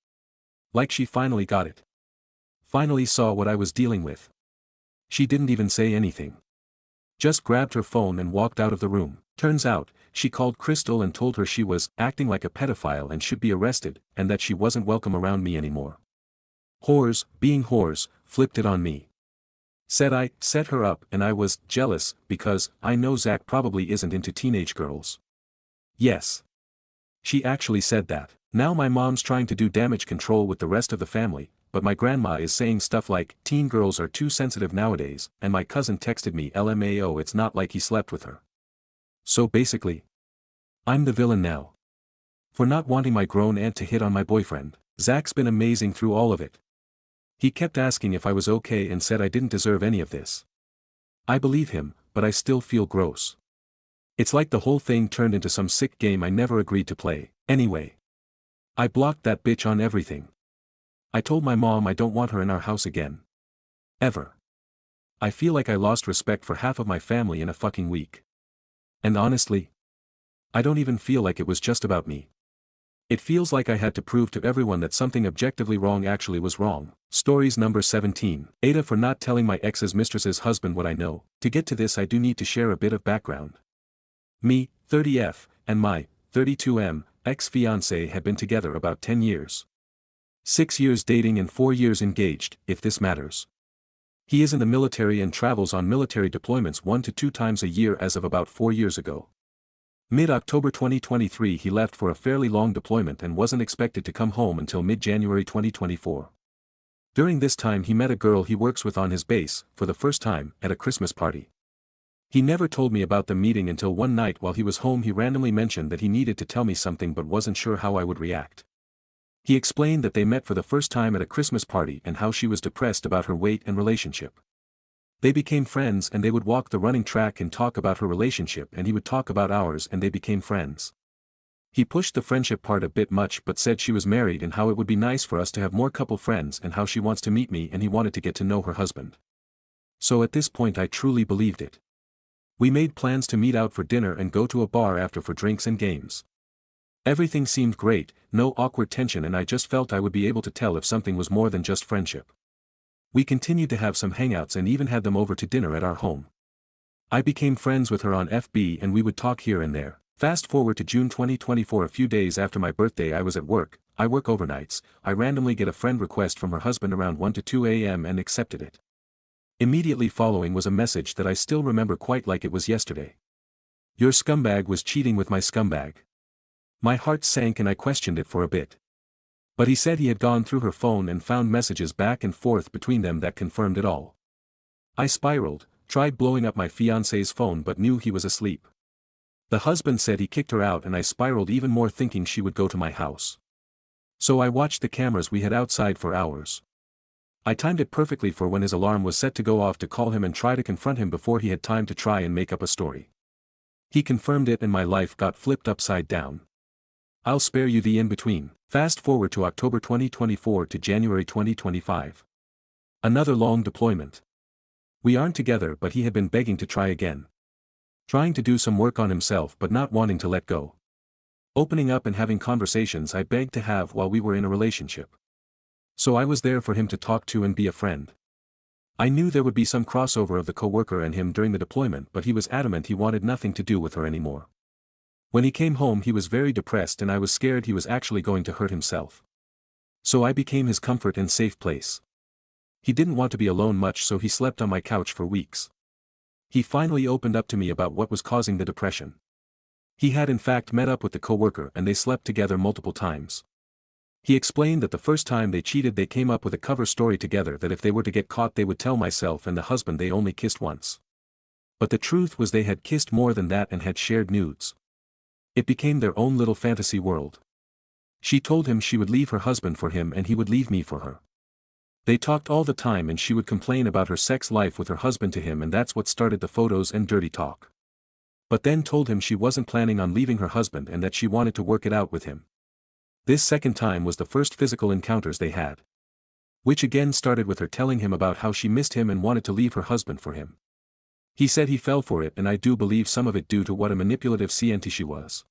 Like she finally got it. Finally saw what I was dealing with. She didn't even say anything. Just grabbed her phone and walked out of the room. Turns out, she called Crystal and told her she was acting like a pedophile and should be arrested, and that she wasn't welcome around me anymore. Whores, being whores, flipped it on me. Said I set her up and I was jealous because I know Zach probably isn't into teenage girls. Yes. She actually said that. Now my mom's trying to do damage control with the rest of the family, but my grandma is saying stuff like, "Teen girls are too sensitive nowadays," and my cousin texted me, "LMAO, it's not like he slept with her." So basically, I'm the villain now. For not wanting my grown aunt to hit on my boyfriend. Zach's been amazing through all of it. He kept asking if I was okay and said I didn't deserve any of this. I believe him, but I still feel gross. It's like the whole thing turned into some sick game I never agreed to play. Anyway, I blocked that bitch on everything. I told my mom I don't want her in our house again. Ever. I feel like I lost respect for half of my family in a fucking week. And honestly, I don't even feel like it was just about me. It feels like I had to prove to everyone that something objectively wrong actually was wrong. Stories number 17. Aita for not telling my ex's mistress's husband what I know. To get to this I do need to share a bit of background. Me, 30F, and my, 32M, ex-fiancé had been together about 10 years. 6 years dating and 4 years engaged, if this matters. He is in the military and travels on military deployments 1 to 2 times a year as of about 4 years ago. Mid-October 2023 he left for a fairly long deployment and wasn't expected to come home until mid-January 2024. During this time he met a girl he works with on his base, for the first time, at a Christmas party. He never told me about the meeting until one night while he was home he randomly mentioned that he needed to tell me something but wasn't sure how I would react. He explained that they met for the first time at a Christmas party and how she was depressed about her weight and relationship. They became friends and they would walk the running track and talk about her relationship and he would talk about ours and they became friends. He pushed the friendship part a bit much but said she was married and how it would be nice for us to have more couple friends and how she wants to meet me and he wanted to get to know her husband. So at this point I truly believed it. We made plans to meet out for dinner and go to a bar after for drinks and games. Everything seemed great, no awkward tension and I just felt I would be able to tell if something was more than just friendship. We continued to have some hangouts and even had them over to dinner at our home. I became friends with her on FB and we would talk here and there. Fast forward to June 2024, a few days after my birthday I was at work, I work overnights, I randomly get a friend request from her husband around 1 to 2 a.m. and accepted it. Immediately following was a message that I still remember quite like it was yesterday. Your scumbag was cheating with my scumbag. My heart sank and I questioned it for a bit. But he said he had gone through her phone and found messages back and forth between them that confirmed it all. I spiraled, tried blowing up my fiancé's phone but knew he was asleep. The husband said he kicked her out and I spiraled even more thinking she would go to my house. So I watched the cameras we had outside for hours. I timed it perfectly for when his alarm was set to go off to call him and try to confront him before he had time to try and make up a story. He confirmed it and my life got flipped upside down. I'll spare you the in-between. Fast forward to October 2024 to January 2025. Another long deployment. We aren't together but he had been begging to try again. Trying to do some work on himself but not wanting to let go. Opening up and having conversations I begged to have while we were in a relationship. So I was there for him to talk to and be a friend. I knew there would be some crossover of the coworker and him during the deployment but he was adamant he wanted nothing to do with her anymore. When he came home he was very depressed and I was scared he was actually going to hurt himself. So I became his comfort and safe place. He didn't want to be alone much so he slept on my couch for weeks. He finally opened up to me about what was causing the depression. He had in fact met up with the coworker and they slept together multiple times. He explained that the first time they cheated they came up with a cover story together that if they were to get caught they would tell myself and the husband they only kissed once. But the truth was they had kissed more than that and had shared nudes. It became their own little fantasy world. She told him she would leave her husband for him and he would leave me for her. They talked all the time and she would complain about her sex life with her husband to him and that's what started the photos and dirty talk. But then told him she wasn't planning on leaving her husband and that she wanted to work it out with him. This second time was the first physical encounters they had. Which again started with her telling him about how she missed him and wanted to leave her husband for him. He said he fell for it and I do believe some of it due to what a manipulative CNT she was.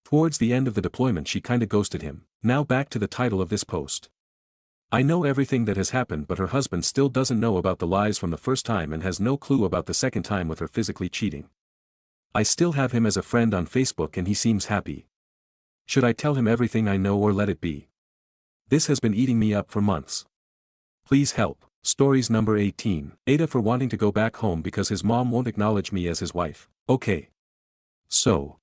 Towards the end of the deployment she kinda ghosted him. Now back to the title of this post. I know everything that has happened but her husband still doesn't know about the lies from the first time and has no clue about the second time with her physically cheating. I still have him as a friend on Facebook and he seems happy. Should I tell him everything I know or let it be? This has been eating me up for months. Please help. Stories number 18. Aita for wanting to go back home because his mom won't acknowledge me as his wife. Okay. So.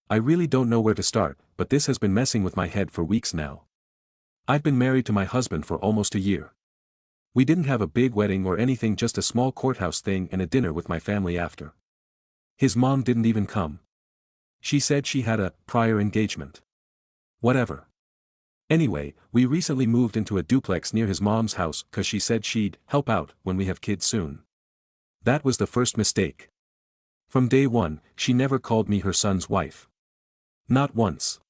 I really don't know where to start, but this has been messing with my head for weeks now. I've been married to my husband for almost a year. We didn't have a big wedding or anything, just a small courthouse thing and a dinner with my family after. His mom didn't even come. She said she had a prior engagement. Whatever. Anyway, we recently moved into a duplex near his mom's house 'cause she said she'd help out when we have kids soon. That was the first mistake. From day one, she never called me her son's wife. Not once.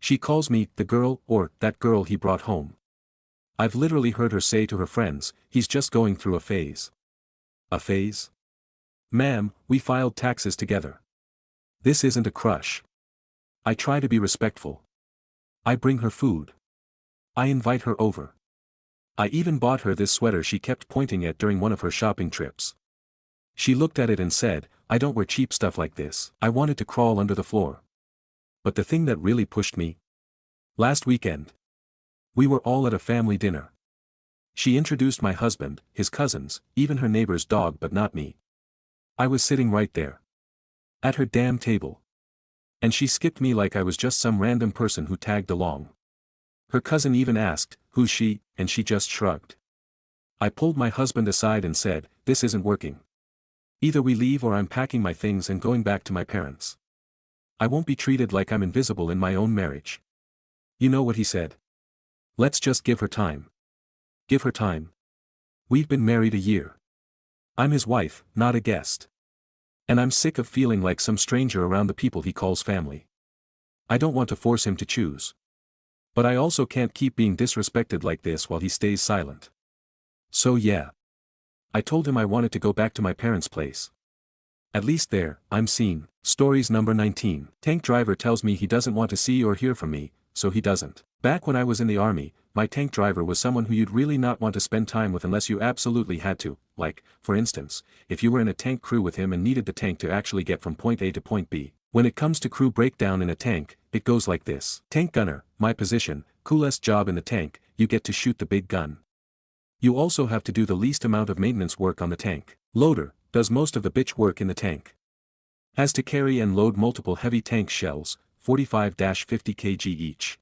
She calls me the girl or that girl he brought home. I've literally heard her say to her friends, he's just going through a phase. A phase? Ma'am, we filed taxes together. This isn't a crush. I try to be respectful. I bring her food. I invite her over. I even bought her this sweater she kept pointing at during one of her shopping trips. She looked at it and said, I don't wear cheap stuff like this. I wanted to crawl under the floor. But the thing that really pushed me? Last weekend. We were all at a family dinner. She introduced my husband, his cousins, even her neighbor's dog but not me. I was sitting right there. At her damn table. And she skipped me like I was just some random person who tagged along. Her cousin even asked, who's she, and she just shrugged. I pulled my husband aside and said, this isn't working. Either we leave or I'm packing my things and going back to my parents. I won't be treated like I'm invisible in my own marriage. You know what he said? Let's just give her time. Give her time. We've been married a year. I'm his wife, not a guest. And I'm sick of feeling like some stranger around the people he calls family. I don't want to force him to choose. But I also can't keep being disrespected like this while he stays silent. So yeah. I told him I wanted to go back to my parents' place. At least there, I'm seen. Stories number 19. Tank driver tells me he doesn't want to see or hear from me, so he doesn't. Back when I was in the army, my tank driver was someone who you'd really not want to spend time with unless you absolutely had to, like, for instance, if you were in a tank crew with him and needed the tank to actually get from point A to point B. When it comes to crew breakdown in a tank, it goes like this. Tank gunner, my position, coolest job in the tank, you get to shoot the big gun. You also have to do the least amount of maintenance work on the tank. Loader, does most of the bitch work in the tank. Has to carry and load multiple heavy tank shells, 45-50 kg each.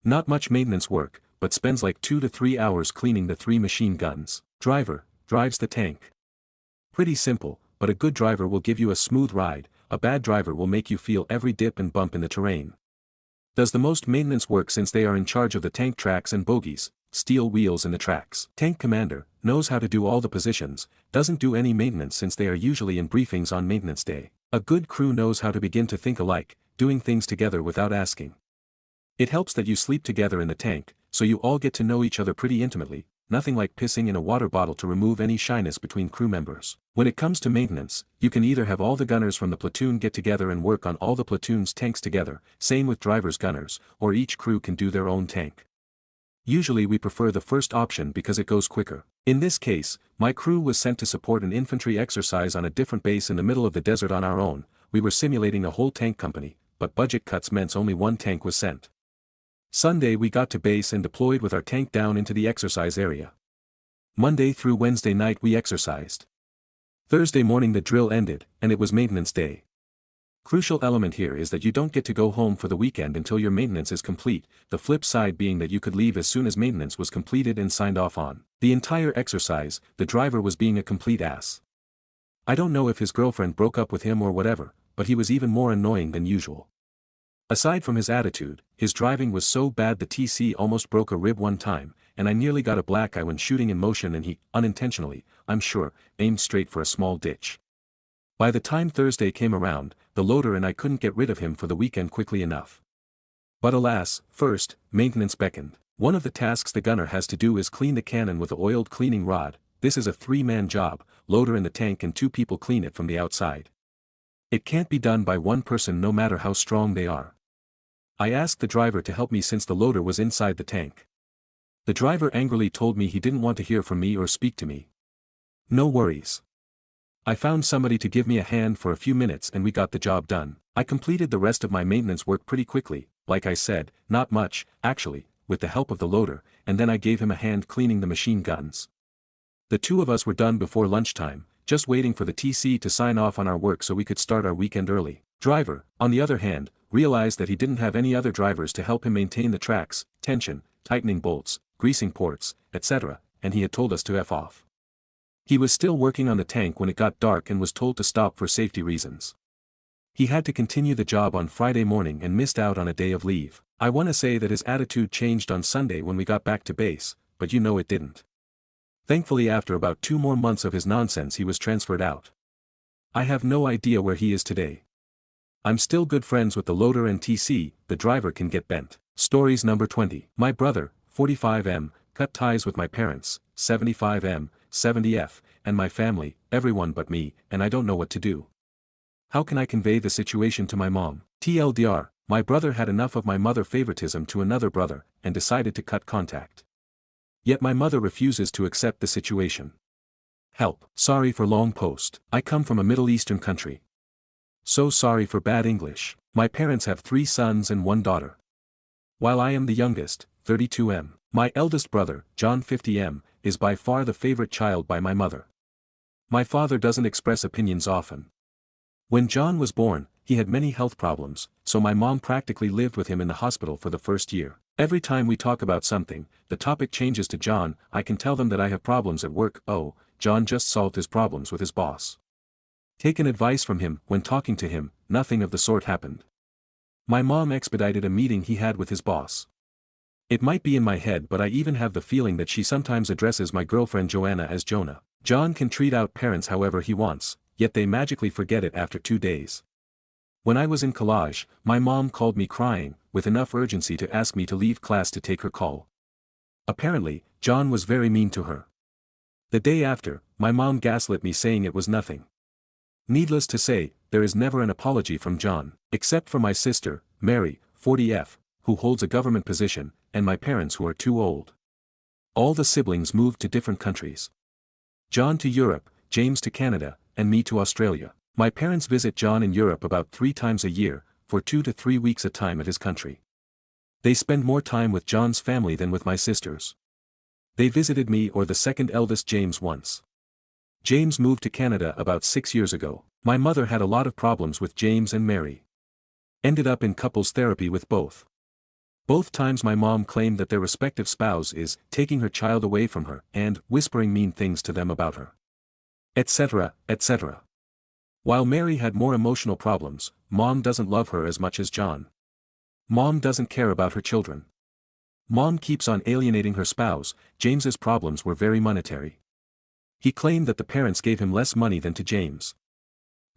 Not much maintenance work, but spends like 2 to 3 hours cleaning the 3 machine guns. Driver, drives the tank. Pretty simple, but a good driver will give you a smooth ride, a bad driver will make you feel every dip and bump in the terrain. Does the most maintenance work since they are in charge of the tank tracks and bogies, steel wheels in the tracks. Tank commander, knows how to do all the positions, doesn't do any maintenance since they are usually in briefings on maintenance day. A good crew knows how to begin to think alike, doing things together without asking. It helps that you sleep together in the tank, so you all get to know each other pretty intimately, nothing like pissing in a water bottle to remove any shyness between crew members. When it comes to maintenance, you can either have all the gunners from the platoon get together and work on all the platoon's tanks together, same with drivers gunners, or each crew can do their own tank. Usually we prefer the first option because it goes quicker. In this case, my crew was sent to support an infantry exercise on a different base in the middle of the desert on our own. We were simulating a whole tank company, but budget cuts meant only one tank was sent. Sunday we got to base and deployed with our tank down into the exercise area. Monday through Wednesday night we exercised. Thursday morning the drill ended, and it was maintenance day. Crucial element here is that you don't get to go home for the weekend until your maintenance is complete, the flip side being that you could leave as soon as maintenance was completed and signed off on. The entire exercise, the driver was being a complete ass. I don't know if his girlfriend broke up with him or whatever, but he was even more annoying than usual. Aside from his attitude, his driving was so bad the TC almost broke a rib one time, and I nearly got a black eye when shooting in motion and he, unintentionally, I'm sure, aimed straight for a small ditch. By the time Thursday came around, the loader and I couldn't get rid of him for the weekend quickly enough. But alas, first, maintenance beckoned. One of the tasks the gunner has to do is clean the cannon with an oiled cleaning rod. This is a 3-man job, loader in the tank and 2 people clean it from the outside. It can't be done by one person no matter how strong they are. I asked the driver to help me since the loader was inside the tank. The driver angrily told me he didn't want to hear from me or speak to me. No worries. I found somebody to give me a hand for a few minutes and we got the job done. I completed the rest of my maintenance work pretty quickly, like I said, not much, actually, with the help of the loader, and then I gave him a hand cleaning the machine guns. The 2 of us were done before lunchtime, just waiting for the TC to sign off on our work so we could start our weekend early. Driver, on the other hand, realized that he didn't have any other drivers to help him maintain the tracks, tension, tightening bolts, greasing ports, etc., and he had told us to F off. He was still working on the tank when it got dark and was told to stop for safety reasons. He had to continue the job on Friday morning and missed out on a day of leave. I wanna say that his attitude changed on Sunday when we got back to base, but you know it didn't. Thankfully after about 2 more months of his nonsense he was transferred out. I have no idea where he is today. I'm still good friends with the loader and TC, the driver can get bent. Stories number 20. My brother, 45M, cut ties with my parents, 75M, 70F, and my family, everyone but me, and I don't know what to do. How can I convey the situation to my mom? TLDR, my brother had enough of my mother favoritism to another brother, and decided to cut contact. Yet my mother refuses to accept the situation. Help. Sorry for long post. I come from a Middle Eastern country. So sorry for bad English. My parents have 3 sons and 1 daughter. While I am the youngest, 32M, my eldest brother, John 50M, is by far the favorite child by my mother. My father doesn't express opinions often. When John was born, he had many health problems, so my mom practically lived with him in the hospital for the first year. Every time we talk about something, the topic changes to John. I can tell them that I have problems at work. Oh, John just solved his problems with his boss. Taken advice from him. When talking to him, nothing of the sort happened. My mom expedited a meeting he had with his boss. It might be in my head, but I even have the feeling that she sometimes addresses my girlfriend Joanna as Jonah. John can treat out parents however he wants, yet they magically forget it after 2 days. When I was in college, my mom called me crying, with enough urgency to ask me to leave class to take her call. Apparently, John was very mean to her. The day after, my mom gaslit me saying it was nothing. Needless to say, there is never an apology from John, except for my sister, Mary, 40F, who holds a government position, and my parents who are too old. All the siblings moved to different countries. John to Europe, James to Canada, and me to Australia. My parents visit John in Europe about 3 times a year, for 2 to 3 weeks at a time at his country. They spend more time with John's family than with my sisters. They visited me or the second eldest James once. James moved to Canada about 6 years ago. My mother had a lot of problems with James and Mary. Ended up in couples therapy with both. Both times my mom claimed that their respective spouse is taking her child away from her and whispering mean things to them about her. Etc., etc. While Mary had more emotional problems, Mom doesn't love her as much as John. Mom doesn't care about her children. Mom keeps on alienating her spouse. James's problems were very monetary. He claimed that the parents gave him less money than to James.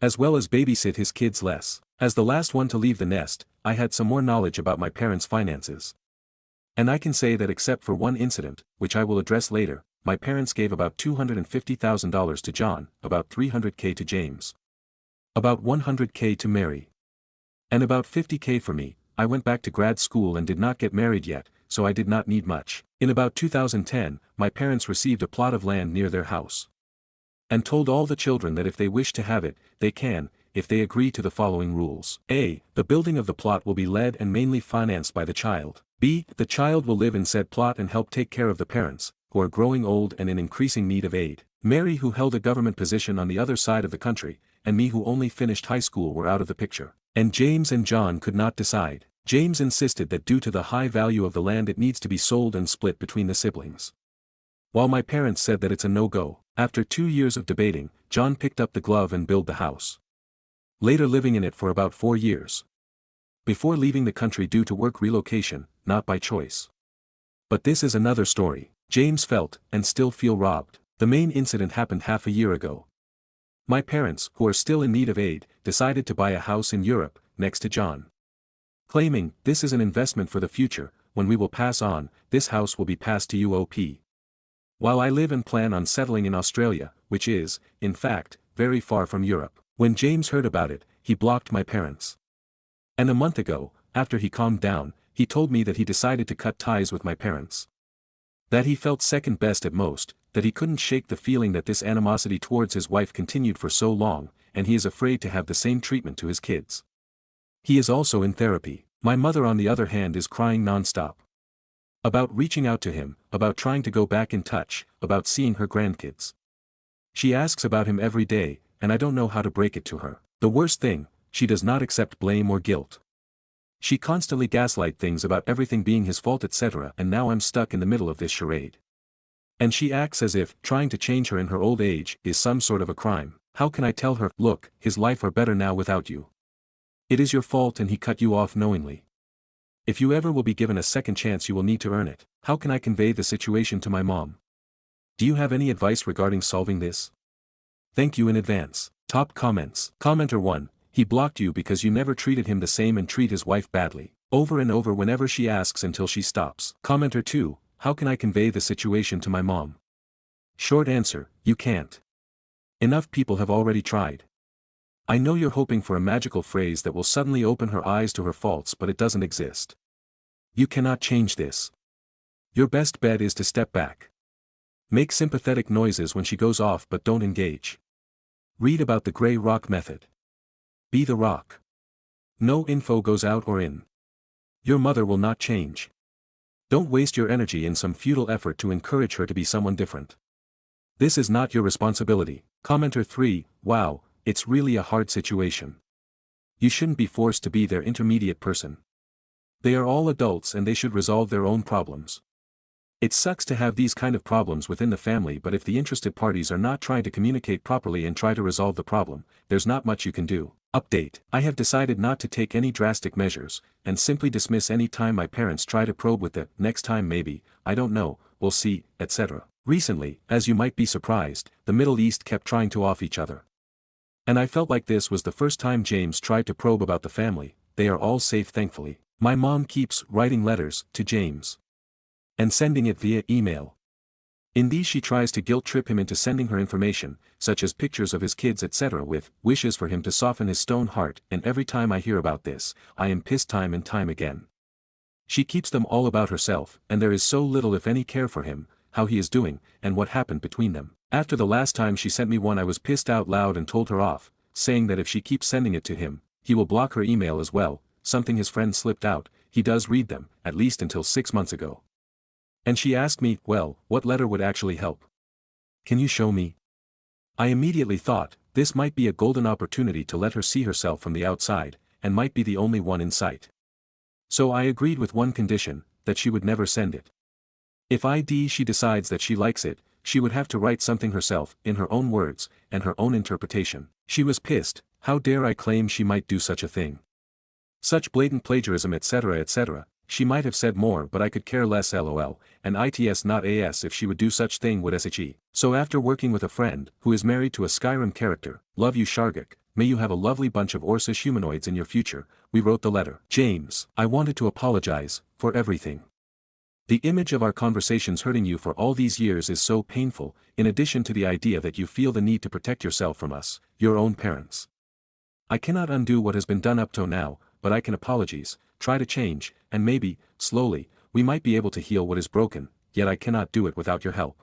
As well as babysit his kids less. As the last one to leave the nest, I had some more knowledge about my parents' finances. And I can say that except for one incident, which I will address later, my parents gave about $250,000 to John, about $300K to James. About $100K to Mary. And about $50K for me. I went back to grad school and did not get married yet, so I did not need much. In about 2010, my parents received a plot of land near their house. And told all the children that if they wish to have it, they can, if they agree to the following rules. A. The building of the plot will be led and mainly financed by the child. B. The child will live in said plot and help take care of the parents, who are growing old and in increasing need of aid. Mary, who held a government position on the other side of the country, and me, who only finished high school, were out of the picture. And James and John could not decide. James insisted that due to the high value of the land it needs to be sold and split between the siblings. While my parents said that it's a no-go. After 2 years of debating, John picked up the glove and built the house. Later living in it for about 4 years. Before leaving the country due to work relocation, not by choice. But this is another story. James felt, and still feel, robbed. The main incident happened half a year ago. My parents, who are still in need of aid, decided to buy a house in Europe, next to John. Claiming, this is an investment for the future, when we will pass on, this house will be passed to UOP. While I live and plan on settling in Australia, which is, in fact, very far from Europe. When James heard about it, he blocked my parents. And a month ago, after he calmed down, he told me that he decided to cut ties with my parents. That he felt second best at most, that he couldn't shake the feeling that this animosity towards his wife continued for so long, and he is afraid to have the same treatment to his kids. He is also in therapy. My mother on the other hand is crying non-stop. About reaching out to him, about trying to go back in touch, about seeing her grandkids. She asks about him every day, and I don't know how to break it to her. The worst thing, she does not accept blame or guilt. She constantly gaslight things about everything being his fault, etc., and now I'm stuck in the middle of this charade. And she acts as if trying to change her in her old age is some sort of a crime. How can I tell her, look, his life are better now without you? It is your fault and he cut you off knowingly. If you ever will be given a second chance you will need to earn it. How can I convey the situation to my mom? Do you have any advice regarding solving this? Thank you in advance. Top comments. Commenter 1. He blocked you because you never treated him the same and treat his wife badly. Over and over whenever she asks until she stops. Commenter 2. How can I convey the situation to my mom? Short answer, you can't. Enough people have already tried. I know you're hoping for a magical phrase that will suddenly open her eyes to her faults, but it doesn't exist. You cannot change this. Your best bet is to step back. Make sympathetic noises when she goes off but don't engage. Read about the gray rock method. Be the rock. No info goes out or in. Your mother will not change. Don't waste your energy in some futile effort to encourage her to be someone different. This is not your responsibility. Commenter 3. Wow, it's really a hard situation. You shouldn't be forced to be their intermediate person. They are all adults and they should resolve their own problems. It sucks to have these kind of problems within the family, but if the interested parties are not trying to communicate properly and try to resolve the problem, there's not much you can do. Update. I have decided not to take any drastic measures, and simply dismiss any time my parents try to probe with the next time maybe, I don't know, we'll see, etc. Recently, as you might be surprised, the Middle East kept trying to off each other. And I felt like this was the first time James tried to probe about the family. They are all safe thankfully. My mom keeps writing letters to James and sending it via email. In these she tries to guilt trip him into sending her information, such as pictures of his kids etc. with wishes for him to soften his stone heart, and every time I hear about this, I am pissed time and time again. She keeps them all about herself, and there is so little if any care for him, how he is doing, and what happened between them. After the last time she sent me one I was pissed out loud and told her off, saying that if she keeps sending it to him, he will block her email as well, something his friend slipped out, he does read them, at least until 6 months ago. And she asked me, well, what letter would actually help? Can you show me? I immediately thought, this might be a golden opportunity to let her see herself from the outside, and might be the only one in sight. So I agreed with one condition, that she would never send it. If she decides that she likes it, she would have to write something herself, in her own words, and her own interpretation. She was pissed, how dare I claim she might do such a thing? Such blatant plagiarism etc. etc. She might have said more but I could care less lol, and its not as if she would do such thing would she. So after working with a friend, who is married to a Skyrim character, love you Shargak, may you have a lovely bunch of Orcish humanoids in your future, we wrote the letter. James, I wanted to apologize, for everything. The image of our conversations hurting you for all these years is so painful, in addition to the idea that you feel the need to protect yourself from us, your own parents. I cannot undo what has been done up to now, but I can apologize, try to change, and maybe, slowly, we might be able to heal what is broken, yet I cannot do it without your help.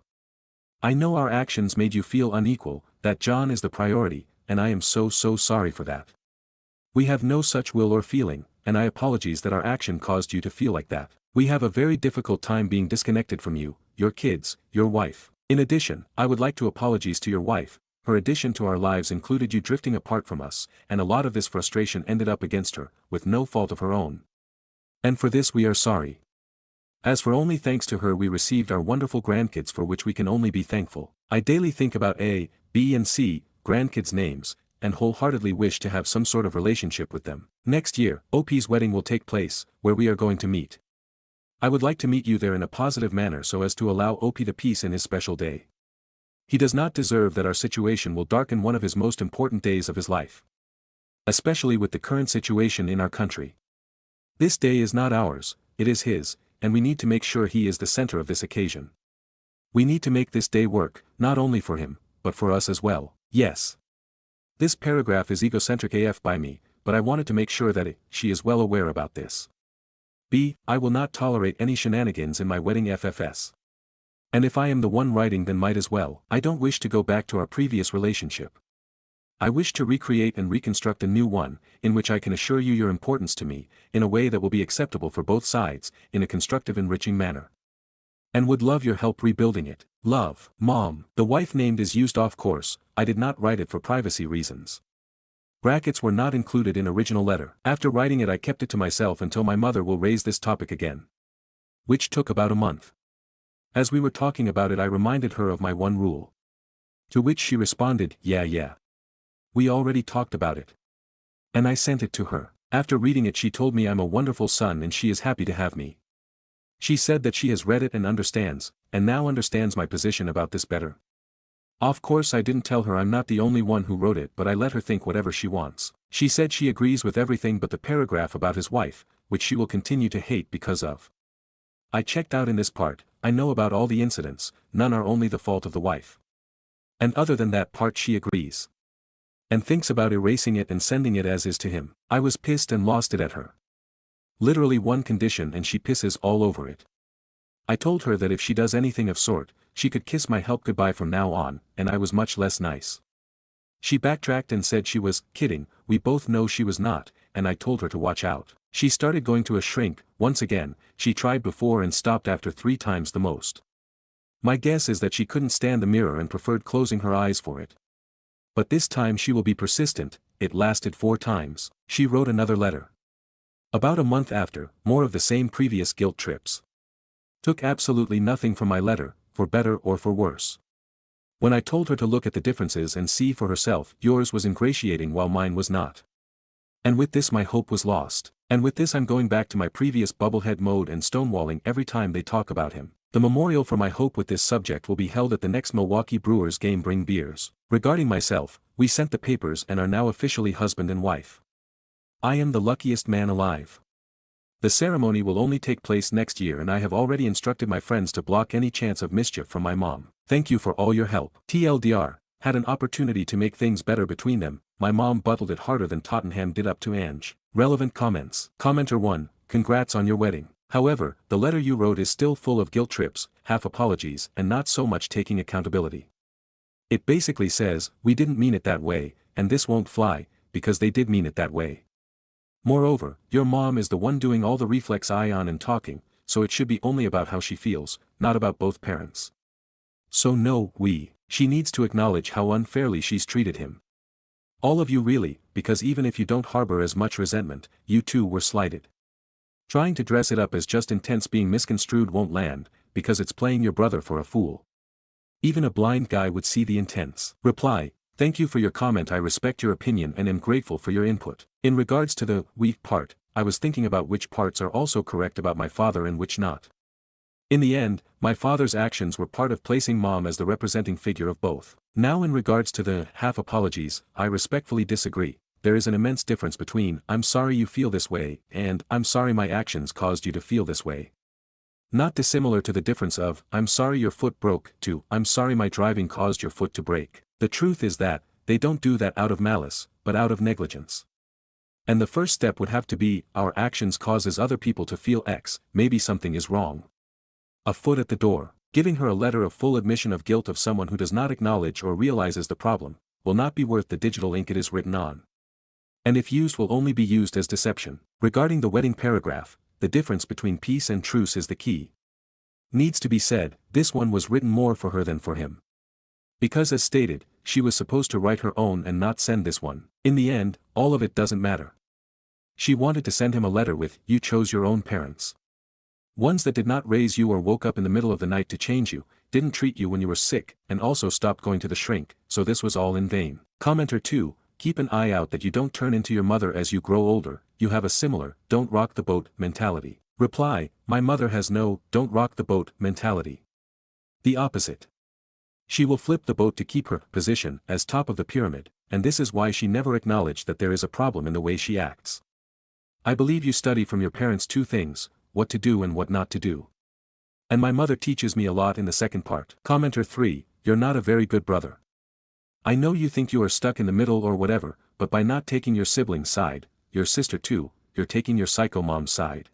I know our actions made you feel unequal, that John is the priority, and I am so sorry for that. We have no such will or feeling, and I apologize that our action caused you to feel like that. We have a very difficult time being disconnected from you, your kids, your wife. In addition, I would like to apologize to your wife. Her addition to our lives included you drifting apart from us, and a lot of this frustration ended up against her, with no fault of her own. And for this we are sorry. As for only thanks to her we received our wonderful grandkids, for which we can only be thankful. I daily think about A, B and C, grandkids' names, and wholeheartedly wish to have some sort of relationship with them. Next year, OP's wedding will take place, where we are going to meet. I would like to meet you there in a positive manner so as to allow OP the peace in his special day. He does not deserve that our situation will darken one of his most important days of his life. Especially with the current situation in our country. This day is not ours, it is his, and we need to make sure he is the center of this occasion. We need to make this day work, not only for him, but for us as well. Yes. This paragraph is egocentric AF by me, but I wanted to make sure that she is well aware about this. B. I will not tolerate any shenanigans in my wedding FFS. And if I am the one writing then might as well. I don't wish to go back to our previous relationship. I wish to recreate and reconstruct a new one, in which I can assure you your importance to me, in a way that will be acceptable for both sides, in a constructive enriching manner. And would love your help rebuilding it. Love, Mom. The wife named is used off course, I did not write it for privacy reasons. Brackets were not included in original letter. After writing it I kept it to myself until my mother will raise this topic again. Which took about a month. As we were talking about it I reminded her of my one rule. To which she responded, yeah. We already talked about it. And I sent it to her. After reading it she told me I'm a wonderful son and she is happy to have me. She said that she has read it and now understands my position about this better. Of course I didn't tell her I'm not the only one who wrote it, but I let her think whatever she wants. She said she agrees with everything but the paragraph about his wife, which she will continue to hate because of. I checked out in this part, I know about all the incidents, none are only the fault of the wife. And other than that part she agrees. And thinks about erasing it and sending it as is to him. I was pissed and lost it at her. Literally one condition and she pisses all over it. I told her that if she does anything of sort, she could kiss my help goodbye from now on, and I was much less nice. She backtracked and said she was kidding, we both know she was not, and I told her to watch out. She started going to a shrink, once again, she tried before and stopped after 3 times the most. My guess is that she couldn't stand the mirror and preferred closing her eyes for it. But this time she will be persistent, it lasted 4 times. She wrote another letter. About a month after, more of the same previous guilt trips. Took absolutely nothing from my letter, for better or for worse. When I told her to look at the differences and see for herself, yours was ingratiating while mine was not. And with this my hope was lost. And with this I'm going back to my previous bubblehead mode and stonewalling every time they talk about him. The memorial for my hope with this subject will be held at the next Milwaukee Brewers game. Bring beers. Regarding myself, we sent the papers and are now officially husband and wife. I am the luckiest man alive. The ceremony will only take place next year and I have already instructed my friends to block any chance of mischief from my mom. Thank you for all your help. TLDR, had an opportunity to make things better between them, my mom buttled it harder than Tottenham did up to Ange. Relevant comments. Commenter 1, congrats on your wedding. However, the letter you wrote is still full of guilt trips, half apologies and not so much taking accountability. It basically says, we didn't mean it that way, and this won't fly, because they did mean it that way. Moreover, your mom is the one doing all the reflex ion and talking, so it should be only about how she feels, not about both parents. So no, she needs to acknowledge how unfairly she's treated him. All of you really, because even if you don't harbor as much resentment, you too were slighted. Trying to dress it up as just intense being misconstrued won't land, because it's playing your brother for a fool. Even a blind guy would see the intense. Reply, thank you for your comment, I respect your opinion and am grateful for your input. In regards to the weak part, I was thinking about which parts are also correct about my father and which not. In the end, my father's actions were part of placing mom as the representing figure of both. Now in regards to the half apologies, I respectfully disagree. There is an immense difference between I'm sorry you feel this way and I'm sorry my actions caused you to feel this way. Not dissimilar to the difference of I'm sorry your foot broke to I'm sorry my driving caused your foot to break. The truth is that they don't do that out of malice, but out of negligence. And the first step would have to be our actions causes other people to feel X, maybe something is wrong. A foot at the door. Giving her a letter of full admission of guilt of someone who does not acknowledge or realizes the problem, will not be worth the digital ink it is written on. And if used will only be used as deception. Regarding the wedding paragraph, the difference between peace and truce is the key. Needs to be said, this one was written more for her than for him. Because as stated, she was supposed to write her own and not send this one. In the end, all of it doesn't matter. She wanted to send him a letter with, you chose your own parents. Ones that did not raise you or woke up in the middle of the night to change you, didn't treat you when you were sick, and also stopped going to the shrink, so this was all in vain. Commenter 2, keep an eye out that you don't turn into your mother as you grow older, you have a similar, don't rock the boat, mentality. Reply, my mother has no, don't rock the boat, mentality. The opposite. She will flip the boat to keep her position as top of the pyramid, and this is why she never acknowledged that there is a problem in the way she acts. I believe you study from your parents 2 things, what to do and what not to do. And my mother teaches me a lot in the second part. Commenter 3, you're not a very good brother. I know you think you are stuck in the middle or whatever, but by not taking your sibling's side, your sister too, you're taking your psycho mom's side.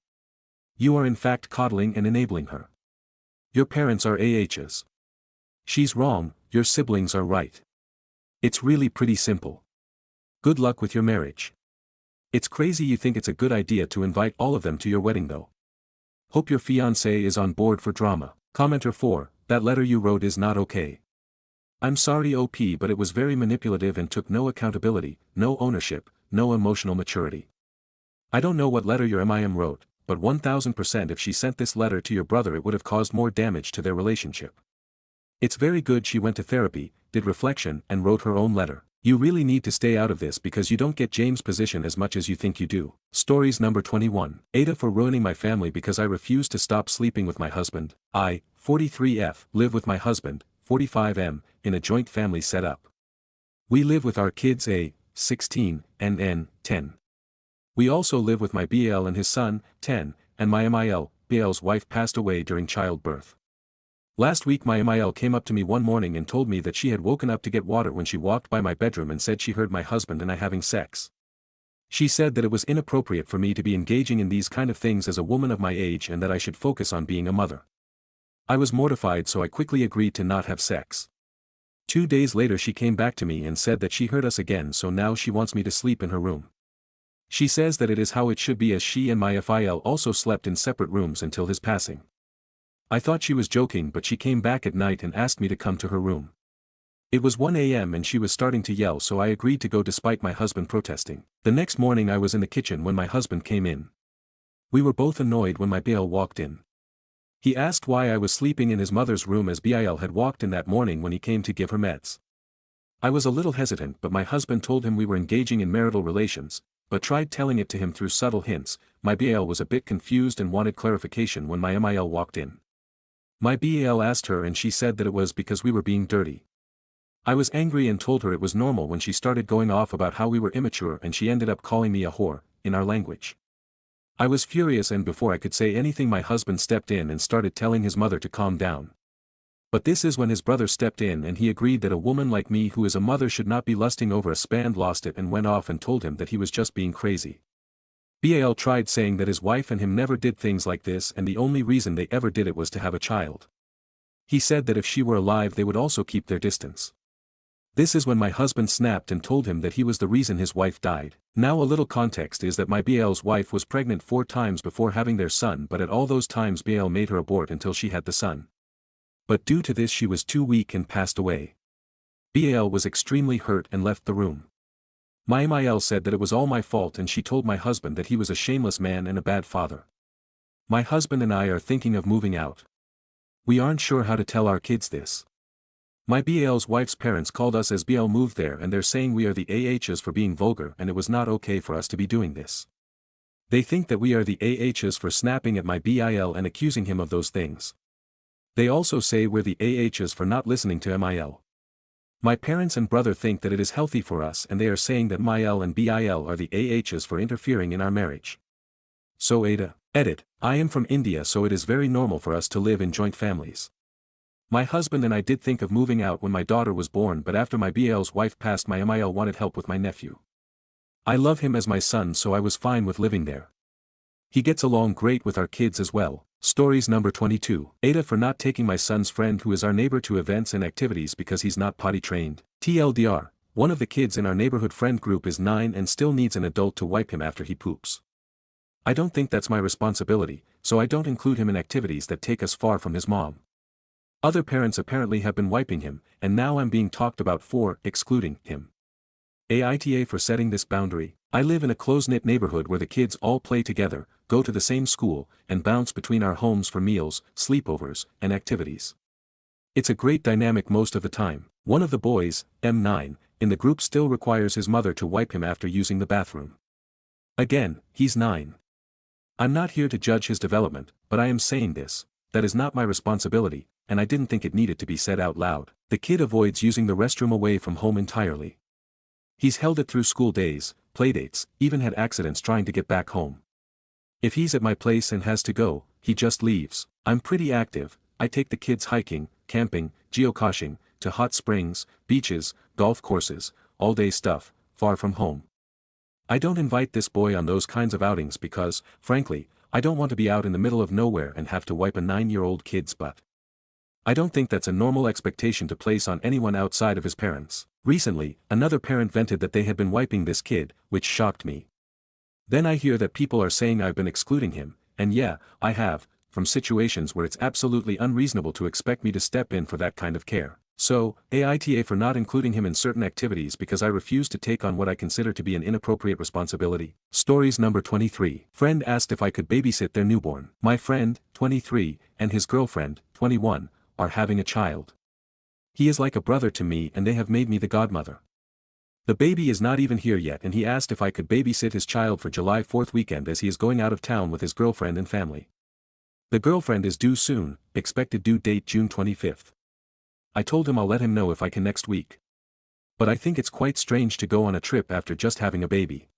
You are in fact coddling and enabling her. Your parents are AHs. She's wrong, your siblings are right. It's really pretty simple. Good luck with your marriage. It's crazy you think it's a good idea to invite all of them to your wedding though. Hope your fiancé is on board for drama. Commenter 4, that letter you wrote is not okay. I'm sorry OP, but it was very manipulative and took no accountability, no ownership, no emotional maturity. I don't know what letter your MIM wrote, but 1000% if she sent this letter to your brother it would have caused more damage to their relationship. It's very good she went to therapy, did reflection and wrote her own letter. You really need to stay out of this because you don't get James' position as much as you think you do. Stories number 21. Aita for ruining my family because I refuse to stop sleeping with my husband. I, 43F, live with my husband, 45M, in a joint family setup. We live with our kids A, 16, and N, 10. We also live with my BL and his son, 10, and my MIL, BL's wife passed away during childbirth. Last week my MIL came up to me one morning and told me that she had woken up to get water when she walked by my bedroom and said she heard my husband and I having sex. She said that it was inappropriate for me to be engaging in these kind of things as a woman of my age and that I should focus on being a mother. I was mortified, so I quickly agreed to not have sex. 2 days later she came back to me and said that she heard us again, so now she wants me to sleep in her room. She says that it is how it should be as she and my FIL also slept in separate rooms until his passing. I thought she was joking, but she came back at night and asked me to come to her room. It was 1 a.m. and she was starting to yell, so I agreed to go despite my husband protesting. The next morning I was in the kitchen when my husband came in. We were both annoyed when my BL walked in. He asked why I was sleeping in his mother's room as BIL had walked in that morning when he came to give her meds. I was a little hesitant, but my husband told him we were engaging in marital relations, but tried telling it to him through subtle hints. My BL was a bit confused and wanted clarification when my MIL walked in. My BAL asked her and she said that it was because we were being dirty. I was angry and told her it was normal when she started going off about how we were immature, and she ended up calling me a whore, in our language. I was furious, and before I could say anything my husband stepped in and started telling his mother to calm down. But this is when his brother stepped in and he agreed that a woman like me who is a mother should not be lusting over a span, lost it and went off and told him that he was just being crazy. BAL tried saying that his wife and him never did things like this and the only reason they ever did it was to have a child. He said that if she were alive they would also keep their distance. This is when my husband snapped and told him that he was the reason his wife died. Now a little context is that my BAL's wife was pregnant 4 times before having their son, but at all those times BAL made her abort until she had the son. But due to this she was too weak and passed away. BAL was extremely hurt and left the room. My MIL said that it was all my fault and she told my husband that he was a shameless man and a bad father. My husband and I are thinking of moving out. We aren't sure how to tell our kids this. My BAL's wife's parents called us as BL moved there and they're saying we are the AHs for being vulgar and it was not okay for us to be doing this. They think that we are the AHs for snapping at my BIL and accusing him of those things. They also say we're the AHs for not listening to MIL. My parents and brother think that it is healthy for us and they are saying that MIL and BIL are the AHs for interfering in our marriage. So Aita. Edit. I am from India, so it is very normal for us to live in joint families. My husband and I did think of moving out when my daughter was born, but after my BL's wife passed my MIL wanted help with my nephew. I love him as my son, so I was fine with living there. He gets along great with our kids as well. Stories number 22. Aita for not taking my son's friend who is our neighbor to events and activities because he's not potty trained. TLDR, one of the kids in our neighborhood friend group is 9 and still needs an adult to wipe him after he poops. I don't think that's my responsibility, so I don't include him in activities that take us far from his mom. Other parents apparently have been wiping him, and now I'm being talked about for excluding him. Aita for setting this boundary. I live in a close-knit neighborhood where the kids all play together, go to the same school, and bounce between our homes for meals, sleepovers, and activities. It's a great dynamic most of the time. One of the boys, M9, in the group still requires his mother to wipe him after using the bathroom. Again, he's 9. I'm not here to judge his development, but I am saying this, that is not my responsibility, and I didn't think it needed to be said out loud. The kid avoids using the restroom away from home entirely. He's held it through school days, playdates, even had accidents trying to get back home. If he's at my place and has to go, he just leaves. I'm pretty active. I take the kids hiking, camping, geocaching, to hot springs, beaches, golf courses, all-day stuff, far from home. I don't invite this boy on those kinds of outings because, frankly, I don't want to be out in the middle of nowhere and have to wipe a 9-year-old kid's butt. I don't think that's a normal expectation to place on anyone outside of his parents. Recently, another parent vented that they had been wiping this kid, which shocked me. Then I hear that people are saying I've been excluding him, and yeah, I have, from situations where it's absolutely unreasonable to expect me to step in for that kind of care. So, Aita for not including him in certain activities because I refuse to take on what I consider to be an inappropriate responsibility. Stories number 23. Friend asked if I could babysit their newborn. My friend, 23, and his girlfriend, 21, are having a child. He is like a brother to me and they have made me the godmother. The baby is not even here yet and he asked if I could babysit his child for July 4th weekend as he is going out of town with his girlfriend and family. The girlfriend is due soon, expected due date June 25th. I told him I'll let him know if I can next week. But I think it's quite strange to go on a trip after just having a baby.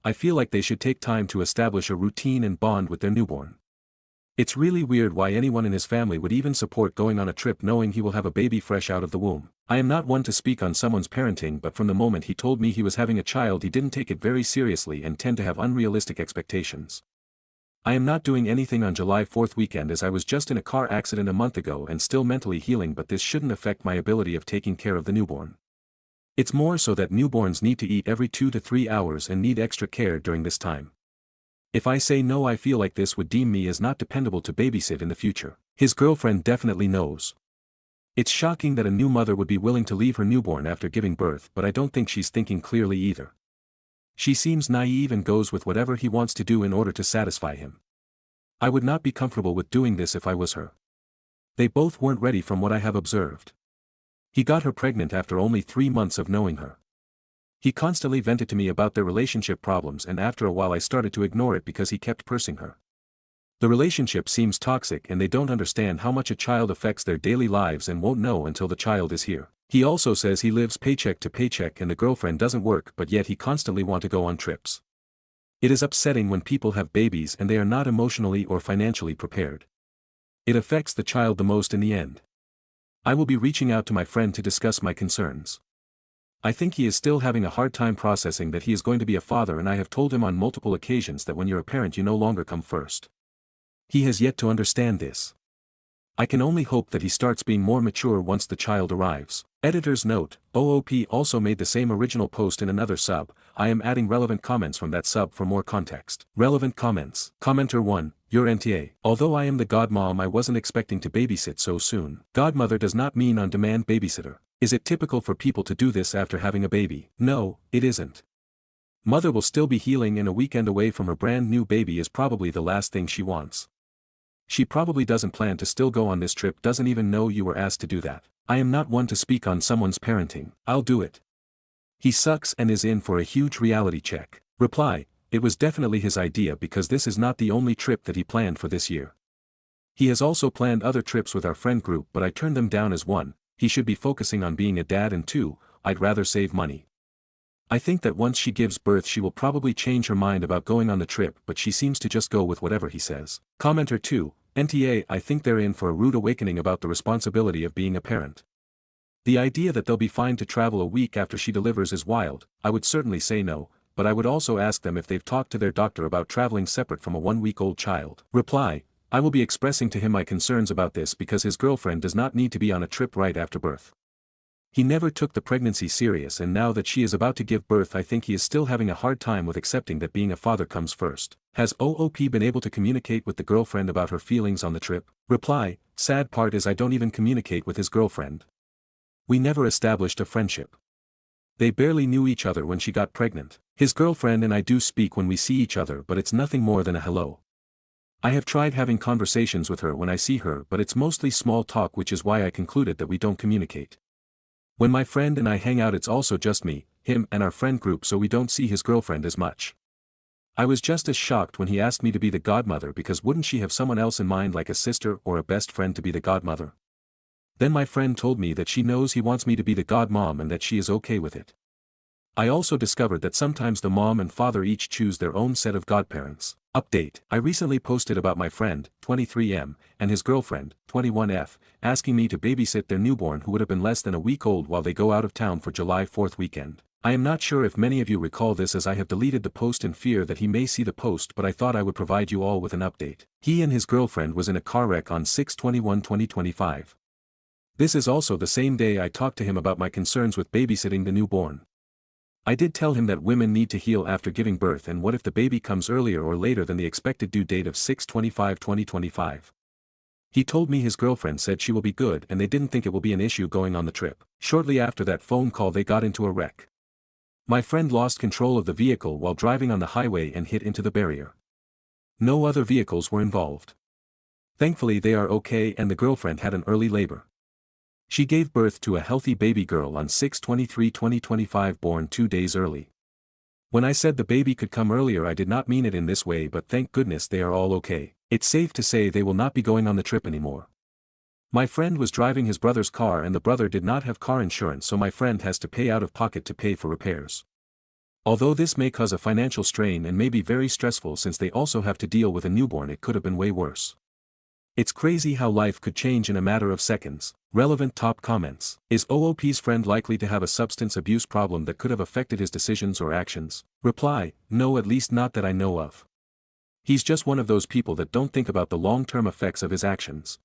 I feel like they should take time to establish a routine and bond with their newborn. It's really weird why anyone in his family would even support going on a trip knowing he will have a baby fresh out of the womb. I am not one to speak on someone's parenting, but from the moment he told me he was having a child he didn't take it very seriously and tend to have unrealistic expectations. I am not doing anything on July 4th weekend as I was just in a car accident a month ago and still mentally healing, but this shouldn't affect my ability of taking care of the newborn. It's more so that newborns need to eat every 2 to 3 hours and need extra care during this time. If I say no, I feel like this would deem me as not dependable to babysit in the future. His girlfriend definitely knows. It's shocking that a new mother would be willing to leave her newborn after giving birth, but I don't think she's thinking clearly either. She seems naive and goes with whatever he wants to do in order to satisfy him. I would not be comfortable with doing this if I was her. They both weren't ready from what I have observed. He got her pregnant after only 3 months of knowing her. He constantly vented to me about their relationship problems, and after a while I started to ignore it because he kept pursing her. The relationship seems toxic and they don't understand how much a child affects their daily lives and won't know until the child is here. He also says he lives paycheck to paycheck and the girlfriend doesn't work, but yet he constantly wants to go on trips. It is upsetting when people have babies and they are not emotionally or financially prepared. It affects the child the most in the end. I will be reaching out to my friend to discuss my concerns. I think he is still having a hard time processing that he is going to be a father, and I have told him on multiple occasions that when you're a parent you no longer come first. He has yet to understand this. I can only hope that he starts being more mature once the child arrives. Editor's note: OOP also made the same original post in another sub. I am adding relevant comments from that sub for more context. Relevant comments. Commenter 1, your NTA. Although I am the godmom, I wasn't expecting to babysit so soon. Godmother does not mean on-demand babysitter. Is it typical for people to do this after having a baby? No, it isn't. Mother will still be healing and a weekend away from her brand new baby is probably the last thing she wants. She probably doesn't plan to still go on this trip, doesn't even know you were asked to do that. I am not one to speak on someone's parenting. I'll do it. He sucks and is in for a huge reality check. Reply: it was definitely his idea because this is not the only trip that he planned for this year. He has also planned other trips with our friend group, but I turned them down as 1, he should be focusing on being a dad, and 2, I'd rather save money. I think that once she gives birth she will probably change her mind about going on the trip, but she seems to just go with whatever he says. Commenter 2, NTA: I think they're in for a rude awakening about the responsibility of being a parent. The idea that they'll be fine to travel a week after she delivers is wild. I would certainly say no, but I would also ask them if they've talked to their doctor about traveling separate from a 1-week-old child. Reply: I will be expressing to him my concerns about this because his girlfriend does not need to be on a trip right after birth. He never took the pregnancy serious, and now that she is about to give birth I think he is still having a hard time with accepting that being a father comes first. Has OOP been able to communicate with the girlfriend about her feelings on the trip? Reply: sad part is I don't even communicate with his girlfriend. We never established a friendship. They barely knew each other when she got pregnant. His girlfriend and I do speak when we see each other, but it's nothing more than a hello. I have tried having conversations with her when I see her, but it's mostly small talk, which is why I concluded that we don't communicate. When my friend and I hang out it's also just me, him, and our friend group, so we don't see his girlfriend as much. I was just as shocked when he asked me to be the godmother, because wouldn't she have someone else in mind like a sister or a best friend to be the godmother? Then my friend told me that she knows he wants me to be the godmom and that she is okay with it. I also discovered that sometimes the mom and father each choose their own set of godparents. Update: I recently posted about my friend, 23M, and his girlfriend, 21F, asking me to babysit their newborn who would have been less than a week old while they go out of town for July 4th weekend. I am not sure if many of you recall this, as I have deleted the post in fear that he may see the post, but I thought I would provide you all with an update. He and his girlfriend was in a car wreck on 6/21/2025. This is also the same day I talked to him about my concerns with babysitting the newborn. I did tell him that women need to heal after giving birth, and what if the baby comes earlier or later than the expected due date of 6/25/2025. He told me his girlfriend said she will be good and they didn't think it will be an issue going on the trip. Shortly after that phone call they got into a wreck. My friend lost control of the vehicle while driving on the highway and hit into the barrier. No other vehicles were involved. Thankfully they are okay and the girlfriend had an early labor. She gave birth to a healthy baby girl on 6/23/2025, born 2 days early. When I said the baby could come earlier, I did not mean it in this way, but thank goodness they are all okay. It's safe to say they will not be going on the trip anymore. My friend was driving his brother's car and the brother did not have car insurance, so my friend has to pay out of pocket to pay for repairs. Although this may cause a financial strain and may be very stressful since they also have to deal with a newborn, it could have been way worse. It's crazy how life could change in a matter of seconds. Relevant top comments. Is OOP's friend likely to have a substance abuse problem that could have affected his decisions or actions? Reply, no, at least not that I know of. He's just one of those people that don't think about the long-term effects of his actions.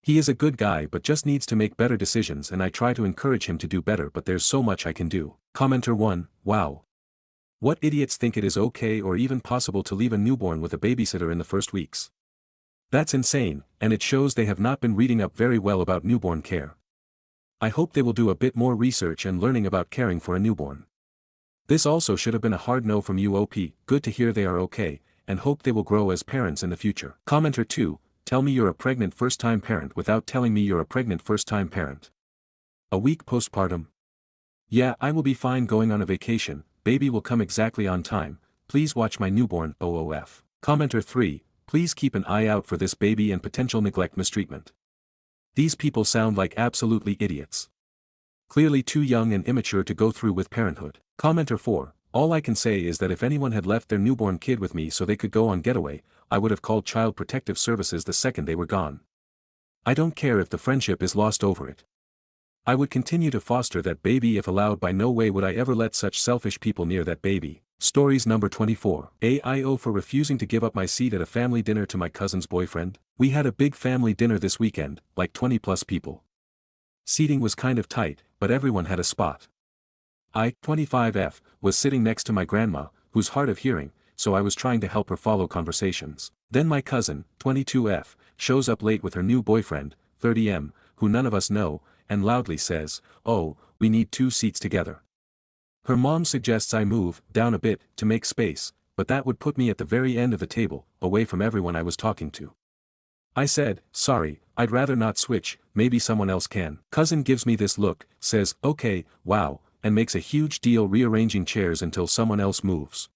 He is a good guy but just needs to make better decisions, and I try to encourage him to do better, but there's so much I can do. Commenter 1, wow. What idiots think it is okay or even possible to leave a newborn with a babysitter in the first weeks? That's insane, and it shows they have not been reading up very well about newborn care. I hope they will do a bit more research and learning about caring for a newborn. This also should have been a hard no from UOP. Good to hear they are okay, and hope they will grow as parents in the future. Commenter 2, tell me you're a pregnant first-time parent without telling me you're a pregnant first-time parent. A week postpartum? Yeah, I will be fine going on a vacation, baby will come exactly on time, please watch my newborn, OOF. Commenter 3, please keep an eye out for this baby and potential neglect mistreatment. These people sound like absolutely idiots. Clearly too young and immature to go through with parenthood. Commenter 4, all I can say is that if anyone had left their newborn kid with me so they could go on getaway, I would have called Child Protective Services the second they were gone. I don't care if the friendship is lost over it. I would continue to foster that baby if allowed. By no way would I ever let such selfish people near that baby. Stories number 24. AIO for refusing to give up my seat at a family dinner to my cousin's boyfriend. We had a big family dinner this weekend, like 20 plus people. Seating was kind of tight, but everyone had a spot. I, 25F, was sitting next to my grandma, who's hard of hearing, so I was trying to help her follow conversations. Then my cousin, 22F, shows up late with her new boyfriend, 30M, who none of us know, and loudly says, "Oh, we need 2 seats together." Her mom suggests I move down a bit to make space, but that would put me at the very end of the table, away from everyone I was talking to. I said, "Sorry, I'd rather not switch, maybe someone else can." Cousin gives me this look, says, "Okay, wow," and makes a huge deal rearranging chairs until someone else moves.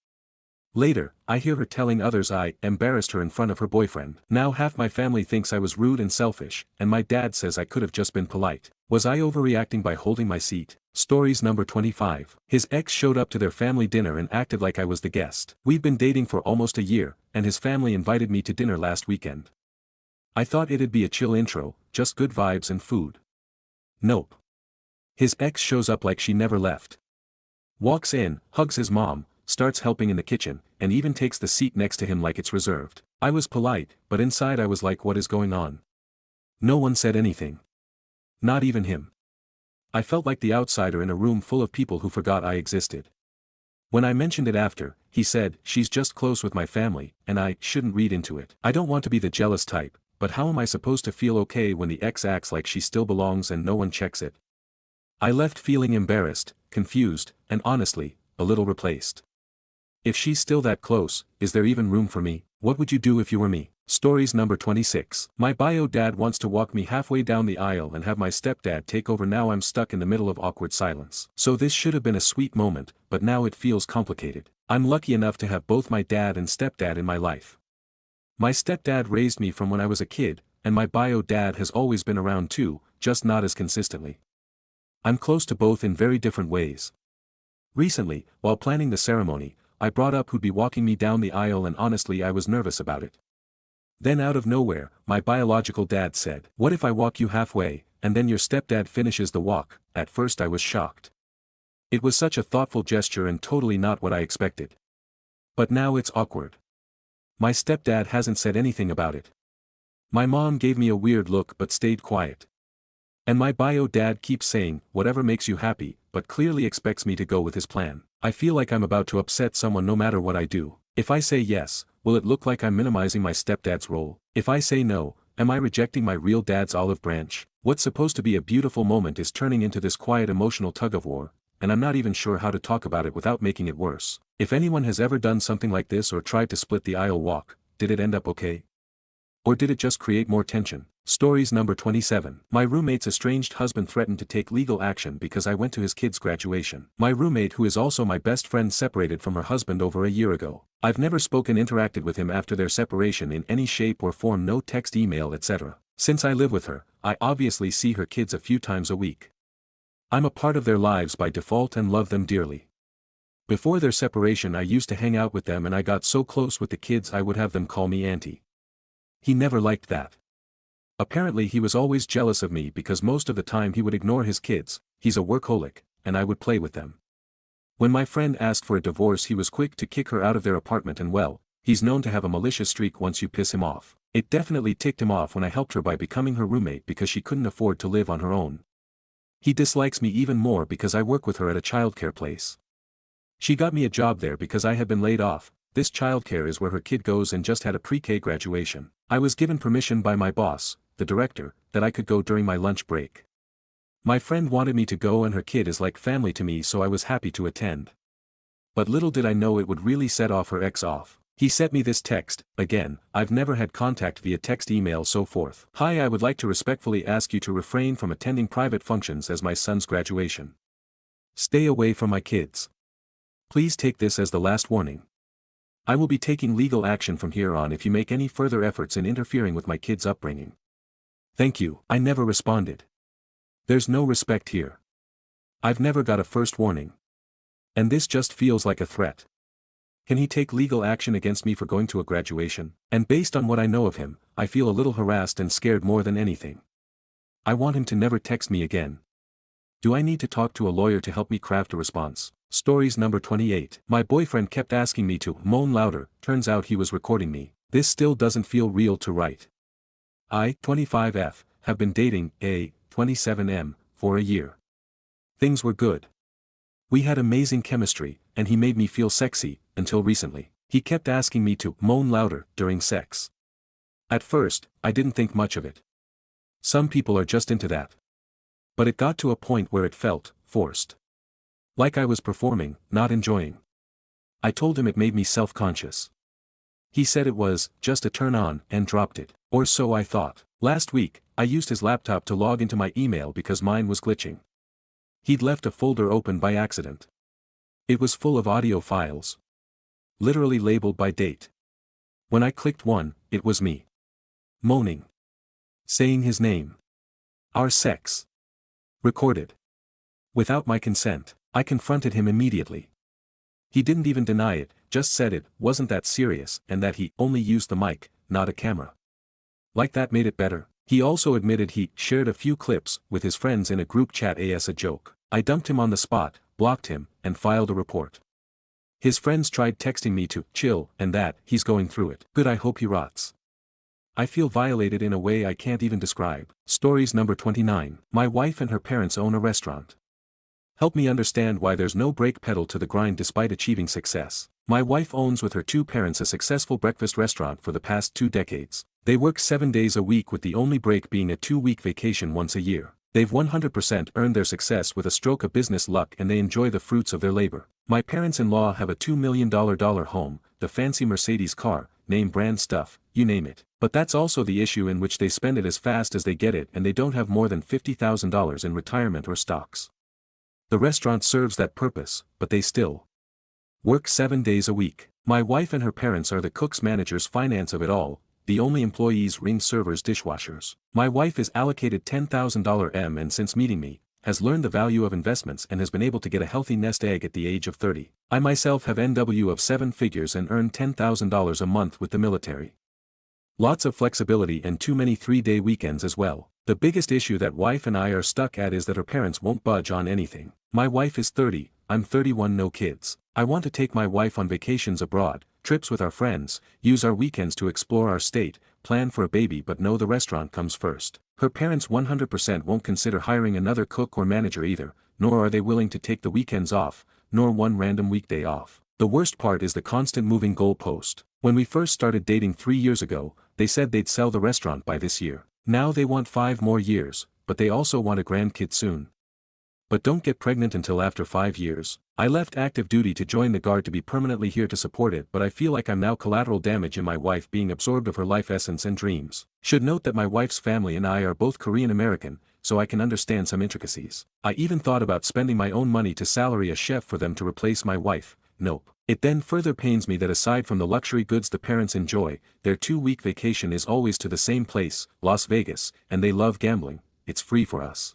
Later, I hear her telling others I embarrassed her in front of her boyfriend. Now half my family thinks I was rude and selfish, and my dad says I could have just been polite. Was I overreacting by holding my seat? Stories number 25. His ex showed up to their family dinner and acted like I was the guest. We've been dating for almost a year, and his family invited me to dinner last weekend. I thought it'd be a chill intro, just good vibes and food. Nope. His ex shows up like she never left. Walks in, hugs his mom, starts helping in the kitchen, and even takes the seat next to him like it's reserved. I was polite, but inside I was like, what is going on? No one said anything. Not even him. I felt like the outsider in a room full of people who forgot I existed. When I mentioned it after, he said, "She's just close with my family, and I shouldn't read into it." I don't want to be the jealous type, but how am I supposed to feel okay when the ex acts like she still belongs and no one checks it? I left feeling embarrassed, confused, and honestly, a little replaced. If she's still that close, is there even room for me? What would you do if you were me? Stories number 26. My bio dad wants to walk me halfway down the aisle and have my stepdad take over. Now I'm stuck in the middle of awkward silence. So this should have been a sweet moment, but now it feels complicated. I'm lucky enough to have both my dad and stepdad in my life. My stepdad raised me from when I was a kid, and my bio dad has always been around too, just not as consistently. I'm close to both in very different ways. Recently, while planning the ceremony, I brought up who'd be walking me down the aisle, and honestly I was nervous about it. Then out of nowhere, my biological dad said, "What if I walk you halfway, and then your stepdad finishes the walk?" At first I was shocked. It was such a thoughtful gesture and totally not what I expected. But now it's awkward. My stepdad hasn't said anything about it. My mom gave me a weird look but stayed quiet. And my bio dad keeps saying, "Whatever makes you happy," but clearly expects me to go with his plan. I feel like I'm about to upset someone no matter what I do. If I say yes, will it look like I'm minimizing my stepdad's role? If I say no, am I rejecting my real dad's olive branch? What's supposed to be a beautiful moment is turning into this quiet emotional tug-of-war, and I'm not even sure how to talk about it without making it worse. If anyone has ever done something like this or tried to split the aisle walk, did it end up okay? Or did it just create more tension? Stories number 27. My roommate's estranged husband threatened to take legal action because I went to his kid's graduation. My roommate, who is also my best friend, separated from her husband over a year ago. I've never interacted with him after their separation in any shape or form, no text, email, etc. Since I live with her, I obviously see her kids a few times a week. I'm a part of their lives by default and love them dearly. Before their separation I used to hang out with them and I got so close with the kids I would have them call me auntie. He never liked that. Apparently he was always jealous of me because most of the time he would ignore his kids, he's a workaholic, and I would play with them. When my friend asked for a divorce he was quick to kick her out of their apartment, and well, he's known to have a malicious streak once you piss him off. It definitely ticked him off when I helped her by becoming her roommate because she couldn't afford to live on her own. He dislikes me even more because I work with her at a childcare place. She got me a job there because I had been laid off. This childcare is where her kid goes and just had a pre-K graduation. I was given permission by my boss, the director, that I could go during my lunch break. My friend wanted me to go and her kid is like family to me, so I was happy to attend. But little did I know it would really set off her ex off. He sent me this text: again, I've never had contact via text, email, so forth. Hi, I would like to respectfully ask you to refrain from attending private functions as my son's graduation. Stay away from my kids. Please take this as the last warning. I will be taking legal action from here on if you make any further efforts in interfering with my kids' upbringing. Thank you. I never responded. There's no respect here. I've never got a first warning. And this just feels like a threat. Can he take legal action against me for going to a graduation? And based on what I know of him, I feel a little harassed and scared more than anything. I want him to never text me again. Do I need to talk to a lawyer to help me craft a response? Stories number 28. My boyfriend kept asking me to moan louder, turns out he was recording me. This still doesn't feel real to write. I, 25F, have been dating a 27M for a year. Things were good. We had amazing chemistry, and he made me feel sexy, until recently. He kept asking me to moan louder during sex. At first, I didn't think much of it. Some people are just into that. But it got to a point where it felt forced. Like I was performing, not enjoying. I told him it made me self-conscious. He said it was just a turn on and dropped it. Or so I thought. Last week, I used his laptop to log into my email because mine was glitching. He'd left a folder open by accident. It was full of audio files. Literally labeled by date. When I clicked one, it was me. Moaning. Saying his name. Our sex. Recorded. Without my consent. I confronted him immediately. He didn't even deny it, just said it wasn't that serious and that he only used the mic, not a camera. Like that made it better. He also admitted he shared a few clips with his friends in a group chat as a joke. I dumped him on the spot, blocked him, and filed a report. His friends tried texting me to chill and that he's going through it. Good, I hope he rots. I feel violated in a way I can't even describe. Stories number 29. My wife and her parents own a restaurant. Help me understand why there's no brake pedal to the grind despite achieving success. My wife owns with her two parents a successful breakfast restaurant for the past 2 decades. They work 7 days a week with the only break being a 2-week vacation once a year. They've 100% earned their success with a stroke of business luck and they enjoy the fruits of their labor. My parents-in-law have a $2 million home, the fancy Mercedes car, name brand stuff, you name it. But that's also the issue in which they spend it as fast as they get it and they don't have more than $50,000 in retirement or stocks. The restaurant serves that purpose, but they still work 7 days a week. My wife and her parents are the cooks, managers, finance of it all, the only employees, ring servers, dishwashers. My wife is allocated $10,000 and since meeting me, has learned the value of investments and has been able to get a healthy nest egg at the age of 30. I myself have NW of 7 figures and earn $10,000 a month with the military. Lots of flexibility and too many 3-day weekends as well. The biggest issue that wife and I are stuck at is that her parents won't budge on anything. My wife is 30, I'm 31, no kids. I want to take my wife on vacations abroad, trips with our friends, use our weekends to explore our state, plan for a baby, but no, the restaurant comes first. Her parents 100% won't consider hiring another cook or manager either, nor are they willing to take the weekends off, nor one random weekday off. The worst part is the constant moving goalpost. When we first started dating 3 years ago, they said they'd sell the restaurant by this year. Now they want 5 more years, but they also want a grandkid soon. But don't get pregnant until after 5 years. I left active duty to join the Guard to be permanently here to support it, but I feel like I'm now collateral damage in my wife being absorbed of her life essence and dreams. Should note that my wife's family and I are both Korean American, so I can understand some intricacies. I even thought about spending my own money to salary a chef for them to replace my wife. Nope. It then further pains me that aside from the luxury goods the parents enjoy, their 2-week vacation is always to the same place, Las Vegas, and they love gambling. It's free for us.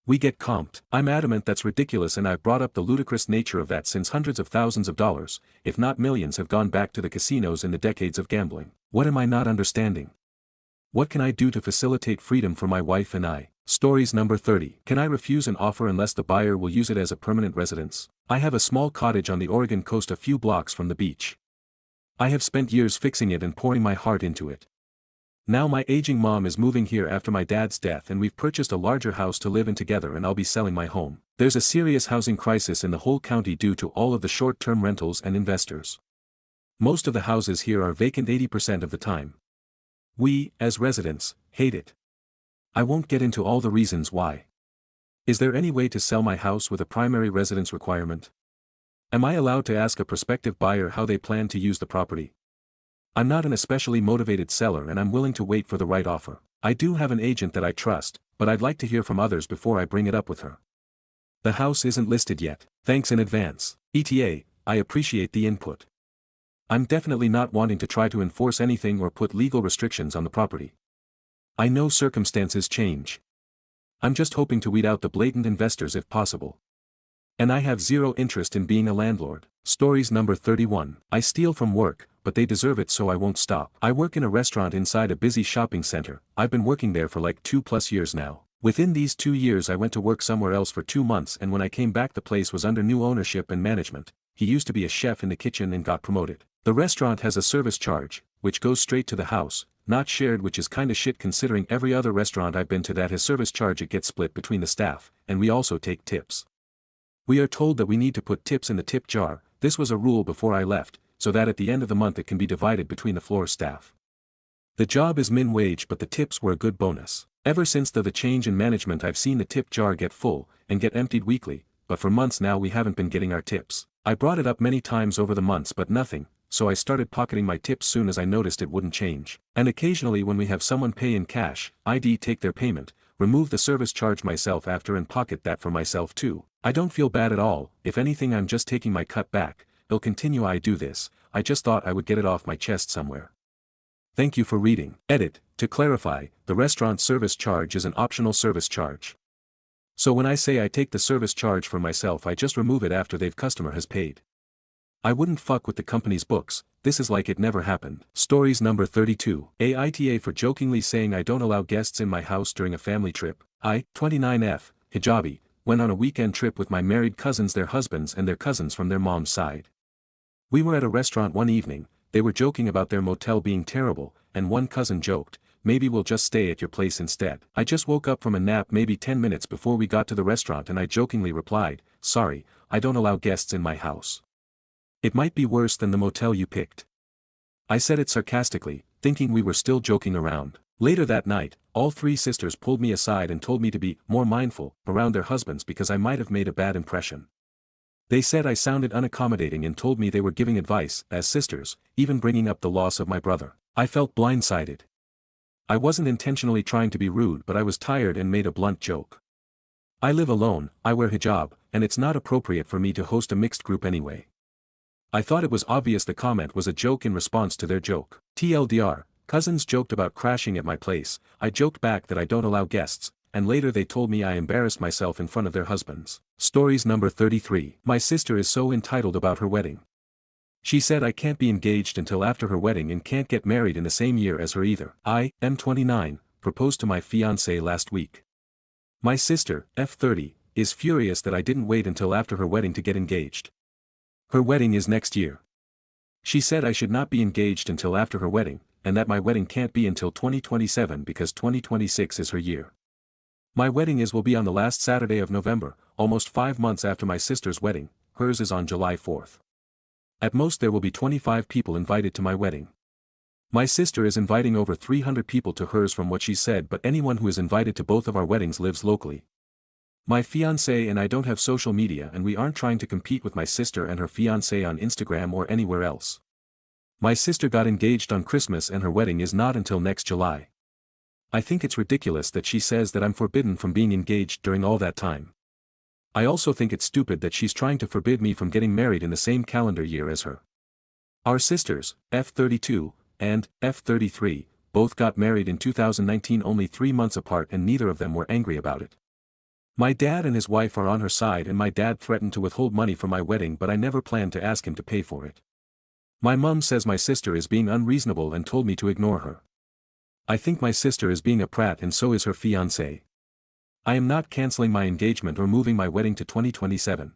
We get comped. I'm adamant that's ridiculous, and I've brought up the ludicrous nature of that since hundreds of thousands of dollars, if not millions, have gone back to the casinos in the decades of gambling. What am I not understanding? What can I do to facilitate freedom for my wife and I? Stories number 30. Can I refuse an offer unless the buyer will use it as a permanent residence? I have a small cottage on the Oregon coast a few blocks from the beach. I have spent years fixing it and pouring my heart into it. Now my aging mom is moving here after my dad's death, and we've purchased a larger house to live in together, and I'll be selling my home. There's a serious housing crisis in the whole county due to all of the short-term rentals and investors. Most of the houses here are vacant 80% of the time. We, as residents, hate it. I won't get into all the reasons why. Is there any way to sell my house with a primary residence requirement? Am I allowed to ask a prospective buyer how they plan to use the property? I'm not an especially motivated seller, and I'm willing to wait for the right offer. I do have an agent that I trust, but I'd like to hear from others before I bring it up with her. The house isn't listed yet. Thanks in advance. ETA, I appreciate the input. I'm definitely not wanting to try to enforce anything or put legal restrictions on the property. I know circumstances change. I'm just hoping to weed out the blatant investors if possible. And I have zero interest in being a landlord. Stories number 31. I steal from work, but they deserve it, so I won't stop. I work in a restaurant inside a busy shopping center. I've been working there for like 2+ years now. Within these 2 years I went to work somewhere else for 2 months, and when I came back the place was under new ownership and management. He used to be a chef in the kitchen and got promoted. The restaurant has a service charge, which goes straight to the house, not shared, which is kinda shit considering every other restaurant I've been to that has service charge, it gets split between the staff, and we also take tips. We are told that we need to put tips in the tip jar. This was a rule before I left, so that at the end of the month it can be divided between the floor staff. The job is min wage, but the tips were a good bonus. Ever since the change in management I've seen the tip jar get full, and get emptied weekly, but for months now we haven't been getting our tips. I brought it up many times over the months but nothing, so I started pocketing my tips soon as I noticed it wouldn't change. And occasionally when we have someone pay in cash, I'd take their payment, remove the service charge myself after and pocket that for myself too. I don't feel bad at all. If anything, I'm just taking my cut back. I'll continue. I do this. I just thought I would get it off my chest somewhere. Thank you for reading. Edit. To clarify, the restaurant service charge is an optional service charge. So when I say I take the service charge for myself, I just remove it after the customer has paid. I wouldn't fuck with the company's books. This is like it never happened. Stories number 32. Aita for jokingly saying I don't allow guests in my house during a family trip. I, 29F, hijabi, went on a weekend trip with my married cousins, their husbands, and their cousins from their mom's side. We were at a restaurant one evening. They were joking about their motel being terrible, and one cousin joked, maybe we'll just stay at your place instead. I just woke up from a nap maybe 10 minutes before we got to the restaurant, and I jokingly replied, sorry, I don't allow guests in my house. It might be worse than the motel you picked. I said it sarcastically, thinking we were still joking around. Later that night, all 3 sisters pulled me aside and told me to be more mindful around their husbands because I might have made a bad impression. They said I sounded unaccommodating and told me they were giving advice, as sisters, even bringing up the loss of my brother. I felt blindsided. I wasn't intentionally trying to be rude, but I was tired and made a blunt joke. I live alone, I wear hijab, and it's not appropriate for me to host a mixed group anyway. I thought it was obvious the comment was a joke in response to their joke. TLDR, cousins joked about crashing at my place. I joked back that I don't allow guests, and later they told me I embarrassed myself in front of their husbands. Stories number 33. My sister is so entitled about her wedding. She said I can't be engaged until after her wedding and can't get married in the same year as her either. I, M29, proposed to my fiancé last week. My sister, F30, is furious that I didn't wait until after her wedding to get engaged. Her wedding is next year. She said I should not be engaged until after her wedding, and that my wedding can't be until 2027 because 2026 is her year. My wedding will be on the last Saturday of November, almost 5 months after my sister's wedding. Hers is on July 4th. At most there will be 25 people invited to my wedding. My sister is inviting over 300 people to hers from what she said, but anyone who is invited to both of our weddings lives locally. My fiancé and I don't have social media and we aren't trying to compete with my sister and her fiancé on Instagram or anywhere else. My sister got engaged on Christmas and her wedding is not until next July. I think it's ridiculous that she says that I'm forbidden from being engaged during all that time. I also think it's stupid that she's trying to forbid me from getting married in the same calendar year as her. Our sisters, F32 and F33, both got married in 2019 only 3 months apart and neither of them were angry about it. My dad and his wife are on her side and my dad threatened to withhold money for my wedding but I never planned to ask him to pay for it. My mum says my sister is being unreasonable and told me to ignore her. I think my sister is being a prat and so is her fiancé. I am not canceling my engagement or moving my wedding to 2027.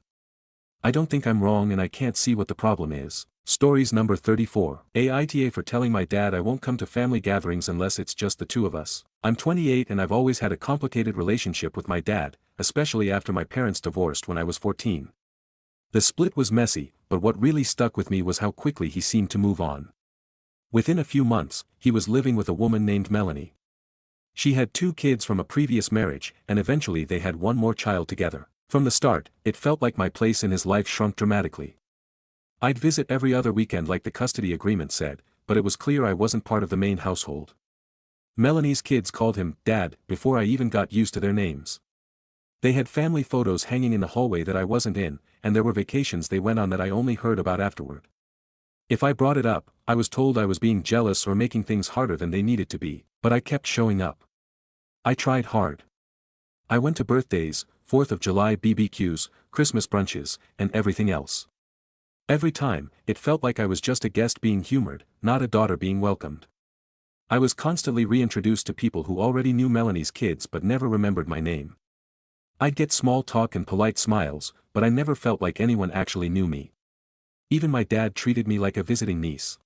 I don't think I'm wrong and I can't see what the problem is. Stories number 34. Aita for telling my dad I won't come to family gatherings unless it's just the two of us. I'm 28 and I've always had a complicated relationship with my dad, especially after my parents divorced when I was 14. The split was messy, but what really stuck with me was how quickly he seemed to move on. Within a few months, he was living with a woman named Melanie. She had 2 kids from a previous marriage and eventually they had one more child together. From the start, it felt like my place in his life shrunk dramatically. I'd visit every other weekend like the custody agreement said, but it was clear I wasn't part of the main household. Melanie's kids called him Dad before I even got used to their names. They had family photos hanging in the hallway that I wasn't in, and there were vacations they went on that I only heard about afterward. If I brought it up, I was told I was being jealous or making things harder than they needed to be, but I kept showing up. I tried hard. I went to birthdays, 4th of July BBQs, Christmas brunches, and everything else. Every time, it felt like I was just a guest being humored, not a daughter being welcomed. I was constantly reintroduced to people who already knew Melanie's kids but never remembered my name. I'd get small talk and polite smiles, but I never felt like anyone actually knew me. Even my dad treated me like a visiting niece.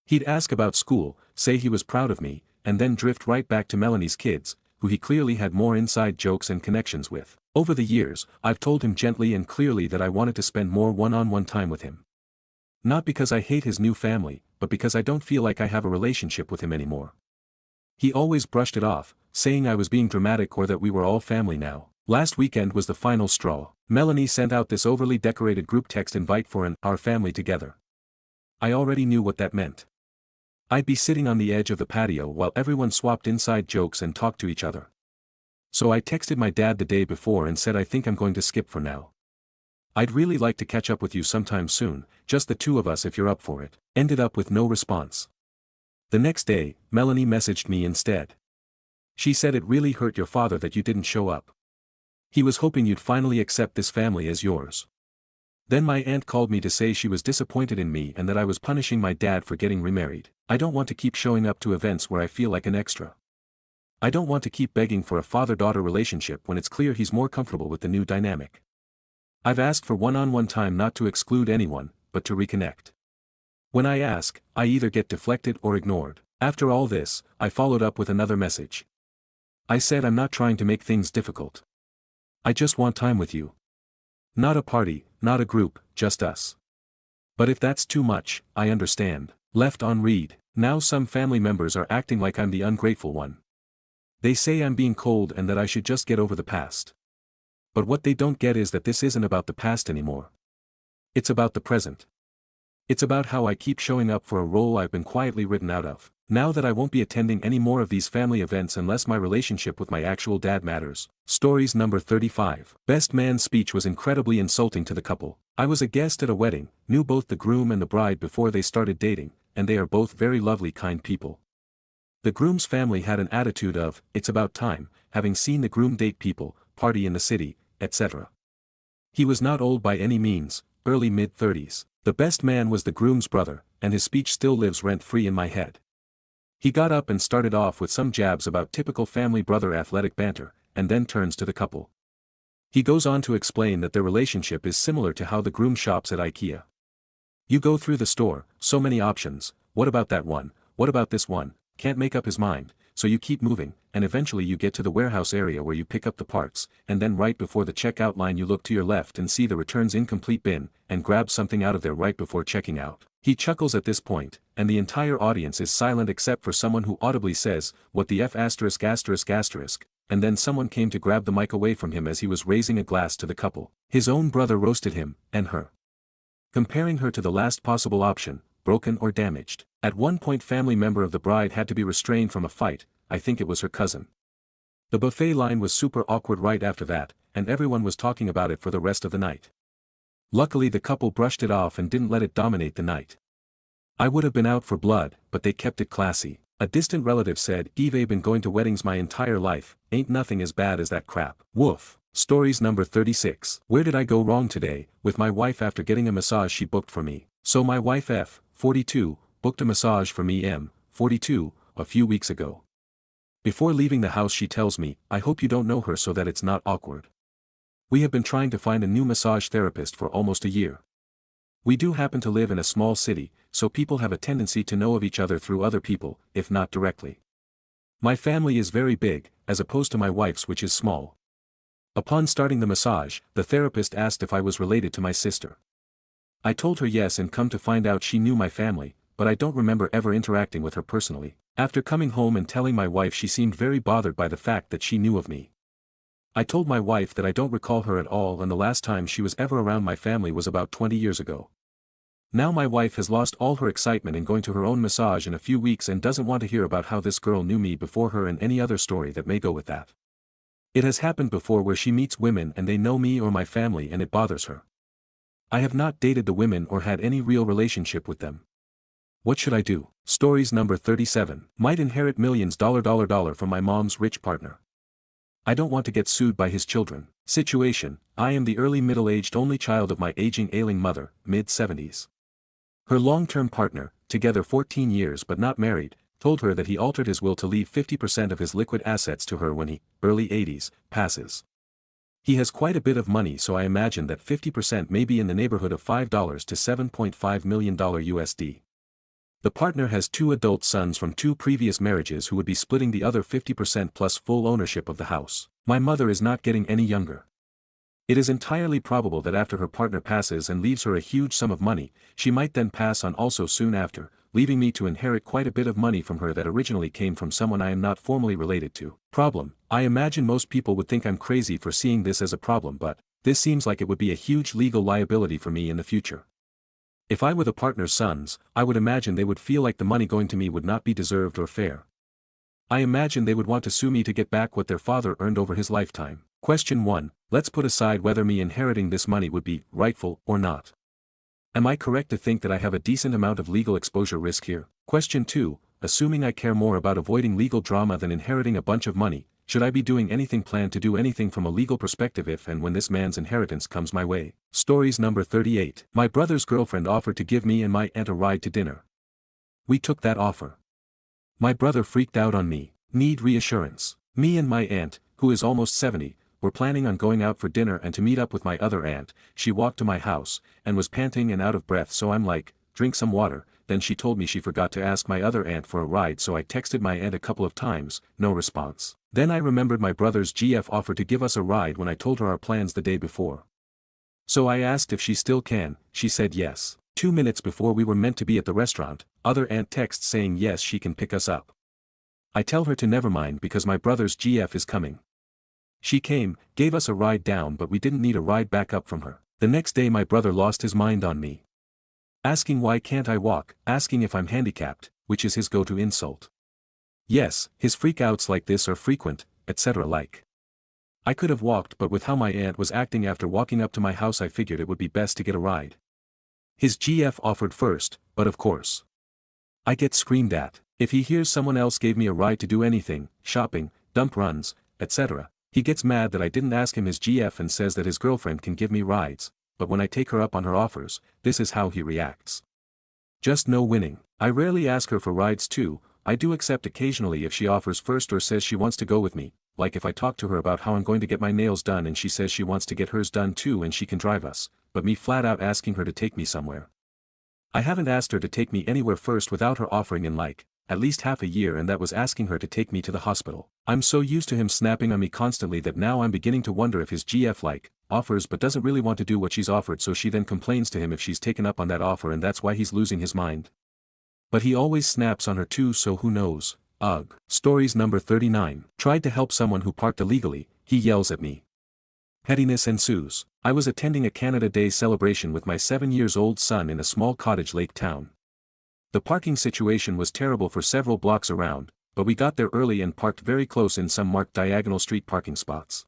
He'd ask about school, say he was proud of me, and then drift right back to Melanie's kids, who he clearly had more inside jokes and connections with. Over the years, I've told him gently and clearly that I wanted to spend more one-on-one time with him. Not because I hate his new family, but because I don't feel like I have a relationship with him anymore. He always brushed it off, saying I was being dramatic or that we were all family now. Last weekend was the final straw. Melanie sent out this overly decorated group text invite for our family together. I already knew what that meant. I'd be sitting on the edge of the patio while everyone swapped inside jokes and talked to each other. So I texted my dad the day before and said I think I'm going to skip for now. I'd really like to catch up with you sometime soon, just the two of us if you're up for it. Ended up with no response. The next day, Melanie messaged me instead. She said it really hurt your father that you didn't show up. He was hoping you'd finally accept this family as yours. Then my aunt called me to say she was disappointed in me and that I was punishing my dad for getting remarried. I don't want to keep showing up to events where I feel like an extra. I don't want to keep begging for a father-daughter relationship when it's clear he's more comfortable with the new dynamic. I've asked for one-on-one time not to exclude anyone, but to reconnect. When I ask, I either get deflected or ignored. After all this, I followed up with another message. I said I'm not trying to make things difficult. I just want time with you. Not a party, not a group, just us. But if that's too much, I understand. Left on read. Now some family members are acting like I'm the ungrateful one. They say I'm being cold and that I should just get over the past. But what they don't get is that this isn't about the past anymore. It's about the present. It's about how I keep showing up for a role I've been quietly written out of. Now that I won't be attending any more of these family events unless my relationship with my actual dad matters. Stories number 35. Best man's speech was incredibly insulting to the couple. I was a guest at a wedding, knew both the groom and the bride before they started dating, and they are both very lovely kind people. The groom's family had an attitude of, it's about time, having seen the groom date people, party in the city, etc. He was not old by any means, early mid-30s. The best man was the groom's brother, and his speech still lives rent-free in my head. He got up and started off with some jabs about typical family brother athletic banter, and then turns to the couple. He goes on to explain that their relationship is similar to how the groom shops at IKEA. You go through the store, so many options, what about that one, what about this one, can't make up his mind, so you keep moving, and eventually you get to the warehouse area where you pick up the parts, and then right before the checkout line you look to your left and see the returns incomplete bin, and grab something out of there right before checking out. He chuckles at this point, and the entire audience is silent except for someone who audibly says, what the F******, and then someone came to grab the mic away from him as he was raising a glass to the couple. His own brother roasted him, and her, comparing her to the last possible option, broken or damaged. At one point family member of the bride had to be restrained from a fight, I think it was her cousin. The buffet line was super awkward right after that, and everyone was talking about it for the rest of the night. Luckily the couple brushed it off and didn't let it dominate the night. I would have been out for blood, but they kept it classy. A distant relative said, "Eve been going to weddings my entire life, ain't nothing as bad as that crap." Woof. Stories number 36. Where did I go wrong today? With my wife after getting a massage she booked for me. So my wife F, 42, booked a massage for me M, 42, a few weeks ago. Before leaving the house she tells me, "I hope you don't know her so that it's not awkward. We have been trying to find a new massage therapist for almost a year. We do happen to live in a small city, so people have a tendency to know of each other through other people, if not directly. My family is very big, as opposed to my wife's which is small." Upon starting the massage, the therapist asked if I was related to my sister. I told her yes and come to find out she knew my family, but I don't remember ever interacting with her personally. After coming home and telling my wife she seemed very bothered by the fact that she knew of me. I told my wife that I don't recall her at all and the last time she was ever around my family was about 20 years ago. Now my wife has lost all her excitement in going to her own massage in a few weeks and doesn't want to hear about how this girl knew me before her and any other story that may go with that. It has happened before where she meets women and they know me or my family and it bothers her. I have not dated the women or had any real relationship with them. What should I do? Stories number 37. Might inherit millions from my mom's rich partner. I don't want to get sued by his children. Situation: I am the early middle-aged only child of my aging ailing mother, mid-70s. Her long-term partner, together 14 years but not married, told her that he altered his will to leave 50% of his liquid assets to her when he, early 80s, passes. He has quite a bit of money so I imagine that 50% may be in the neighborhood of $5 to $7.5 million USD. The partner has 2 adult sons from 2 previous marriages who would be splitting the other 50% plus full ownership of the house. My mother is not getting any younger. It is entirely probable that after her partner passes and leaves her a huge sum of money, she might then pass on also soon after, leaving me to inherit quite a bit of money from her that originally came from someone I am not formally related to. Problem: I imagine most people would think I'm crazy for seeing this as a problem, but this seems like it would be a huge legal liability for me in the future. If I were the partner's sons, I would imagine they would feel like the money going to me would not be deserved or fair. I imagine they would want to sue me to get back what their father earned over his lifetime. Question 1. Let's put aside whether me inheriting this money would be rightful or not. Am I correct to think that I have a decent amount of legal exposure risk here? Question 2. Assuming I care more about avoiding legal drama than inheriting a bunch of money, should I be doing anything, plan to do anything from a legal perspective if and when this man's inheritance comes my way? Stories number 38. My brother's girlfriend offered to give me and my aunt a ride to dinner. We took that offer. My brother freaked out on me. Need reassurance. Me and my aunt, who is almost 70, were planning on going out for dinner and to meet up with my other aunt. She walked to my house, and was panting and out of breath so I'm like, "Drink some water." Then she told me she forgot to ask my other aunt for a ride so I texted my aunt a couple of times, no response. Then I remembered my brother's GF offered to give us a ride when I told her our plans the day before. So I asked if she still can, she said yes. 2 minutes before we were meant to be at the restaurant, other aunt texts saying yes she can pick us up. I tell her to never mind because my brother's GF is coming. She came, gave us a ride down but we didn't need a ride back up from her. The next day my brother lost his mind on me. Asking why can't I walk, asking if I'm handicapped, which is his go-to insult. Yes, his freakouts like this are frequent, etc. like. I could have walked but with how my aunt was acting after walking up to my house I figured it would be best to get a ride. His GF offered first, but of course. I get screamed at. If he hears someone else gave me a ride to do anything, shopping, dump runs, etc., he gets mad that I didn't ask him his GF and says that his girlfriend can give me rides, but when I take her up on her offers, this is how he reacts. Just no winning. I rarely ask her for rides too, I do accept occasionally if she offers first or says she wants to go with me, like if I talk to her about how I'm going to get my nails done and she says she wants to get hers done too and she can drive us, but me flat out asking her to take me somewhere. I haven't asked her to take me anywhere first without her offering in like, at least half a year and that was asking her to take me to the hospital. I'm so used to him snapping on me constantly that now I'm beginning to wonder if his GF like, offers but doesn't really want to do what she's offered so she then complains to him if she's taken up on that offer and that's why he's losing his mind. But he always snaps on her too so who knows, Ugh. Stories number 39. Tried to help someone who parked illegally, he yells at me. Pettiness ensues. I was attending a Canada Day celebration with my 7-year-old son in a small cottage lake town. The parking situation was terrible for several blocks around, but we got there early and parked very close in some marked diagonal street parking spots.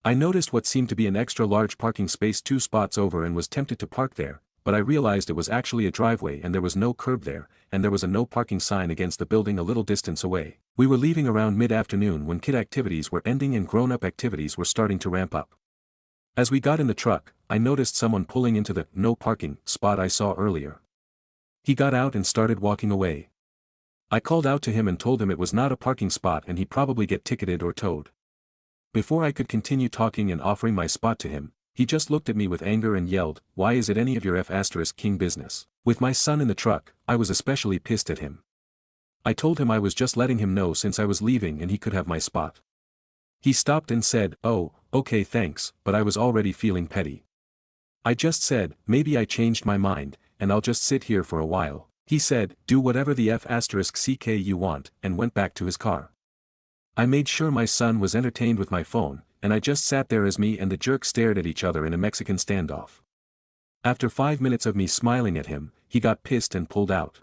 I noticed what seemed to be an extra large parking space 2 spots over and was tempted to park there, but I realized it was actually a driveway and there was no curb there, and there was a no parking sign against the building a little distance away. We were leaving around mid-afternoon when kid activities were ending and grown-up activities were starting to ramp up. As we got in the truck, I noticed someone pulling into the no parking spot I saw earlier. He got out and started walking away. I called out to him and told him it was not a parking spot and he'd probably get ticketed or towed. Before I could continue talking and offering my spot to him, he just looked at me with anger and yelled, "Why is it any of your F***king business?" With my son in the truck, I was especially pissed at him. I told him I was just letting him know since I was leaving and he could have my spot. He stopped and said, "Oh, okay thanks," but I was already feeling petty. I just said, "Maybe I changed my mind, and I'll just sit here for a while." He said, "Do whatever the F***ck you want," and went back to his car. I made sure my son was entertained with my phone, and I just sat there as me and the jerk stared at each other in a Mexican standoff. After 5 minutes of me smiling at him, he got pissed and pulled out.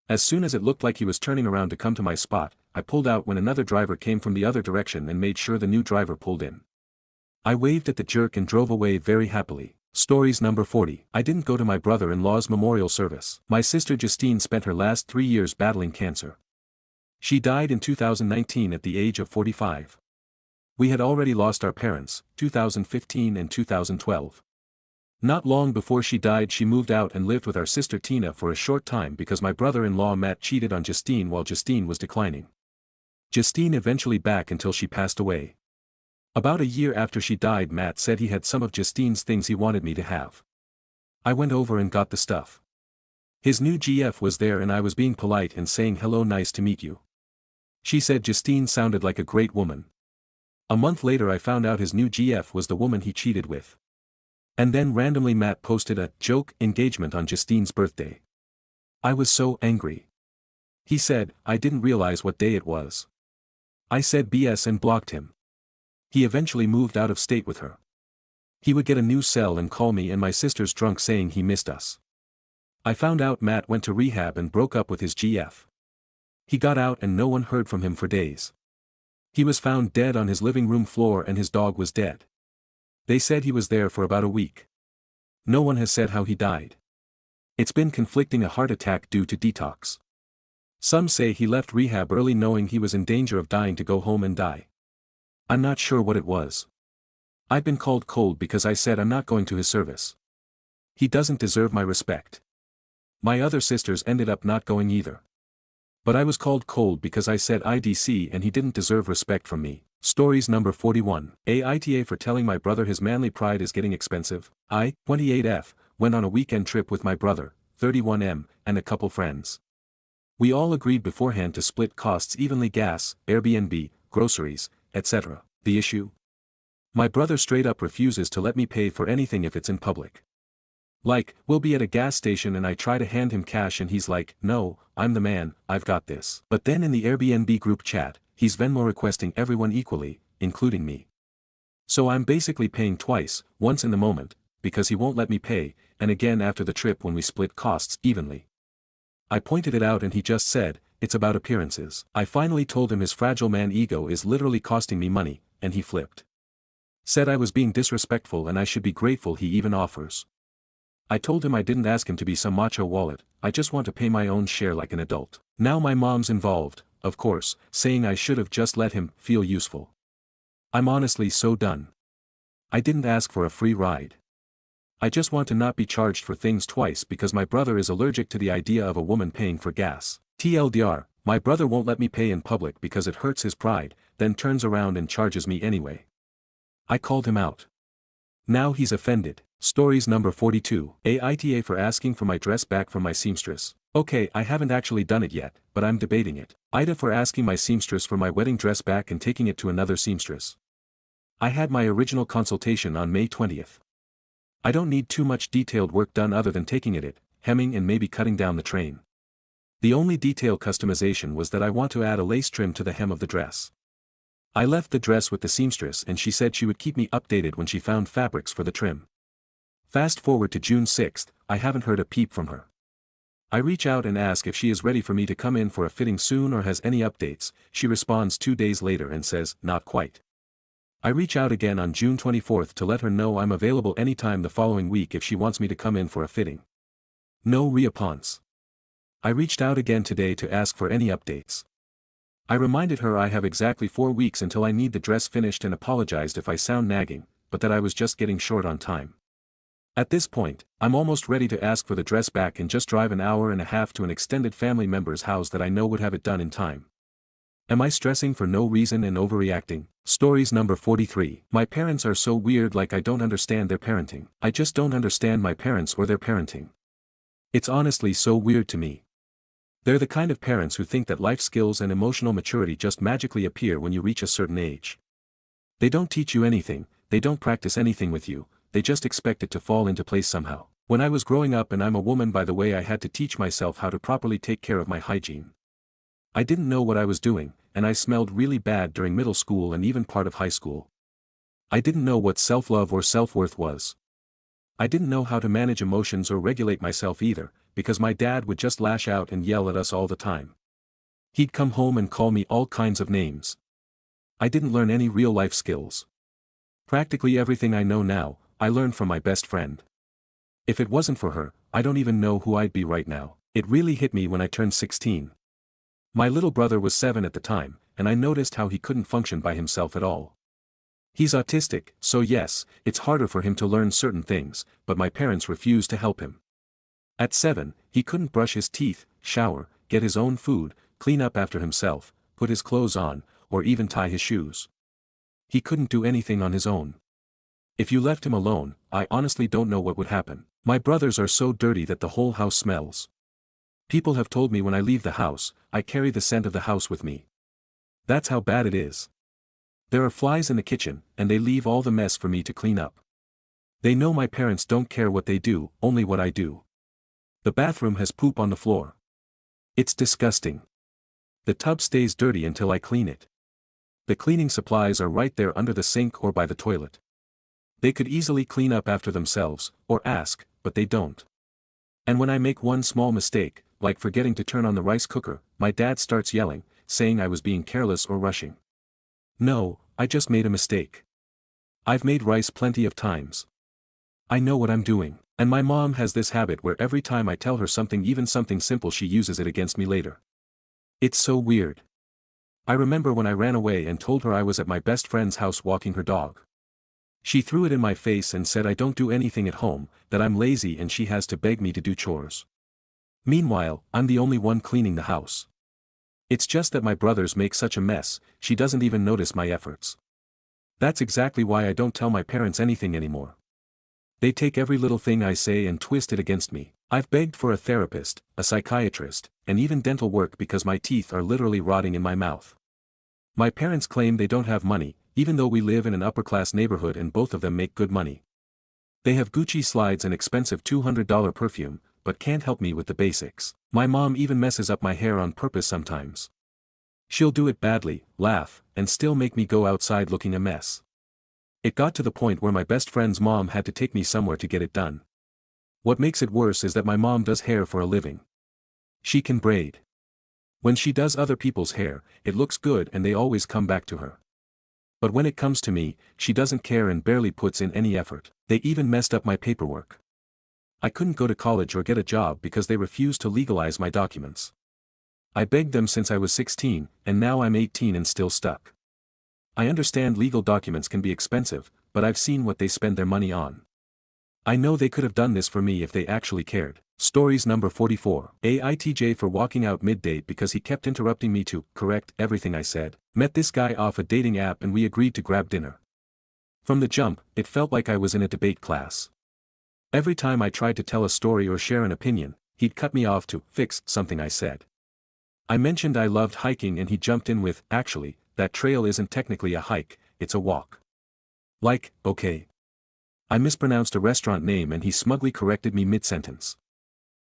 As soon as it looked like he was turning around to come to my spot, I pulled out when another driver came from the other direction and made sure the new driver pulled in. I waved at the jerk and drove away very happily. Stories number 40. I didn't go to my brother-in-law's memorial service. My sister Justine spent her last 3 years battling cancer. She died in 2019 at the age of 45. We had already lost our parents, 2015 and 2012. Not long before she died she moved out and lived with our sister Tina for a short time because my brother-in-law Matt cheated on Justine while Justine was declining. Justine eventually back until she passed away. About a year after she died Matt said he had some of Justine's things he wanted me to have. I went over and got the stuff. His new GF was there and I was being polite and saying hello, nice to meet you. She said Justine sounded like a great woman. A month later I found out his new GF was the woman he cheated with. And then randomly Matt posted a joke engagement on Justine's birthday. I was so angry. He said, "I didn't realize what day it was." I said BS and blocked him. He eventually moved out of state with her. He would get a new cell and call me and my sisters drunk saying he missed us. I found out Matt went to rehab and broke up with his GF. He got out and no one heard from him for days. He was found dead on his living room floor and his dog was dead. They said he was there for about a week. No one has said how he died. It's been conflicting, a heart attack due to detox. Some say he left rehab early knowing he was in danger of dying to go home and die. I'm not sure what it was. I've been called cold because I said I'm not going to his service. He doesn't deserve my respect. My other sisters ended up not going either. But I was called cold because I said IDC and he didn't deserve respect from me. Stories number 41. Aita for telling my brother his manly pride is getting expensive. I, 28F, went on a weekend trip with my brother, 31M, and a couple friends. We all agreed beforehand to split costs evenly: gas, Airbnb, groceries, etc. The issue? My brother straight up refuses to let me pay for anything if it's in public. Like, we'll be at a gas station and I try to hand him cash and he's like, "No, I'm the man, I've got this." But then in the Airbnb group chat, he's Venmo requesting everyone equally, including me. So I'm basically paying twice, once in the moment, because he won't let me pay, and again after the trip when we split costs evenly. I pointed it out and he just said, "It's about appearances." I finally told him his fragile man ego is literally costing me money, and he flipped. Said I was being disrespectful and I should be grateful he even offers. I told him I didn't ask him to be some macho wallet, I just want to pay my own share like an adult. Now my mom's involved, of course, saying I should have just let him feel useful. I'm honestly so done. I didn't ask for a free ride. I just want to not be charged for things twice because my brother is allergic to the idea of a woman paying for gas. TLDR, my brother won't let me pay in public because it hurts his pride, then turns around and charges me anyway. I called him out. Now he's offended. Stories number 42. Aita for asking for my dress back from my seamstress. Okay, I haven't actually done it yet, but I'm debating it. Aita for asking my seamstress for my wedding dress back and taking it to another seamstress. I had my original consultation on May 20th. I don't need too much detailed work done other than taking it, hemming and maybe cutting down the train. The only detail customization was that I want to add a lace trim to the hem of the dress. I left the dress with the seamstress and she said she would keep me updated when she found fabrics for the trim. Fast forward to June 6th, I haven't heard a peep from her. I reach out and ask if she is ready for me to come in for a fitting soon or has any updates. She responds 2 days later and says, not quite. I reach out again on June 24th to let her know I'm available anytime the following week if she wants me to come in for a fitting. No response. I reached out again today to ask for any updates. I reminded her I have exactly 4 weeks until I need the dress finished and apologized if I sound nagging, but that I was just getting short on time. At this point, I'm almost ready to ask for the dress back and just drive an hour and a half to an extended family member's house that I know would have it done in time. Am I stressing for no reason and overreacting? Stories number 43. My parents are so weird, like I don't understand their parenting. I just don't understand my parents or their parenting. It's honestly so weird to me. They're the kind of parents who think that life skills and emotional maturity just magically appear when you reach a certain age. They don't teach you anything, they don't practice anything with you, they just expect it to fall into place somehow. When I was growing up, and I'm a woman by the way, I had to teach myself how to properly take care of my hygiene. I didn't know what I was doing, and I smelled really bad during middle school and even part of high school. I didn't know what self-love or self-worth was. I didn't know how to manage emotions or regulate myself either, because my dad would just lash out and yell at us all the time. He'd come home and call me all kinds of names. I didn't learn any real life skills. Practically everything I know now, I learned from my best friend. If it wasn't for her, I don't even know who I'd be right now. It really hit me when I turned 16. My little brother was 7 at the time, and I noticed how he couldn't function by himself at all. He's autistic, so yes, it's harder for him to learn certain things, but my parents refused to help him. At 7, he couldn't brush his teeth, shower, get his own food, clean up after himself, put his clothes on, or even tie his shoes. He couldn't do anything on his own. If you left him alone, I honestly don't know what would happen. My brothers are so dirty that the whole house smells. People have told me when I leave the house, I carry the scent of the house with me. That's how bad it is. There are flies in the kitchen, and they leave all the mess for me to clean up. They know my parents don't care what they do, only what I do. The bathroom has poop on the floor. It's disgusting. The tub stays dirty until I clean it. The cleaning supplies are right there under the sink or by the toilet. They could easily clean up after themselves, or ask, but they don't. And when I make one small mistake, like forgetting to turn on the rice cooker, my dad starts yelling, saying I was being careless or rushing. No, I just made a mistake. I've made rice plenty of times. I know what I'm doing. And my mom has this habit where every time I tell her something, even something simple, she uses it against me later. It's so weird. I remember when I ran away and told her I was at my best friend's house walking her dog. She threw it in my face and said I don't do anything at home, that I'm lazy and she has to beg me to do chores. Meanwhile, I'm the only one cleaning the house. It's just that my brothers make such a mess, she doesn't even notice my efforts. That's exactly why I don't tell my parents anything anymore. They take every little thing I say and twist it against me. I've begged for a therapist, a psychiatrist, and even dental work because my teeth are literally rotting in my mouth. My parents claim they don't have money, even though we live in an upper-class neighborhood and both of them make good money. They have Gucci slides and expensive $200 perfume, but can't help me with the basics. My mom even messes up my hair on purpose sometimes. She'll do it badly, laugh, and still make me go outside looking a mess. It got to the point where my best friend's mom had to take me somewhere to get it done. What makes it worse is that my mom does hair for a living. She can braid. When she does other people's hair, it looks good and they always come back to her. But when it comes to me, she doesn't care and barely puts in any effort. They even messed up my paperwork. I couldn't go to college or get a job because they refused to legalize my documents. I begged them since I was 16, and now I'm 18 and still stuck. I understand legal documents can be expensive, but I've seen what they spend their money on. I know they could have done this for me if they actually cared. Stories number 44. AITJ for walking out mid-date because he kept interrupting me to correct everything I said. Met this guy off a dating app and we agreed to grab dinner. From the jump, it felt like I was in a debate class. Every time I tried to tell a story or share an opinion, he'd cut me off to fix something I said. I mentioned I loved hiking and he jumped in with, actually, that trail isn't technically a hike, it's a walk. Like, okay. I mispronounced a restaurant name and he smugly corrected me mid-sentence.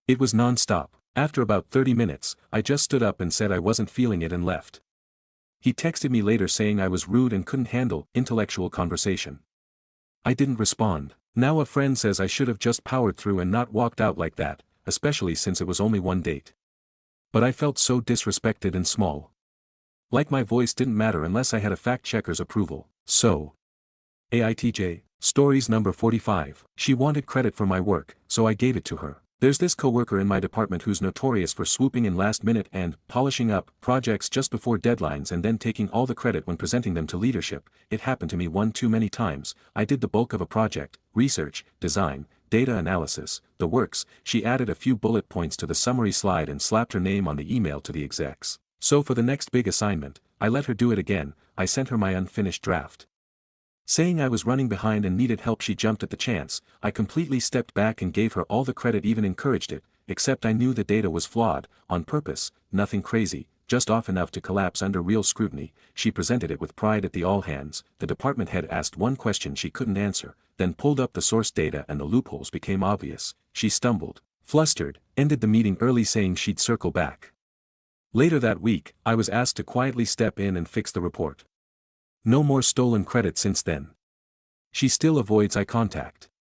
It was non-stop. After about 30 minutes, I just stood up and said I wasn't feeling it and left. He texted me later saying I was rude and couldn't handle intellectual conversation. I didn't respond. Now a friend says I should have just powered through and not walked out like that, especially since it was only one date. But I felt so disrespected and small. Like my voice didn't matter unless I had a fact-checker's approval. So. AITJ, stories number 45. She wanted credit for my work, so I gave it to her. There's this coworker in my department who's notorious for swooping in last minute and polishing up projects just before deadlines and then taking all the credit when presenting them to leadership. It happened to me one too many times. I did the bulk of a project, research, design, data analysis, the works. She added a few bullet points to the summary slide and slapped her name on the email to the execs. So for the next big assignment, I let her do it again. I sent her my unfinished draft. Saying I was running behind and needed help, she jumped at the chance. I completely stepped back and gave her all the credit, even encouraged it, except I knew the data was flawed, on purpose, nothing crazy, just off enough to collapse under real scrutiny. She presented it with pride at the all hands. The department head asked one question she couldn't answer, then pulled up the source data and the loopholes became obvious. She stumbled, flustered, ended the meeting early saying she'd circle back. Later that week, I was asked to quietly step in and fix the report. No more stolen credit since then. She still avoids eye contact.